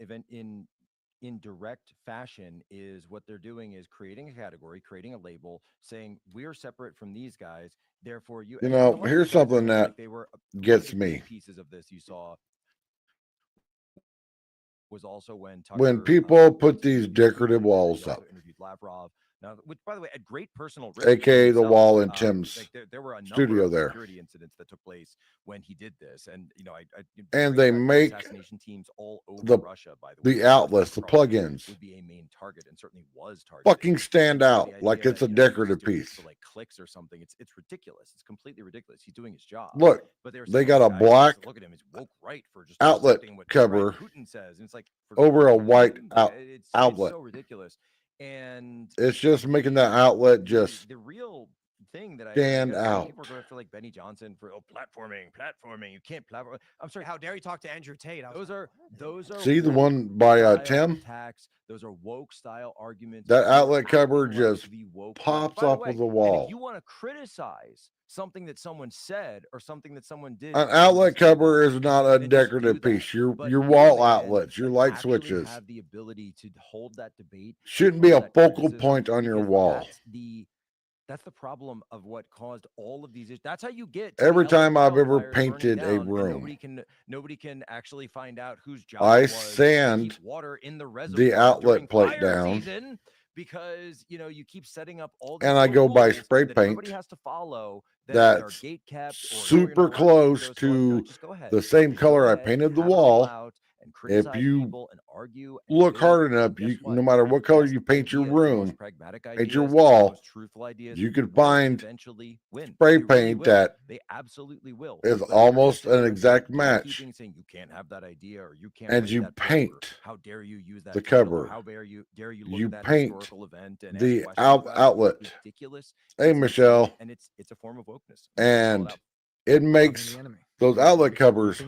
Speaker 1: direct fashion is what they're doing is creating a category, creating a label, saying we're separate from these guys. Therefore,
Speaker 3: here's something that gets me.
Speaker 1: Pieces of this you saw was also when
Speaker 3: people put these decorative walls up.
Speaker 1: Interviewed Lavrov. Now, which, by the way, at great personal risk,
Speaker 3: aka the wall in Tim's
Speaker 1: there were a number
Speaker 3: studio
Speaker 1: of
Speaker 3: there.
Speaker 1: Security incidents that took place when he did this, and
Speaker 3: and they make
Speaker 1: assassination teams all over Russia. By the way,
Speaker 3: the outlets, the plugins,
Speaker 1: would be a main target, and certainly was targeted.
Speaker 3: Fucking stand out like it's a decorative piece,
Speaker 1: for like clicks or something. It's ridiculous. It's completely ridiculous. He's doing his job.
Speaker 3: Look,
Speaker 1: but
Speaker 3: they got a black
Speaker 1: look at him. He's woke right for just
Speaker 3: outlet cover
Speaker 1: Putin says, and it's like
Speaker 3: over a white outlet.
Speaker 1: It's so ridiculous. And
Speaker 3: it's just making that outlet just
Speaker 1: the real thing that
Speaker 3: stand out.
Speaker 1: People are going after like Benny Johnson for platforming. You can't platform. I'm sorry.
Speaker 2: How dare you talk to Andrew Tate?
Speaker 1: Those are
Speaker 3: see the one by Tim.
Speaker 1: Attacks. Those are woke style arguments.
Speaker 3: That outlet cover just pops off of the wall.
Speaker 1: If you want to criticize something that someone said or something that someone did,
Speaker 3: an outlet cover is not a decorative piece. Your wall outlets, your light switches
Speaker 1: have the ability to hold that debate.
Speaker 3: Shouldn't be a focal point on your wall.
Speaker 1: That's the problem of what caused all of these issues. That's how you get
Speaker 3: every time I've ever painted a room.
Speaker 1: Nobody can actually find out whose job
Speaker 3: I
Speaker 1: it was
Speaker 3: sand
Speaker 1: to keep water in
Speaker 3: the outlet plate down
Speaker 1: season, because you keep setting up all
Speaker 3: and I go by spray paint
Speaker 1: everybody has to follow
Speaker 3: that's super close to the same color I painted the wall. If you look hard enough, no matter what color you paint your room, paint your wall, you can find spray paint that is almost an exact match. And you paint the cover. You paint the outlet. Hey, Michelle.
Speaker 1: And it's a form of wokeness.
Speaker 3: And it makes those outlet covers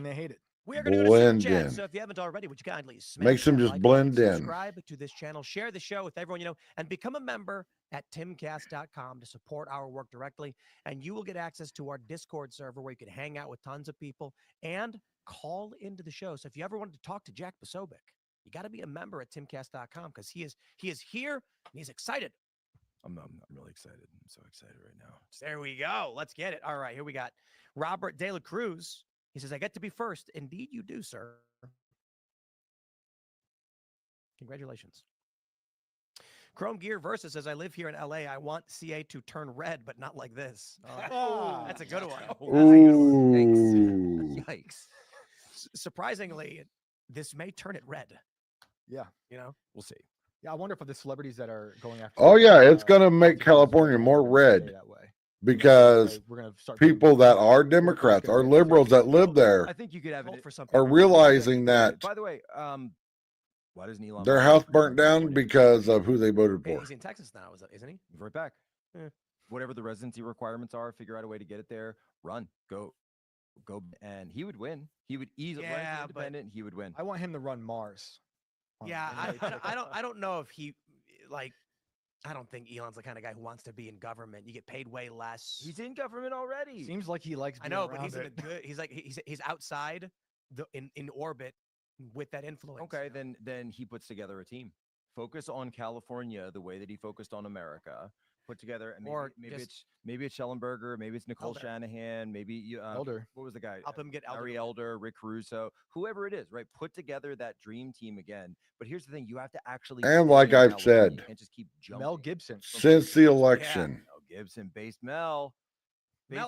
Speaker 2: We are going to go to
Speaker 3: blend
Speaker 2: Super Chat.
Speaker 3: in.
Speaker 2: So if you haven't already, would you kindly
Speaker 3: Makes them
Speaker 2: that
Speaker 3: just
Speaker 2: like
Speaker 3: blend
Speaker 2: button,
Speaker 3: in.
Speaker 2: subscribe to this channel, share the show with everyone you know, and become a member at timcast.com to support our work directly. And you will get access to our Discord server where you can hang out with tons of people and call into the show. So if you ever wanted to talk to Jack Posobiec, you got to be a member at timcast.com because he is here and he's excited.
Speaker 1: I'm really excited. I'm so excited right now.
Speaker 2: There we go. Let's get it. All right, here we got Robert De La Cruz. He says, I get to be first. Indeed, you do, sir. Congratulations. Chrome Gear Versus says, I live here in LA. I want CA to turn red, but not like this. Oh, that's a good one. That's a good one.
Speaker 3: Ooh.
Speaker 1: Yikes.
Speaker 2: Surprisingly, this may turn it red.
Speaker 5: Yeah.
Speaker 2: You know,
Speaker 1: We'll see.
Speaker 5: Yeah, I wonder if the celebrities that are going after.
Speaker 3: Oh yeah, it's gonna make California more red
Speaker 5: that way.
Speaker 3: because
Speaker 5: We're gonna start
Speaker 3: people that are Democrats, are liberals that live there,
Speaker 1: I think you could have it
Speaker 2: for some
Speaker 3: are
Speaker 2: people.
Speaker 3: realizing that
Speaker 1: By the way, why doesn't Elon
Speaker 3: their
Speaker 1: Musk
Speaker 3: house
Speaker 1: go to
Speaker 3: burnt down
Speaker 1: California?
Speaker 3: because of who they voted
Speaker 2: Hey,
Speaker 3: for.
Speaker 2: he's in Texas now, isn't he?
Speaker 1: He's right back.
Speaker 2: Yeah.
Speaker 1: Whatever the residency requirements are, figure out a way to get it there. Run, go, and he would win. He would easily run
Speaker 2: Yeah,
Speaker 1: as independent. He would win.
Speaker 5: I want him to run Mars.
Speaker 2: Yeah, I don't know if he like. I don't think Elon's the kind of guy who wants to be in government. You get paid way less.
Speaker 1: He's in government already.
Speaker 5: Seems like he likes.
Speaker 2: I
Speaker 5: being
Speaker 2: know, but he's in
Speaker 5: around
Speaker 2: a good. He's like he's outside in orbit with that influence.
Speaker 1: Okay, then he puts together a team. Focus on California the way that he focused on America. Put together, and maybe it's Schellenberger, maybe it's Nicole
Speaker 2: Elder.
Speaker 1: Shanahan, maybe
Speaker 5: Elder.
Speaker 1: What was the guy?
Speaker 2: Help him get Elder.
Speaker 1: Larry Elder, Rick Caruso, whoever it is, right? Put together that dream team again. But here's the thing: you have to actually.
Speaker 3: And
Speaker 1: stay
Speaker 3: like
Speaker 1: in
Speaker 3: I've
Speaker 1: California
Speaker 3: said,
Speaker 1: and just keep jumping.
Speaker 5: Mel Gibson.
Speaker 3: Since the election,
Speaker 1: Mel Gibson, based Mel.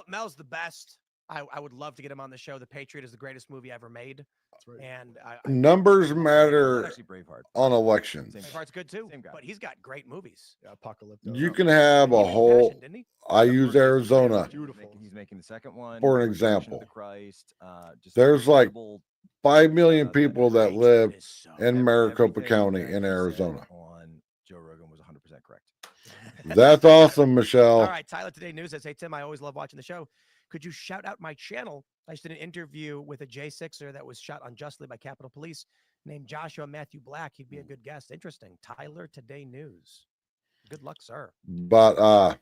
Speaker 2: Mel's the best. I would love to get him on the show. The Patriot is the greatest movie ever made.
Speaker 5: That's right.
Speaker 2: And
Speaker 3: numbers matter
Speaker 1: Actually, Braveheart.
Speaker 3: on elections.
Speaker 1: Same guy.
Speaker 2: Braveheart's good too.
Speaker 1: Same guy.
Speaker 2: But he's got great movies.
Speaker 5: Yeah, Apocalypse.
Speaker 3: You can have a whole.
Speaker 2: Passion, didn't he?
Speaker 3: I use Arizona
Speaker 1: He's making the second one
Speaker 3: for an
Speaker 1: Passion of
Speaker 3: example.
Speaker 1: the Christ. Just
Speaker 3: There's like
Speaker 1: incredible
Speaker 3: 5 million people that live
Speaker 2: Is so
Speaker 3: in Maricopa
Speaker 1: everything
Speaker 3: County
Speaker 1: that
Speaker 3: in
Speaker 1: he said
Speaker 3: Arizona.
Speaker 1: on Joe Rogan was 100% correct.
Speaker 3: That's awesome, Michelle.
Speaker 2: All right, Tyler Today News says, hey, Tim, I always love watching the show. Could you shout out my channel? I just did an interview with a J6er that was shot unjustly by Capitol Police named Joshua Matthew Black. He'd be a good guest. Interesting. Tyler Today News. Good luck, sir.
Speaker 3: But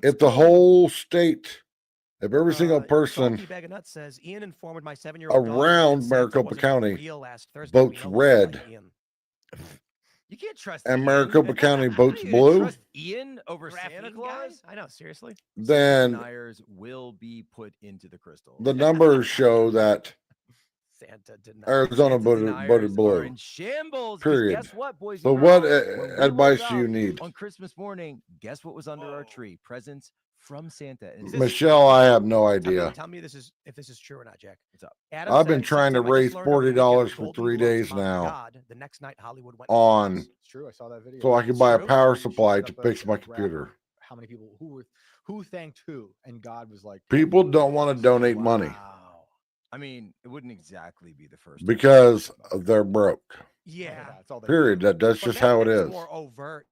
Speaker 3: if the whole state, if every single person
Speaker 2: Salty Bag of Nuts says, Ian informed my 7-year-old
Speaker 3: around Maricopa County votes red,
Speaker 1: You can't trust
Speaker 3: and
Speaker 1: Ian.
Speaker 3: Maricopa County
Speaker 1: How
Speaker 3: votes
Speaker 1: do you
Speaker 3: blue,
Speaker 1: trust Ian over Santa Claus?
Speaker 2: I know, seriously.
Speaker 3: then
Speaker 1: Deniers will be put into the crystal.
Speaker 3: the numbers show that
Speaker 2: Santa denied.
Speaker 3: Arizona voted
Speaker 1: Are
Speaker 3: blue.
Speaker 1: in shambles. 'Cause
Speaker 3: Period.
Speaker 1: Guess what, boys?
Speaker 3: So
Speaker 1: and
Speaker 3: what
Speaker 1: girls? When we
Speaker 3: advice
Speaker 1: woke
Speaker 3: do you
Speaker 1: up
Speaker 3: need?
Speaker 1: on Christmas morning? Guess what was under our tree? Presents from Santa. And
Speaker 3: Michelle, I have no idea.
Speaker 2: Tell me if this is true or not, Jack.
Speaker 1: What's up?
Speaker 2: Adam
Speaker 3: I've been
Speaker 2: said,
Speaker 3: trying to
Speaker 2: "Since I
Speaker 3: raise
Speaker 2: just learned over the weekend
Speaker 3: $40
Speaker 2: the
Speaker 3: for
Speaker 2: Golden
Speaker 3: 3
Speaker 2: Globes
Speaker 3: days
Speaker 2: honored
Speaker 3: now
Speaker 2: God, the next night Hollywood went
Speaker 3: on
Speaker 5: It's true. I saw that video.
Speaker 3: so I can buy a
Speaker 2: True.
Speaker 3: power
Speaker 5: She
Speaker 3: supply
Speaker 5: put
Speaker 3: to
Speaker 5: up
Speaker 3: fix
Speaker 5: a
Speaker 3: my
Speaker 5: graph
Speaker 3: computer.
Speaker 5: of how many people who thanked who, and God was like,
Speaker 3: People don't want to donate money
Speaker 1: Wow. I mean, it wouldn't exactly be the first time.
Speaker 3: because they're broke.
Speaker 2: Yeah.
Speaker 5: That's all they
Speaker 3: Period.
Speaker 5: do.
Speaker 3: That's
Speaker 2: But
Speaker 3: just how it
Speaker 2: that's
Speaker 3: is.
Speaker 2: more overt.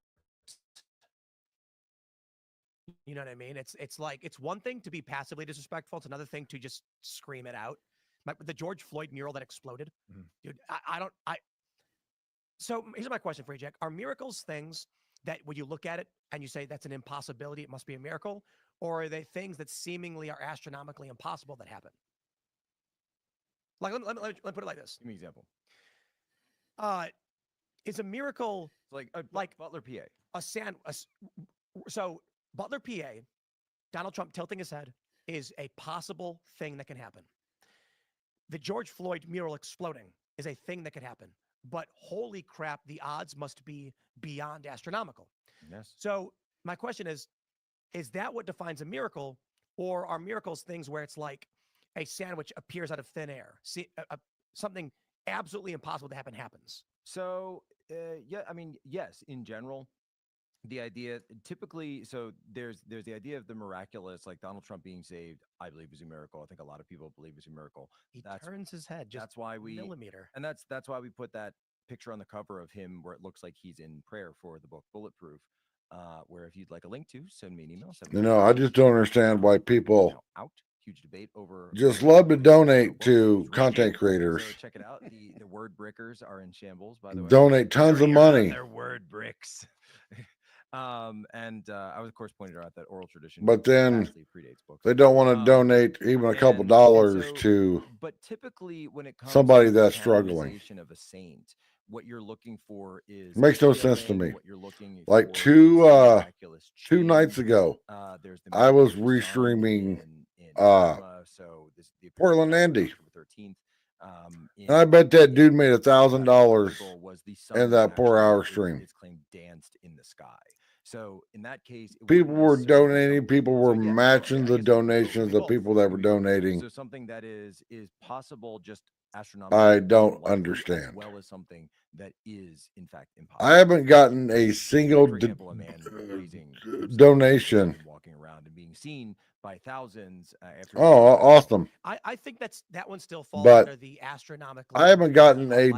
Speaker 2: You know what I mean? It's like it's one thing to be passively disrespectful. It's another thing to just scream it out. The George Floyd mural that exploded, dude. So here's my question for you, Jack. Are miracles things that when you look at it and you say that's an impossibility, it must be a miracle, or are they things that seemingly are astronomically impossible that happen? Like let me put it like this.
Speaker 1: Give me an example.
Speaker 2: Is a miracle
Speaker 1: like Butler, PA.
Speaker 2: So Butler, PA, Donald Trump tilting his head is a possible thing that can happen. The George Floyd mural exploding is a thing that could happen. But holy crap, the odds must be beyond astronomical.
Speaker 1: Yes.
Speaker 2: So my question is that what defines a miracle, or are miracles things where it's like a sandwich appears out of thin air? See, something absolutely impossible to happen happens.
Speaker 1: So, yeah, I mean, yes, in general, the idea typically, so there's the idea of the miraculous, like Donald Trump being saved, I believe is a miracle. I think a lot of people believe is a miracle.
Speaker 2: He turns his head just
Speaker 1: that's why we
Speaker 2: millimeter.
Speaker 1: And that's why we put that picture on the cover of him where it looks like he's in prayer for the book Bulletproof. Where if you'd like a link to, send me an email.
Speaker 3: I just don't understand why people
Speaker 1: out huge debate over.
Speaker 3: Just love to donate to content creators.
Speaker 1: So check it out. The word brickers are in shambles, by the way.
Speaker 3: Donate tons of money.
Speaker 1: Their word bricks. I was of course pointed out that oral tradition,
Speaker 3: but then
Speaker 1: predates books.
Speaker 3: They don't want to donate even a couple dollars to.
Speaker 1: But typically, when it comes
Speaker 3: somebody
Speaker 1: to
Speaker 3: that's struggling,
Speaker 1: of a saint, what you're looking for is
Speaker 3: makes no sense to me.
Speaker 1: What you're looking
Speaker 3: like
Speaker 1: for
Speaker 3: 2 nights ago, I was restreaming Portland Andy. And I bet that dude made $1,000 in that 4-hour stream.
Speaker 1: It's claimed danced in the sky. So in that case,
Speaker 3: people were donating. People were matching the donations of people that were donating.
Speaker 1: So something that is possible, just astronomical.
Speaker 3: I don't understand.
Speaker 1: As well as something that is in fact impossible.
Speaker 3: I haven't gotten a single donation.
Speaker 1: Walking around and being seen by thousands. After
Speaker 3: awesome.
Speaker 2: I think that one still falls
Speaker 3: but
Speaker 2: under the astronomical.
Speaker 3: I haven't gotten a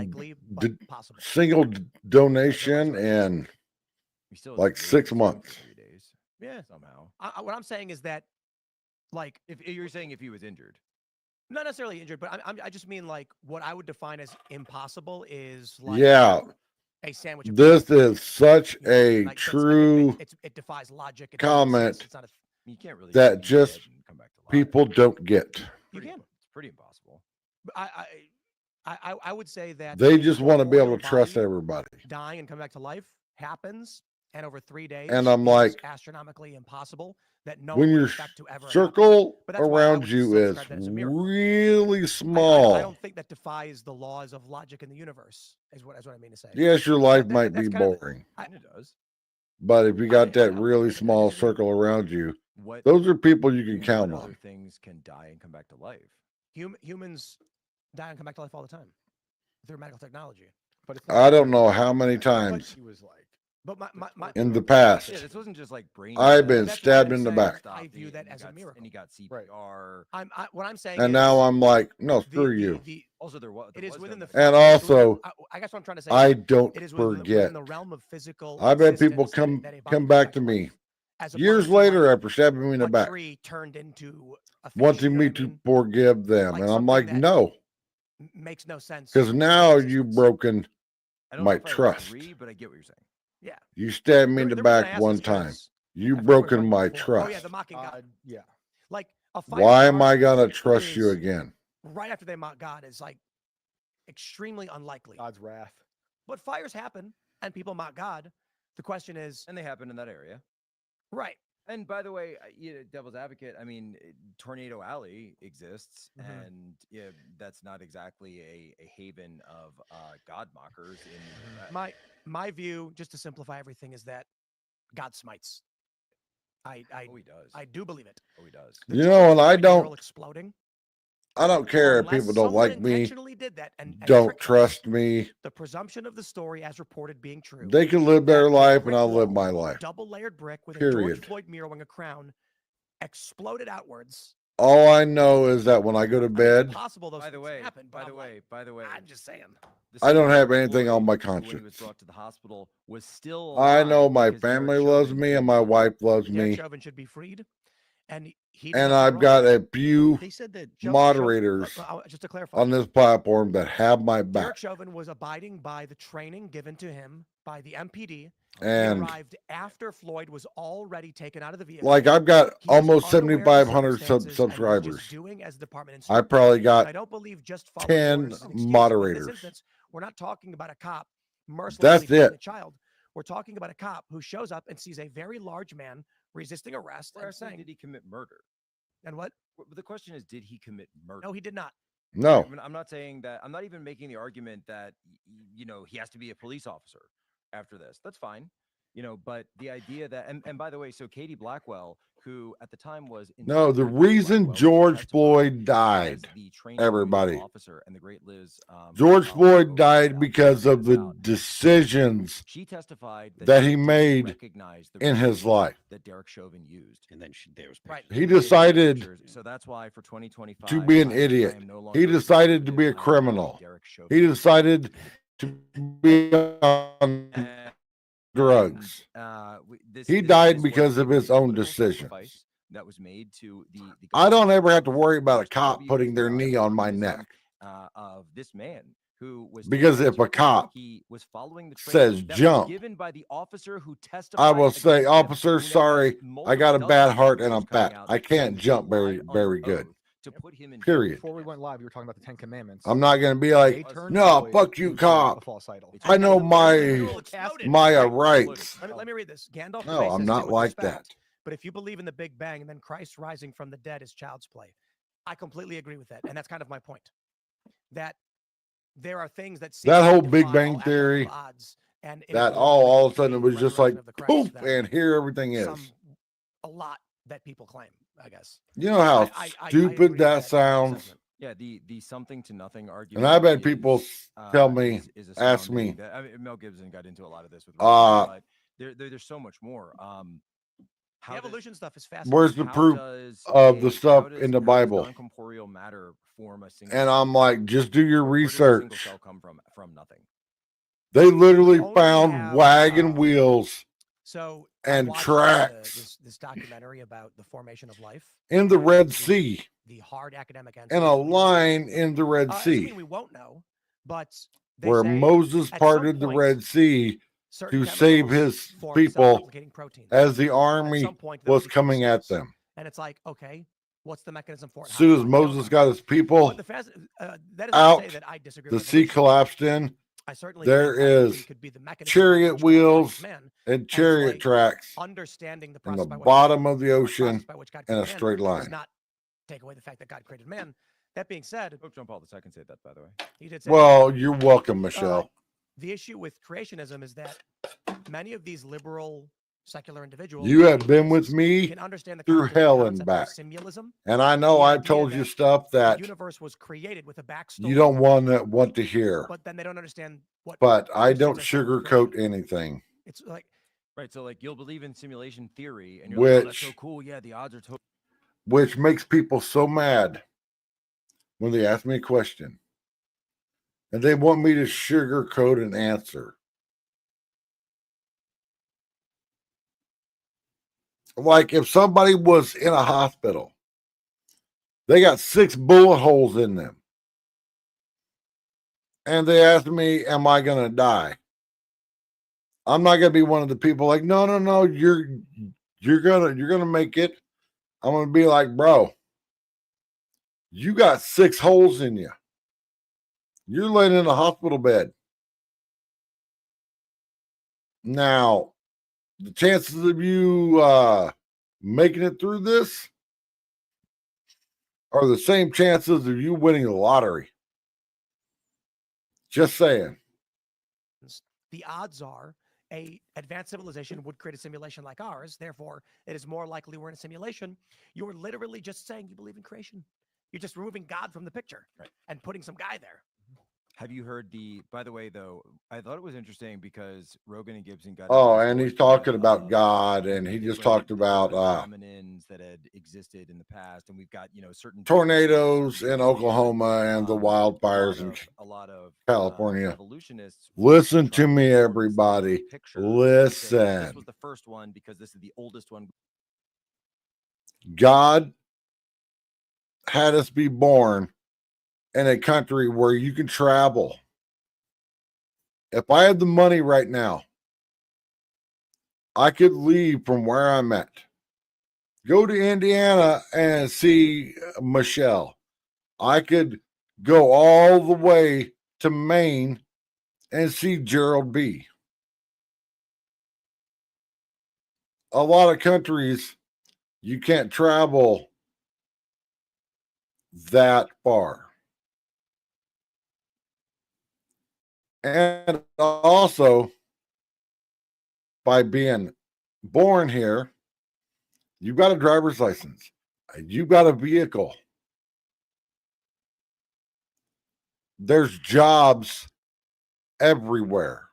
Speaker 3: single donation in like 6 months.
Speaker 2: Yeah, somehow. What I'm saying is that, like,
Speaker 1: if you're saying if he was injured,
Speaker 2: not necessarily injured, but I just mean like what I would define as impossible is like a sandwich.
Speaker 3: This is such a true
Speaker 2: it defies logic.
Speaker 3: Comment.
Speaker 2: It's not
Speaker 1: you can't really
Speaker 3: that just people don't get.
Speaker 2: You can.
Speaker 1: It's pretty impossible.
Speaker 2: I would say that
Speaker 3: they just want to be able to trust everybody.
Speaker 2: Dying and come back to life happens, and over 3 days,
Speaker 3: and I'm like,
Speaker 2: astronomically impossible. That no
Speaker 3: when your circle around you is really small.
Speaker 2: I don't think that defies the laws of logic in the universe. Is what I mean to say.
Speaker 3: Yes, your life might be boring.
Speaker 1: It does.
Speaker 3: But if you got that really small circle around you, those are people you can count on.
Speaker 1: Things can die and come back to life.
Speaker 2: Humans die and come back to life all the time through medical technology.
Speaker 3: But I don't know how many times.
Speaker 2: But my
Speaker 3: in the past,
Speaker 1: this wasn't just like brain.
Speaker 3: I've been stabbed in the back.
Speaker 2: I view that as a miracle.
Speaker 1: And he got CPR.
Speaker 2: What I'm saying.
Speaker 3: And now I'm like, no, screw you.
Speaker 1: Also, there was.
Speaker 2: It is within the.
Speaker 3: And also,
Speaker 2: I guess what I'm trying to say.
Speaker 3: I don't
Speaker 2: forget.
Speaker 3: Within
Speaker 2: the realm of physical.
Speaker 3: I bet people come back to me years later after stabbing me in the back,
Speaker 2: turned into
Speaker 3: wanting me to forgive them, and I'm like, no.
Speaker 2: Makes no sense.
Speaker 3: Because now you've broken my trust.
Speaker 1: But I get what you're saying.
Speaker 2: Yeah.
Speaker 3: You stabbed me in the back one time. You've broken my trust.
Speaker 2: Oh yeah, the mocking God.
Speaker 5: Yeah.
Speaker 2: Like
Speaker 3: why am I gonna trust you again?
Speaker 2: Right after they mock God is like extremely unlikely.
Speaker 5: God's wrath.
Speaker 2: But fires happen and people mock God. The question is,
Speaker 1: and they happen in that area,
Speaker 2: right?
Speaker 1: And by the way, devil's advocate, I mean, Tornado Alley exists, and that's not exactly a haven of God mockers.
Speaker 2: My view, just to simplify everything, is that God smites. He
Speaker 1: does.
Speaker 2: I do believe it.
Speaker 1: He does.
Speaker 3: And I don't.
Speaker 2: Exploding.
Speaker 3: I don't care if people don't like me, don't trust me.
Speaker 2: The presumption of the story as reported being true.
Speaker 3: They can live their life and I'll live my life.
Speaker 2: Double-layered brick with a George Floyd mural wearing a crown exploded outwards.
Speaker 3: All I know is that when I go to bed,
Speaker 2: by the way, I'm just saying.
Speaker 3: I don't have anything on my conscience.
Speaker 1: When he was brought to the hospital, was still
Speaker 3: I know my family loves me and my wife loves me.
Speaker 2: Chauvin should be freed.
Speaker 3: And I've got a few
Speaker 4: they said that
Speaker 3: moderators
Speaker 2: just to clarify,
Speaker 3: on this platform that have my back.
Speaker 2: Derek Chauvin was abiding by the training given to him by the MPD.
Speaker 3: And
Speaker 2: he arrived after Floyd was already taken out of the vehicle.
Speaker 3: Like I've got almost 7,500 subscribers. I probably got
Speaker 2: I don't believe just
Speaker 3: 10 moderators.
Speaker 2: We're not talking about a cop
Speaker 3: That's it.
Speaker 2: A child. We're talking about a cop who shows up and sees a very large man resisting arrest and saying,
Speaker 1: did he commit murder?
Speaker 2: And what?
Speaker 1: The question is, did he commit murder?
Speaker 2: No, he did not.
Speaker 3: No.
Speaker 1: I'm not saying that. I'm not even making the argument that, he has to be a police officer after this. That's fine. But the idea that, and by the way, so Katie Blackwell, who at the time was
Speaker 3: the reason George Floyd died, everybody,
Speaker 1: officer, and the great Liz,
Speaker 3: George Floyd died because of the decisions
Speaker 1: she testified
Speaker 3: that he made in his life
Speaker 1: that Derek Chauvin used,
Speaker 4: and then there was
Speaker 3: he decided
Speaker 1: so that's why for 2025
Speaker 3: to be an idiot. He decided to be a criminal. He decided to be on drugs. He died because of his own decisions.
Speaker 1: that was made to the
Speaker 3: I don't ever have to worry about a cop putting their knee on my neck.
Speaker 1: Of this man who was,
Speaker 3: because if a cop
Speaker 1: he was following the
Speaker 3: says jump,
Speaker 1: given by the officer who testified,
Speaker 3: I will say, officer,
Speaker 1: him,
Speaker 3: sorry, I got a bad heart and I'm fat. I can't jump very good.
Speaker 1: To put him in
Speaker 3: period.
Speaker 5: Before we went live, you were talking about the 10 Commandments.
Speaker 3: I'm not going to be like, no, fuck you, cop. I know my rights.
Speaker 2: Let me read this. Gandalf.
Speaker 3: No, I'm not like that.
Speaker 2: But if you believe in the Big Bang and then Christ rising from the dead is child's play, I completely agree with that, and that's kind of my point. That there are things that
Speaker 3: that whole Big Bang theory, and that all of a sudden it was just like poof, and here everything is.
Speaker 2: A lot that people claim, I guess.
Speaker 3: You know how stupid that sounds.
Speaker 1: Yeah, the something to nothing argument.
Speaker 3: And I've had people tell me, ask me.
Speaker 1: I mean, Mel Gibson got into a lot of this with. But there's so much more.
Speaker 2: The evolution stuff is fascinating.
Speaker 3: Where's the proof of the stuff in the Bible?
Speaker 1: Non-corporeal matter form a single
Speaker 3: and I'm like, just do your research.
Speaker 1: Where does a single cell come from nothing.
Speaker 3: They literally found wagon wheels and tracks
Speaker 2: this documentary about the formation of life
Speaker 3: in the Red Sea.
Speaker 2: The hard academic answer.
Speaker 3: And a line in the Red Sea.
Speaker 2: We won't know, but
Speaker 3: where Moses parted the Red Sea to save his people as the army was coming at them.
Speaker 2: And it's like, okay, what's the mechanism for it?
Speaker 3: As soon as Moses got his people out, the sea collapsed in. There is chariot wheels and chariot tracks in the bottom of the ocean in a straight line.
Speaker 2: Not take away the fact that God created man. That being said,
Speaker 1: Pope John Paul II said that, by the way.
Speaker 2: He did say
Speaker 3: well, you're welcome, Michelle.
Speaker 2: The issue with creationism is that many of these liberal secular individuals,
Speaker 3: you have been with me
Speaker 2: can understand the
Speaker 3: through hell and back. And I know I've told you stuff that
Speaker 2: the universe was created with a backstory
Speaker 3: you don't want to hear.
Speaker 2: But then they don't understand what.
Speaker 3: But I don't sugarcoat anything.
Speaker 2: It's like
Speaker 1: right. So like you'll believe in simulation theory, and
Speaker 3: you're
Speaker 1: like, oh, that's so cool. Yeah, the odds are totally.
Speaker 3: Which makes people so mad when they ask me a question. And they want me to sugarcoat an answer. Like if somebody was in a hospital, they got 6 bullet holes in them. And they asked me, am I going to die? I'm not going to be one of the people like, no, you're going to make it. I'm going to be like, bro, you got 6 holes in you. You're laying in a hospital bed. Now, the chances of you making it through this are the same chances of you winning the lottery. Just saying.
Speaker 2: The odds are a advanced civilization would create a simulation like ours. Therefore, it is more likely we're in a simulation. You're literally just saying you believe in creation. You're just removing God from the picture and putting some guy there.
Speaker 1: Have you heard by the way, though, I thought it was interesting because Rogan and Gibson got.
Speaker 3: Oh, and he's talking about God, and he just talked about
Speaker 1: hominins that had existed in the past, and we've got certain
Speaker 3: tornadoes in Oklahoma and the wildfires in
Speaker 1: a lot of
Speaker 3: California.
Speaker 1: Evolutionists.
Speaker 3: Listen to me, everybody. Listen.
Speaker 1: This was the first one because this is the oldest one.
Speaker 3: God had us be born in a country where you can travel. If I had the money right now, I could leave from where I'm at, go to Indiana and see Michelle. I could go all the way to Maine and see Gerald B. A lot of countries, you can't travel that far. And also, by being born here, you've got a driver's license. You've got a vehicle. There's jobs everywhere.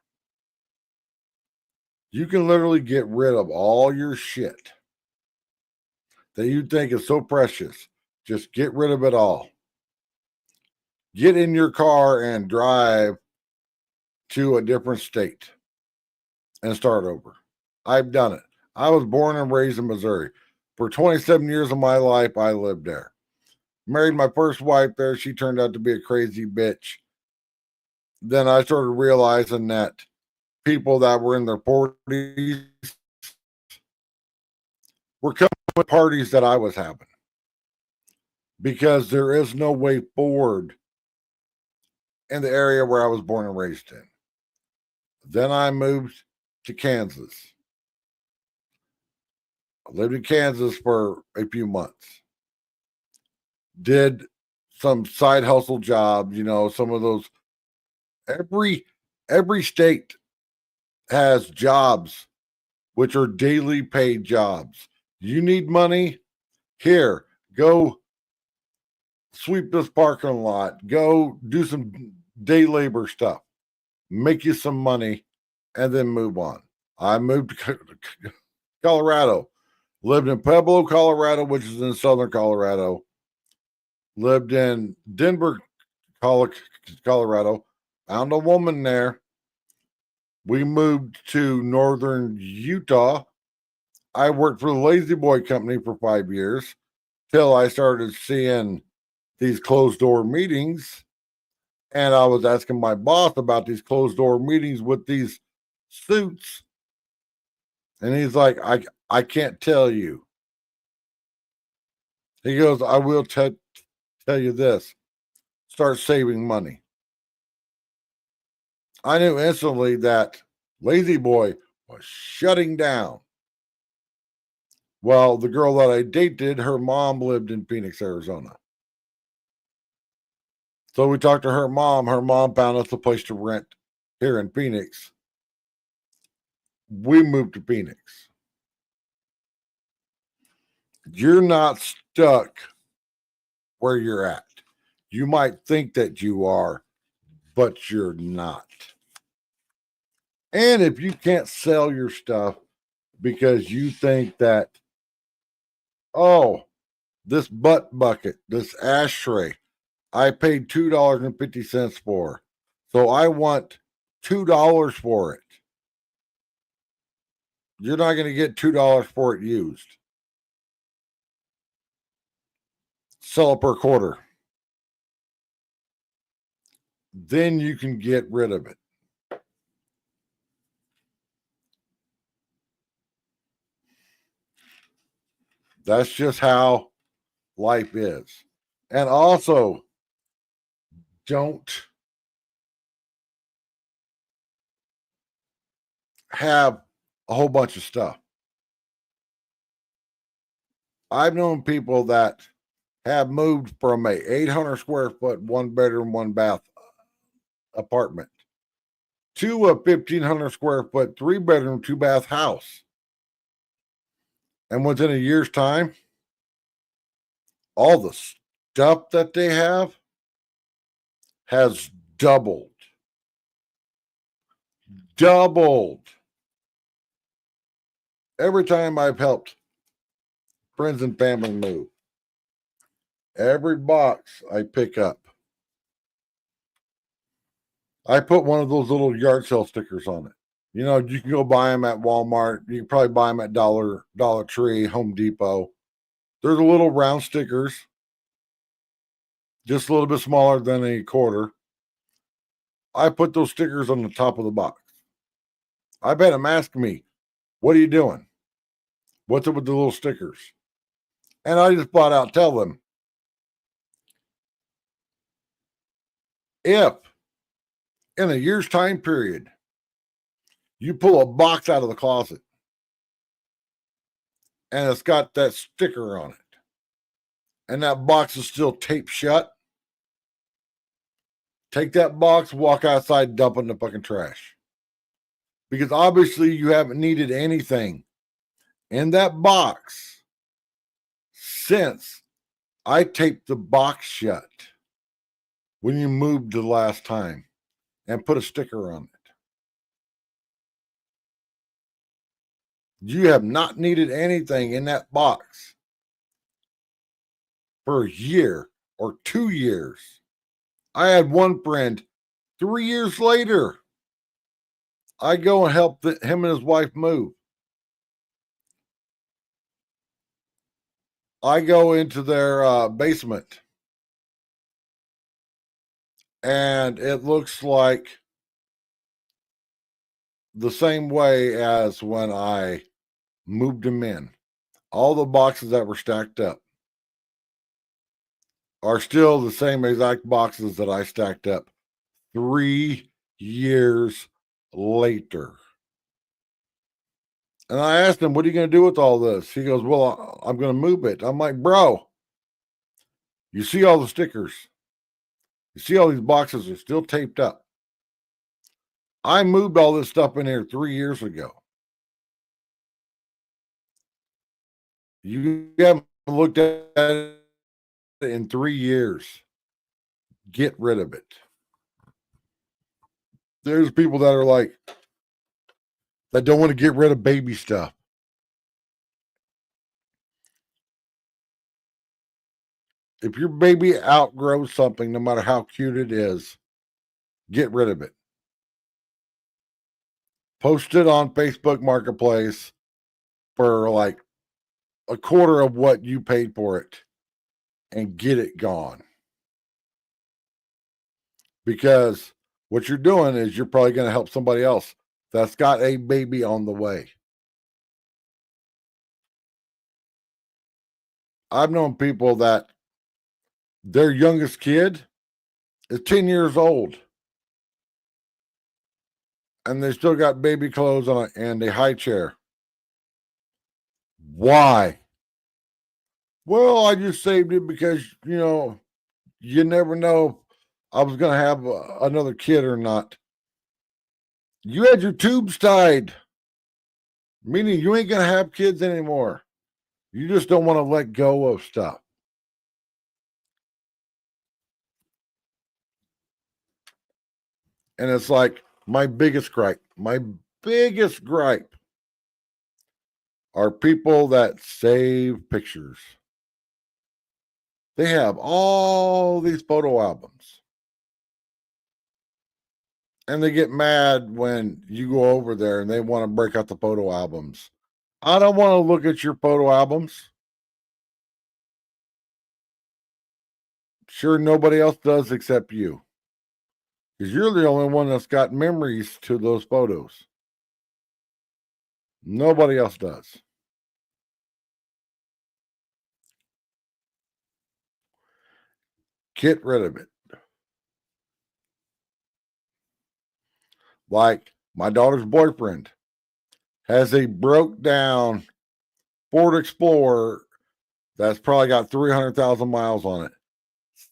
Speaker 3: You can literally get rid of all your shit that you think is so precious. Just get rid of it all. Get in your car and drive to a different state and start over. I've done it. I was born and raised in Missouri. For 27 years of my life, I lived there. Married my first wife there. She turned out to be a crazy bitch. Then I started realizing that people that were in their 40s were coming with parties that I was having. Because there is no way forward in the area where I was born and raised in. Then I moved to Kansas. I lived in Kansas for a few months. Did some side hustle jobs, some of those. Every state has jobs which are daily paid jobs. You need money? Here, go sweep this parking lot. Go do some day labor stuff. Make you some money and then move on. I moved to Colorado. Lived in Pueblo, Colorado, which is in southern Colorado. Lived in Denver, Colorado. Found a woman there. We moved to northern Utah. I worked for the Lazy Boy Company for 5 years till I started seeing these closed door meetings. And I was asking my boss about these closed door meetings with these suits. And he's like, I can't tell you. He goes, I will tell you this. Start saving money. I knew instantly that Lazy Boy was shutting down. Well, the girl that I dated, her mom lived in Phoenix, Arizona. So we talked to her mom. Her mom found us a place to rent here in Phoenix. We moved to Phoenix. You're not stuck where you're at. You might think that you are, but you're not. And if you can't sell your stuff because you think that, oh, this butt bucket, this ashtray, I paid $2.50 for, so I want $2 for it. You're not going to get $2 for it used. Sell it per quarter. Then you can get rid of it. That's just how life is. And also, don't have a whole bunch of stuff. I've known people that have moved from a 800 square foot, 1 bedroom, 1 bath apartment to a 1,500 square foot, 3 bedroom, 2 bath house. And within a year's time, all the stuff that they have has doubled. Doubled. Every time I've helped friends and family move, every box I pick up, I put one of those little yard sale stickers on it. You can go buy them at Walmart. You can probably buy them at Dollar Tree, Home Depot. They're the little round stickers, just a little bit smaller than a quarter. I put those stickers on the top of the box. I've had them ask me, what are you doing? What's up with the little stickers? And I just flat out tell them, if in a year's time period, you pull a box out of the closet and it's got that sticker on it, and that box is still taped shut, take that box, walk outside, dump it in the fucking trash. Because obviously you haven't needed anything in that box since I taped the box shut when you moved the last time and put a sticker on it. You have not needed anything in that box for a year or 2 years. I had one friend 3 years later, I go and help him and his wife move. I go into their basement, and it looks like the same way as when I moved them in. All the boxes that were stacked up are still the same exact boxes that I stacked up 3 years later. And I asked him, what are you going to do with all this? He goes, well, I'm going to move it. I'm like, bro, you see all the stickers. You see all these boxes are still taped up. I moved all this stuff in here 3 years ago. You haven't looked at it in 3 years. Get rid of it. There's people that are like, that don't want to get rid of baby stuff. If your baby outgrows something, no matter how cute it is, get rid of it. Post it on Facebook Marketplace for like a quarter of what you paid for it and get it gone. Because what you're doing is you're probably going to help somebody else that's got a baby on the way. I've known people that their youngest kid is 10 years old and they still got baby clothes on and a high chair. Why? Well, I just saved it because, you never know if I was going to have another kid or not. You had your tubes tied, meaning you ain't going to have kids anymore. You just don't want to let go of stuff. And it's like my biggest gripe are people that save pictures. They have all these photo albums. And they get mad when you go over there and they want to break out the photo albums. I don't want to look at your photo albums. Sure, nobody else does except you. Because you're the only one that's got memories to those photos. Nobody else does. Get rid of it. Like my daughter's boyfriend has a broke down Ford Explorer that's probably got 300,000 miles on it,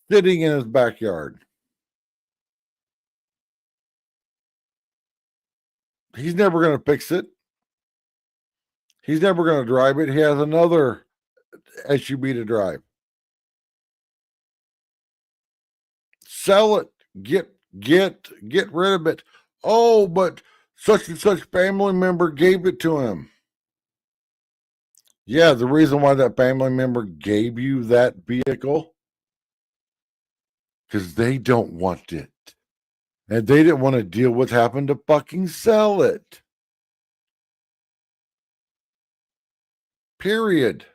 Speaker 3: sitting in his backyard. He's never going to fix it. He's never going to drive it. He has another SUV to drive. Sell it. Get rid of it. Oh, but such and such family member gave it to him. Yeah, the reason why that family member gave you that vehicle, because they don't want it. And they didn't want to deal with having to fucking sell it. Period.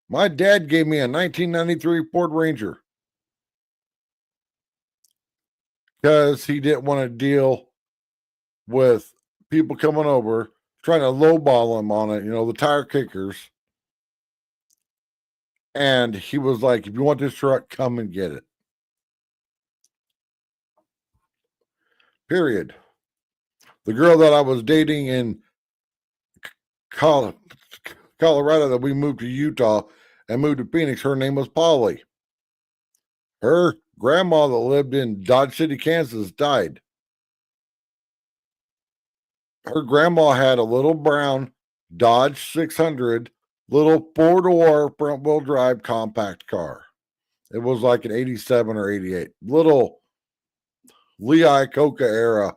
Speaker 3: My dad gave me a 1993 Ford Ranger because he didn't want to deal with people coming over trying to lowball him on it, the tire kickers. And he was like, if you want this truck, come and get it. Period. The girl that I was dating in Colorado that we moved to Utah and moved to Phoenix, her name was Polly. Her grandma that lived in Dodge City, Kansas, died. Her grandma had a little brown Dodge 600, little 4-door front-wheel drive compact car. It was like an 87 or 88. Little Lee Iacocca era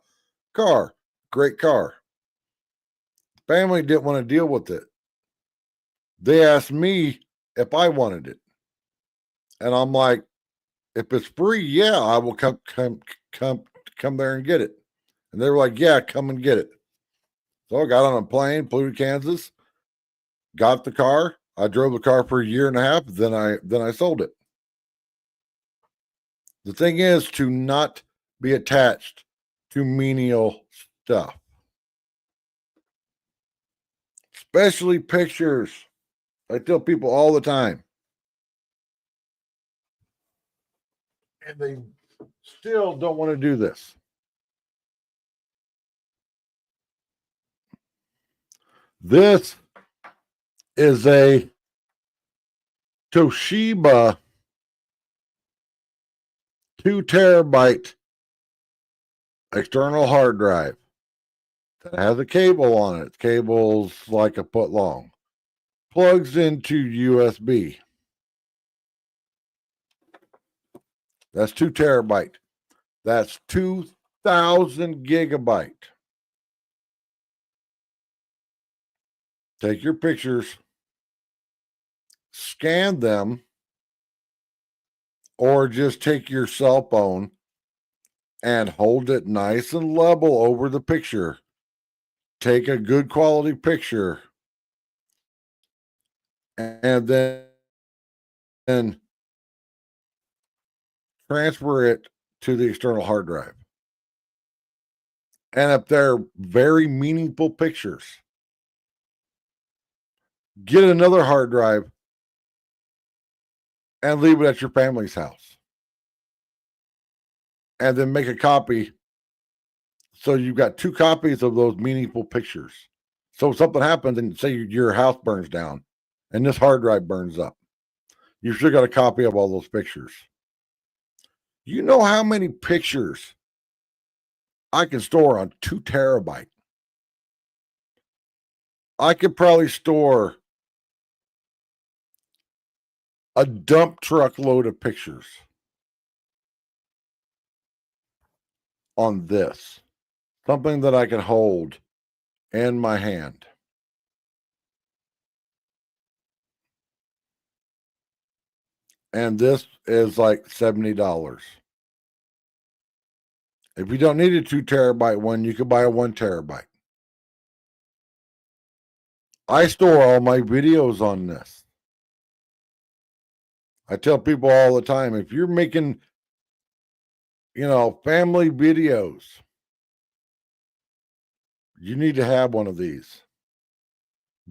Speaker 3: car. Great car. Family didn't want to deal with it. They asked me if I wanted it. And I'm like, if it's free, yeah, I will come there and get it. And they were like, yeah, come and get it. So I got on a plane, flew to Kansas, got the car. I drove the car for a year and a half, then I sold it. The thing is to not be attached to menial stuff. Especially pictures. I tell people all the time. And they still don't want to do this. This is a Toshiba 2 terabyte external hard drive that has a cable on it. Cable's like a foot long. Plugs into USB. That's 2 terabyte. That's 2,000 gigabyte. Take your pictures, scan them, or just take your cell phone and hold it nice and level over the picture. Take a good quality picture and then transfer it to the external hard drive. And if they're very meaningful pictures, get another hard drive and leave it at your family's house. And then make a copy. So you've got 2 copies of those meaningful pictures. So if something happens and say your house burns down and this hard drive burns up, you still got a copy of all those pictures. You know how many pictures I can store on 2 terabyte? I could probably store a dump truck load of pictures on this. Something that I can hold in my hand. And this is like $70. If you don't need a 2 terabyte one, you can buy a 1 terabyte. I store all my videos on this. I tell people all the time, if you're making, family videos, you need to have one of these.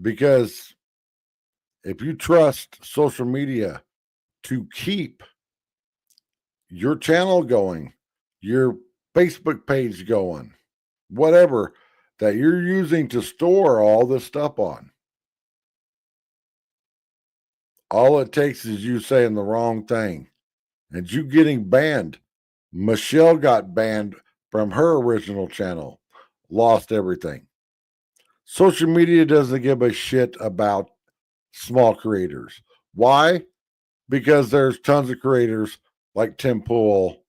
Speaker 3: Because if you trust social media to keep your channel going, your Facebook page going, whatever that you're using to store all this stuff on, all it takes is you saying the wrong thing and you getting banned. Michelle got banned from her original channel, lost everything. Social media doesn't give a shit about small creators. Why? Because there's tons of creators like Tim Pool,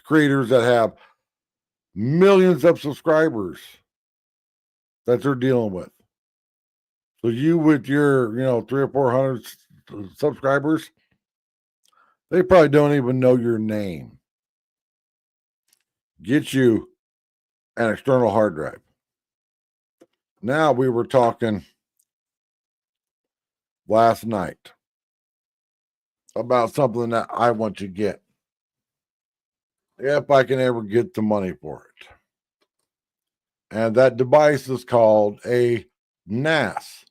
Speaker 3: creators that have millions of subscribers that they're dealing with. So you with your, 300 or 400 subscribers, they probably don't even know your name. Get you an external hard drive. Now we were talking last night about something that I want to get. If I can ever get the money for it. And that device is called a NAS.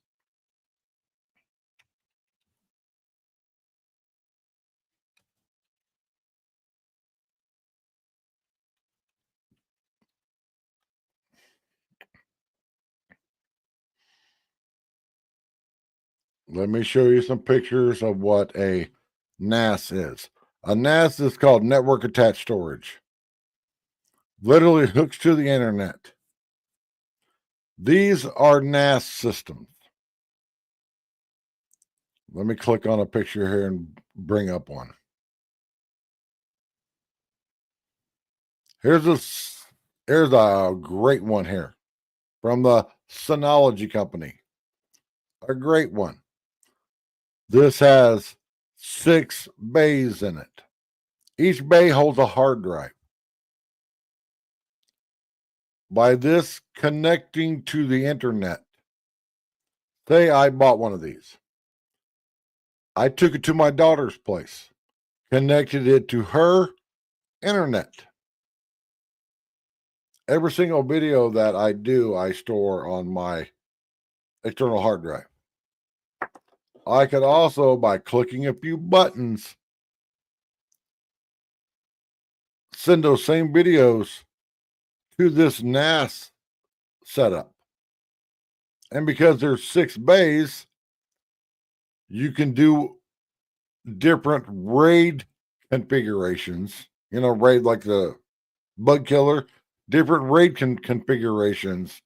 Speaker 3: Let me show you some pictures of what a NAS is. A NAS is called network attached storage. Literally hooks to the internet. These are NAS systems. Let me click on a picture here and bring up one. Here's a great one here from the Synology company. A great one. This has 6 bays in it. Each bay holds a hard drive. By this connecting to the internet Say I bought one of these. I took it to my daughter's place, connected it to her internet. Every single video that I do, I store on my external hard drive. I could also, by clicking a few buttons, send those same videos to this NAS setup. And because there's 6 bays, you can do different RAID configurations. You know, RAID like the bug killer, different RAID configurations.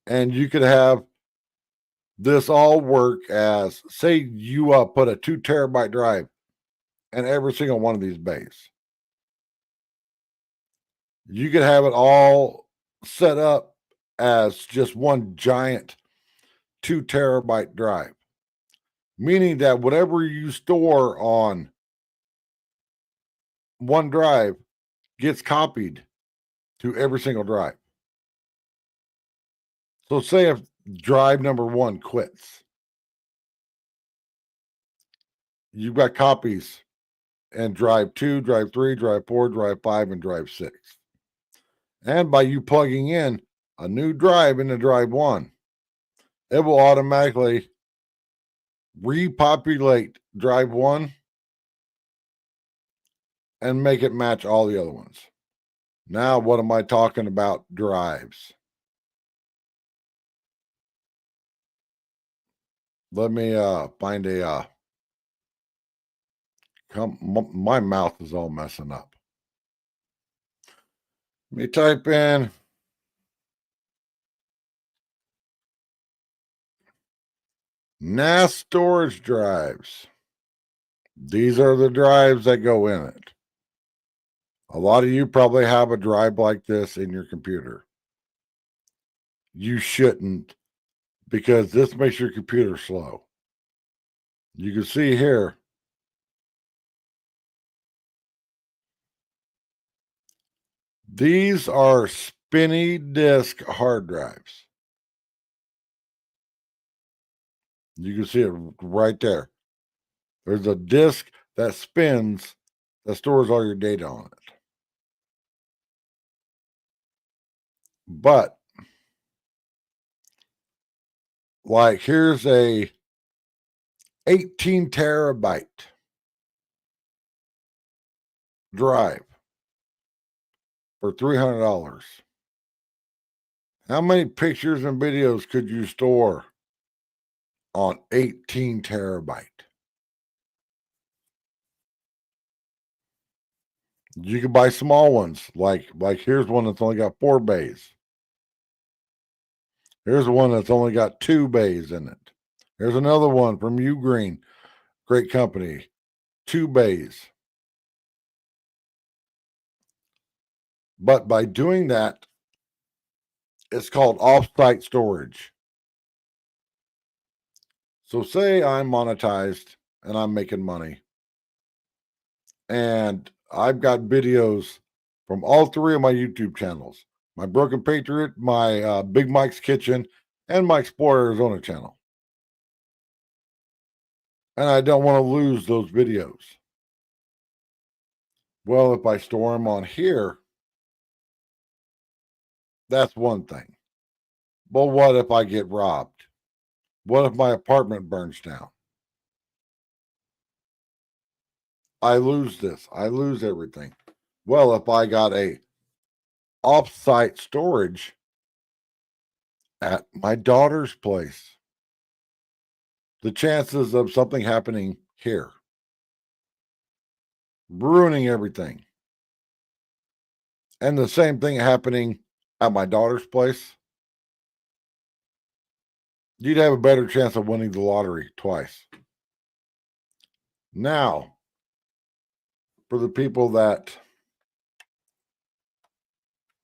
Speaker 3: And you could have this all work as, say you put a 2 terabyte drive in every single one of these bays. You could have it all set up as just one giant 2 terabyte drive, meaning that whatever you store on one drive gets copied to every single drive. So say if drive number 1 quits, you've got copies in drive 2, drive 3, drive 4, drive 5, and drive 6. And by you plugging in a new drive into drive 1, it will automatically repopulate drive 1 and make it match all the other ones. Now, what am I talking about? Drives. Let me find a my mouth is all messing up. Let me type in NAS storage drives. These are the drives that go in it. A lot of you probably have a drive like this in your computer. You shouldn't, because this makes your computer slow. You can see here, these are spinny disk hard drives. You can see it right there. There's a disk that spins that stores all your data on it. But like here's a 18 terabyte drive for $300. How many pictures and videos could you store on 18 terabyte? You can buy small ones, like here's one that's only got 4 bays. Here's one that's only got 2 bays in it. Here's another one from Ugreen, great company, 2 bays. But by doing that, it's called off-site storage. So say I'm monetized and I'm making money, and I've got videos from all 3 of my YouTube channels, my Broken Patriot, my Big Mike's Kitchen, and my Explore Arizona channel. And I don't want to lose those videos. Well, if I store them on here, that's one thing. But what if I get robbed? What if my apartment burns down? I lose this. I lose everything. Well, if I got a off-site storage at my daughter's place, the chances of something happening here, ruining everything, and the same thing happening at my daughter's place, you'd have a better chance of winning the lottery twice. Now, for the people that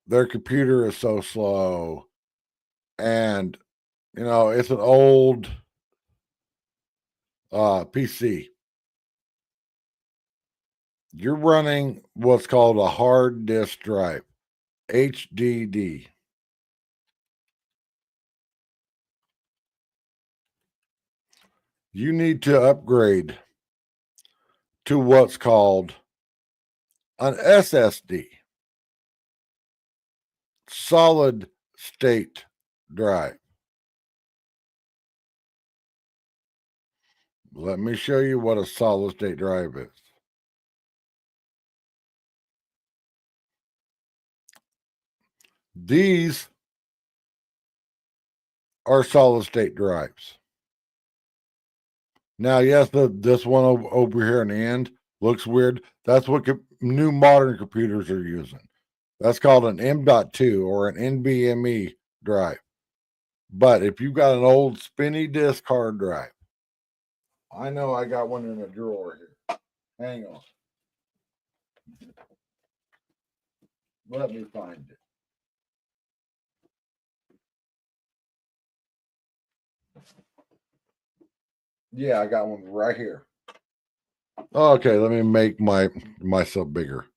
Speaker 3: their computer is so slow and, you know, it's an old PC, you're running what's called a hard disk drive, HDD. you need to upgrade to what's called an SSD, solid state drive. Let me show you what a solid state drive is. These are solid state drives. Now, yes, this one over here in the end looks weird. That's what new modern computers are using. That's called an M.2 or an NVMe drive. But if you've got an old spinny disk hard drive, I know I got one in a drawer here. Hang on. Let me find it. Yeah, I got one right here. Okay, let me make myself bigger.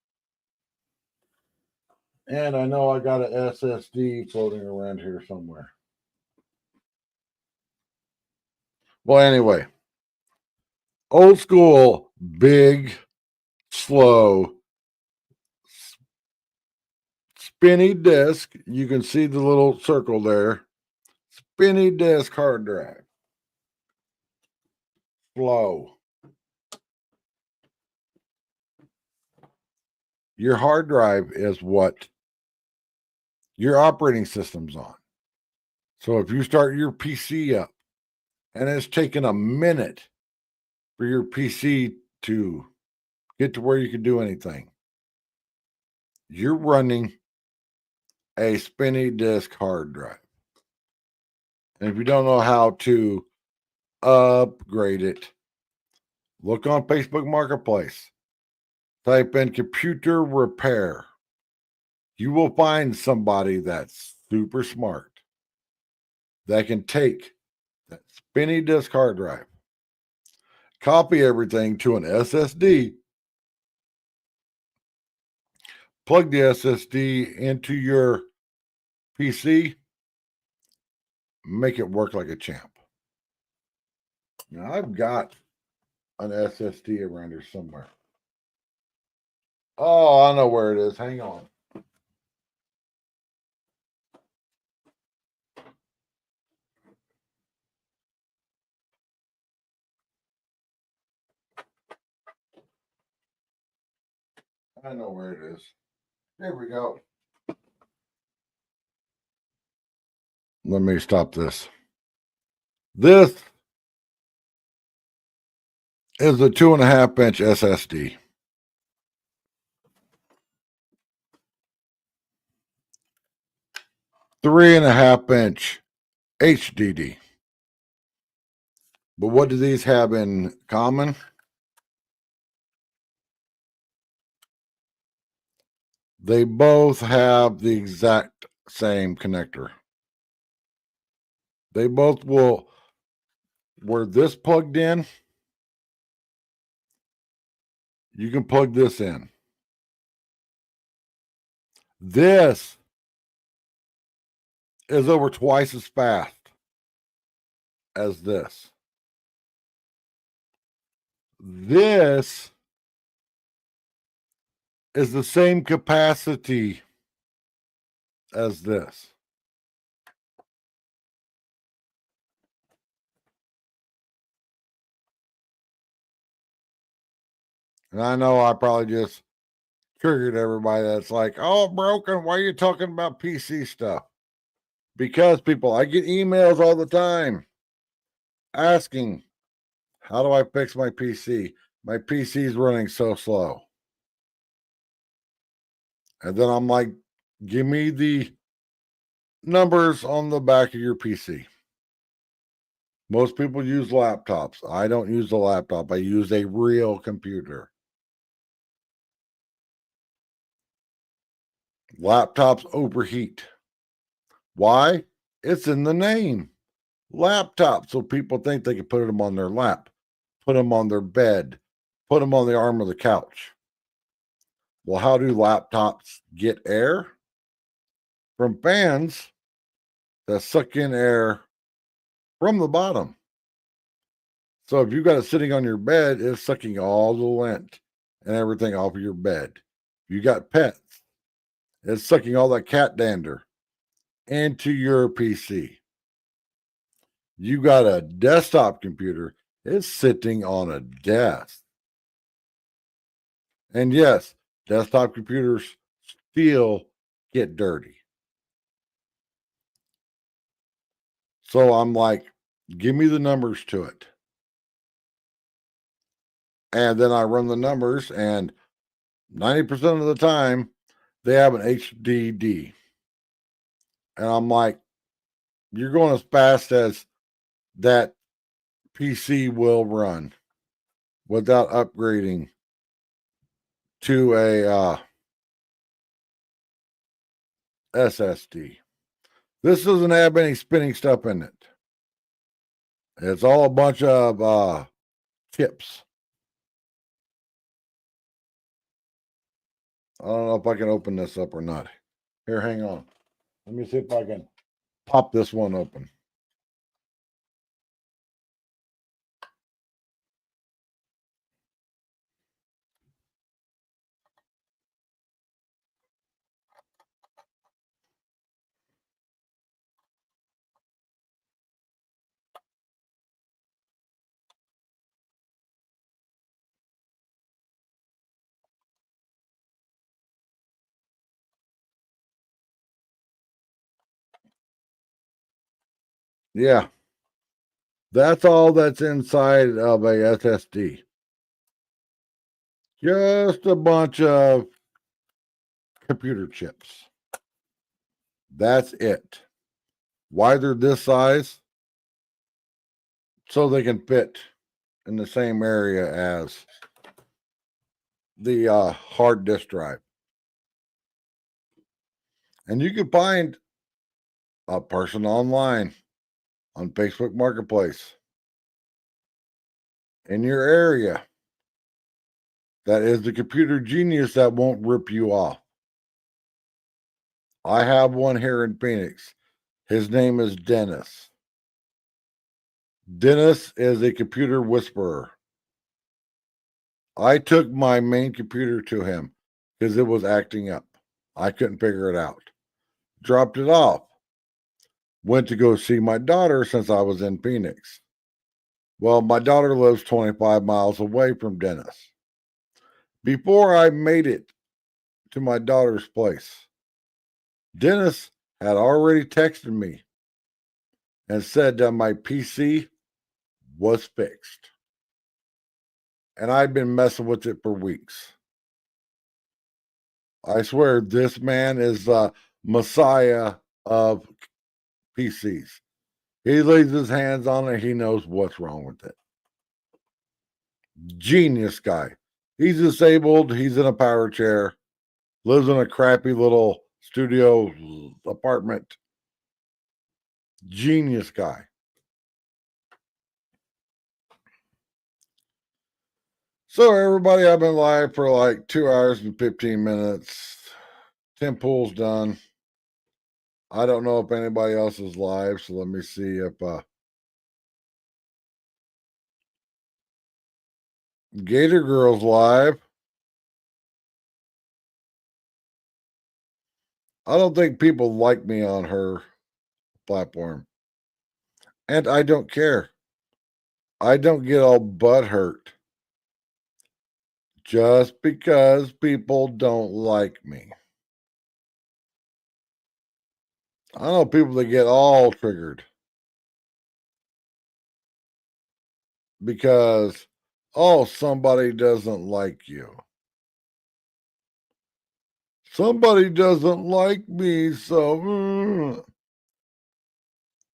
Speaker 3: And I know I got an SSD floating around here somewhere. Well, anyway, old school, big, slow, spinny disk. You can see the little circle there. Spinny disk hard drive. Slow. Your hard drive is what your operating system's on. So if you start your PC up and it's taken a minute for your PC to get to where you can do anything, you're running a spinny disk hard drive. And if you don't know how to upgrade it, look on Facebook Marketplace. Type in computer repair. You will find somebody that's super smart that can take that spinny disk hard drive, copy everything to an SSD, plug the SSD into your PC, make it work like a champ. Now, I've got an SSD around here somewhere. Oh, I know where it is. Hang on. I know where it is. There we go. Let me stop this. This is a 2.5-inch SSD. Three-and-a-half-inch HDD. But what do these have in common? They both have the exact same connector. They both will, where this plugged in, you can plug this in. This is over twice as fast as this. This is the same capacity as this. And I know I probably just triggered everybody that's like, oh, broken. Why are you talking about PC stuff? Because people, I get emails all the time asking, how do I fix my PC? My PC is running so slow. And then I'm like, give me the numbers on the back of your PC. Most people use laptops. I don't use a laptop. I use a real computer. Laptops overheat. Why? It's in the name. Laptop. So people think they can put them on their lap, put them on their bed, put them on the arm of the couch. Well, how do laptops get air? From fans that suck in air from the bottom. So if you've got it sitting on your bed, it's sucking all the lint and everything off of your bed. If you got pets, it's sucking all that cat dander into your PC. You got a desktop computer, it's sitting on a desk. And yes, desktop computers still get dirty. So I'm like, give me the numbers to it. And then I run the numbers, and 90% of the time, they have an HDD. And I'm like, you're going as fast as that PC will run without upgrading to a SSD. This doesn't have any spinning stuff in it. It's all a bunch of chips. I don't know if I can open this up or not. Here, hang on. Let me see if I can pop this one open. Yeah. That's all that's inside of a SSD. Just a bunch of computer chips. That's it. Why they're this size? So they can fit in the same area as the hard disk drive. And you can find a person online on Facebook Marketplace in your area that is the computer genius that won't rip you off. I have one here in Phoenix. His name is Dennis. Dennis is a computer whisperer. I took my main computer to him because it was acting up. I couldn't figure it out. Dropped it off. Went to go see my daughter since I was in Phoenix. Well, my daughter lives 25 miles away from Dennis. Before I made it to my daughter's place, Dennis had already texted me and said that my PC was fixed. And I'd been messing with it for weeks. I swear this man is the messiah of PCs. He lays his hands on it, he knows what's wrong with it. Genius guy. He's disabled, he's in a power chair, lives in a crappy little studio apartment. Genius guy. So everybody, I've been live for like 2 hours and 15 minutes. 10 pulls done. I don't know if anybody else is live, so let me see if Gator Girl's live. I don't think people like me on her platform. And I don't care. I don't get all butthurt just because people don't like me. I know people that get all triggered because, oh, somebody doesn't like you. Somebody doesn't like me, so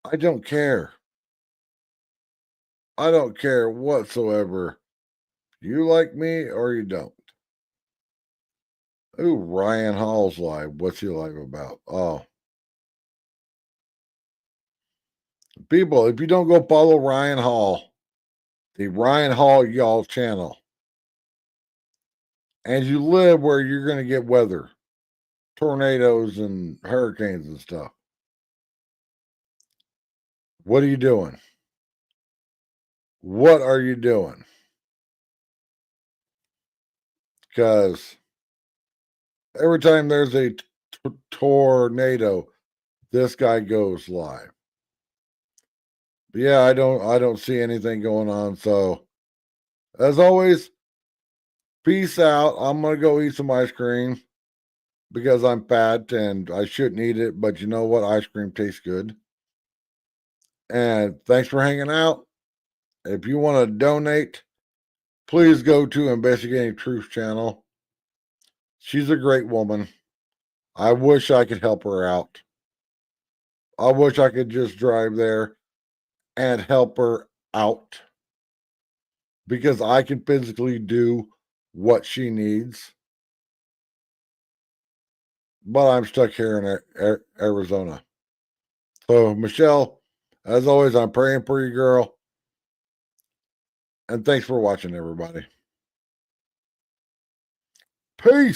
Speaker 3: I don't care. I don't care whatsoever. You like me or you don't. Ooh, Ryan Hall's live. What's he live about? Oh. People, if you don't go follow Ryan Hall, the Ryan Hall Y'all channel, and you live where you're going to get weather, tornadoes and hurricanes and stuff, what are you doing? what are you doing? Because every time there's a tornado, this guy goes live. But yeah, I don't see anything going on. So as always, peace out. I'm gonna go eat some ice cream because I'm fat and I shouldn't eat it, but you know what? Ice cream tastes good. And thanks for hanging out. If you want to donate, please go to Investigating Truth channel. She's a great woman. I wish I could help her out. I wish I could just drive there and help her out because I can physically do what she needs. But I'm stuck here in Arizona. So, Michelle, as always, I'm praying for you, girl. And thanks for watching, everybody. Peace.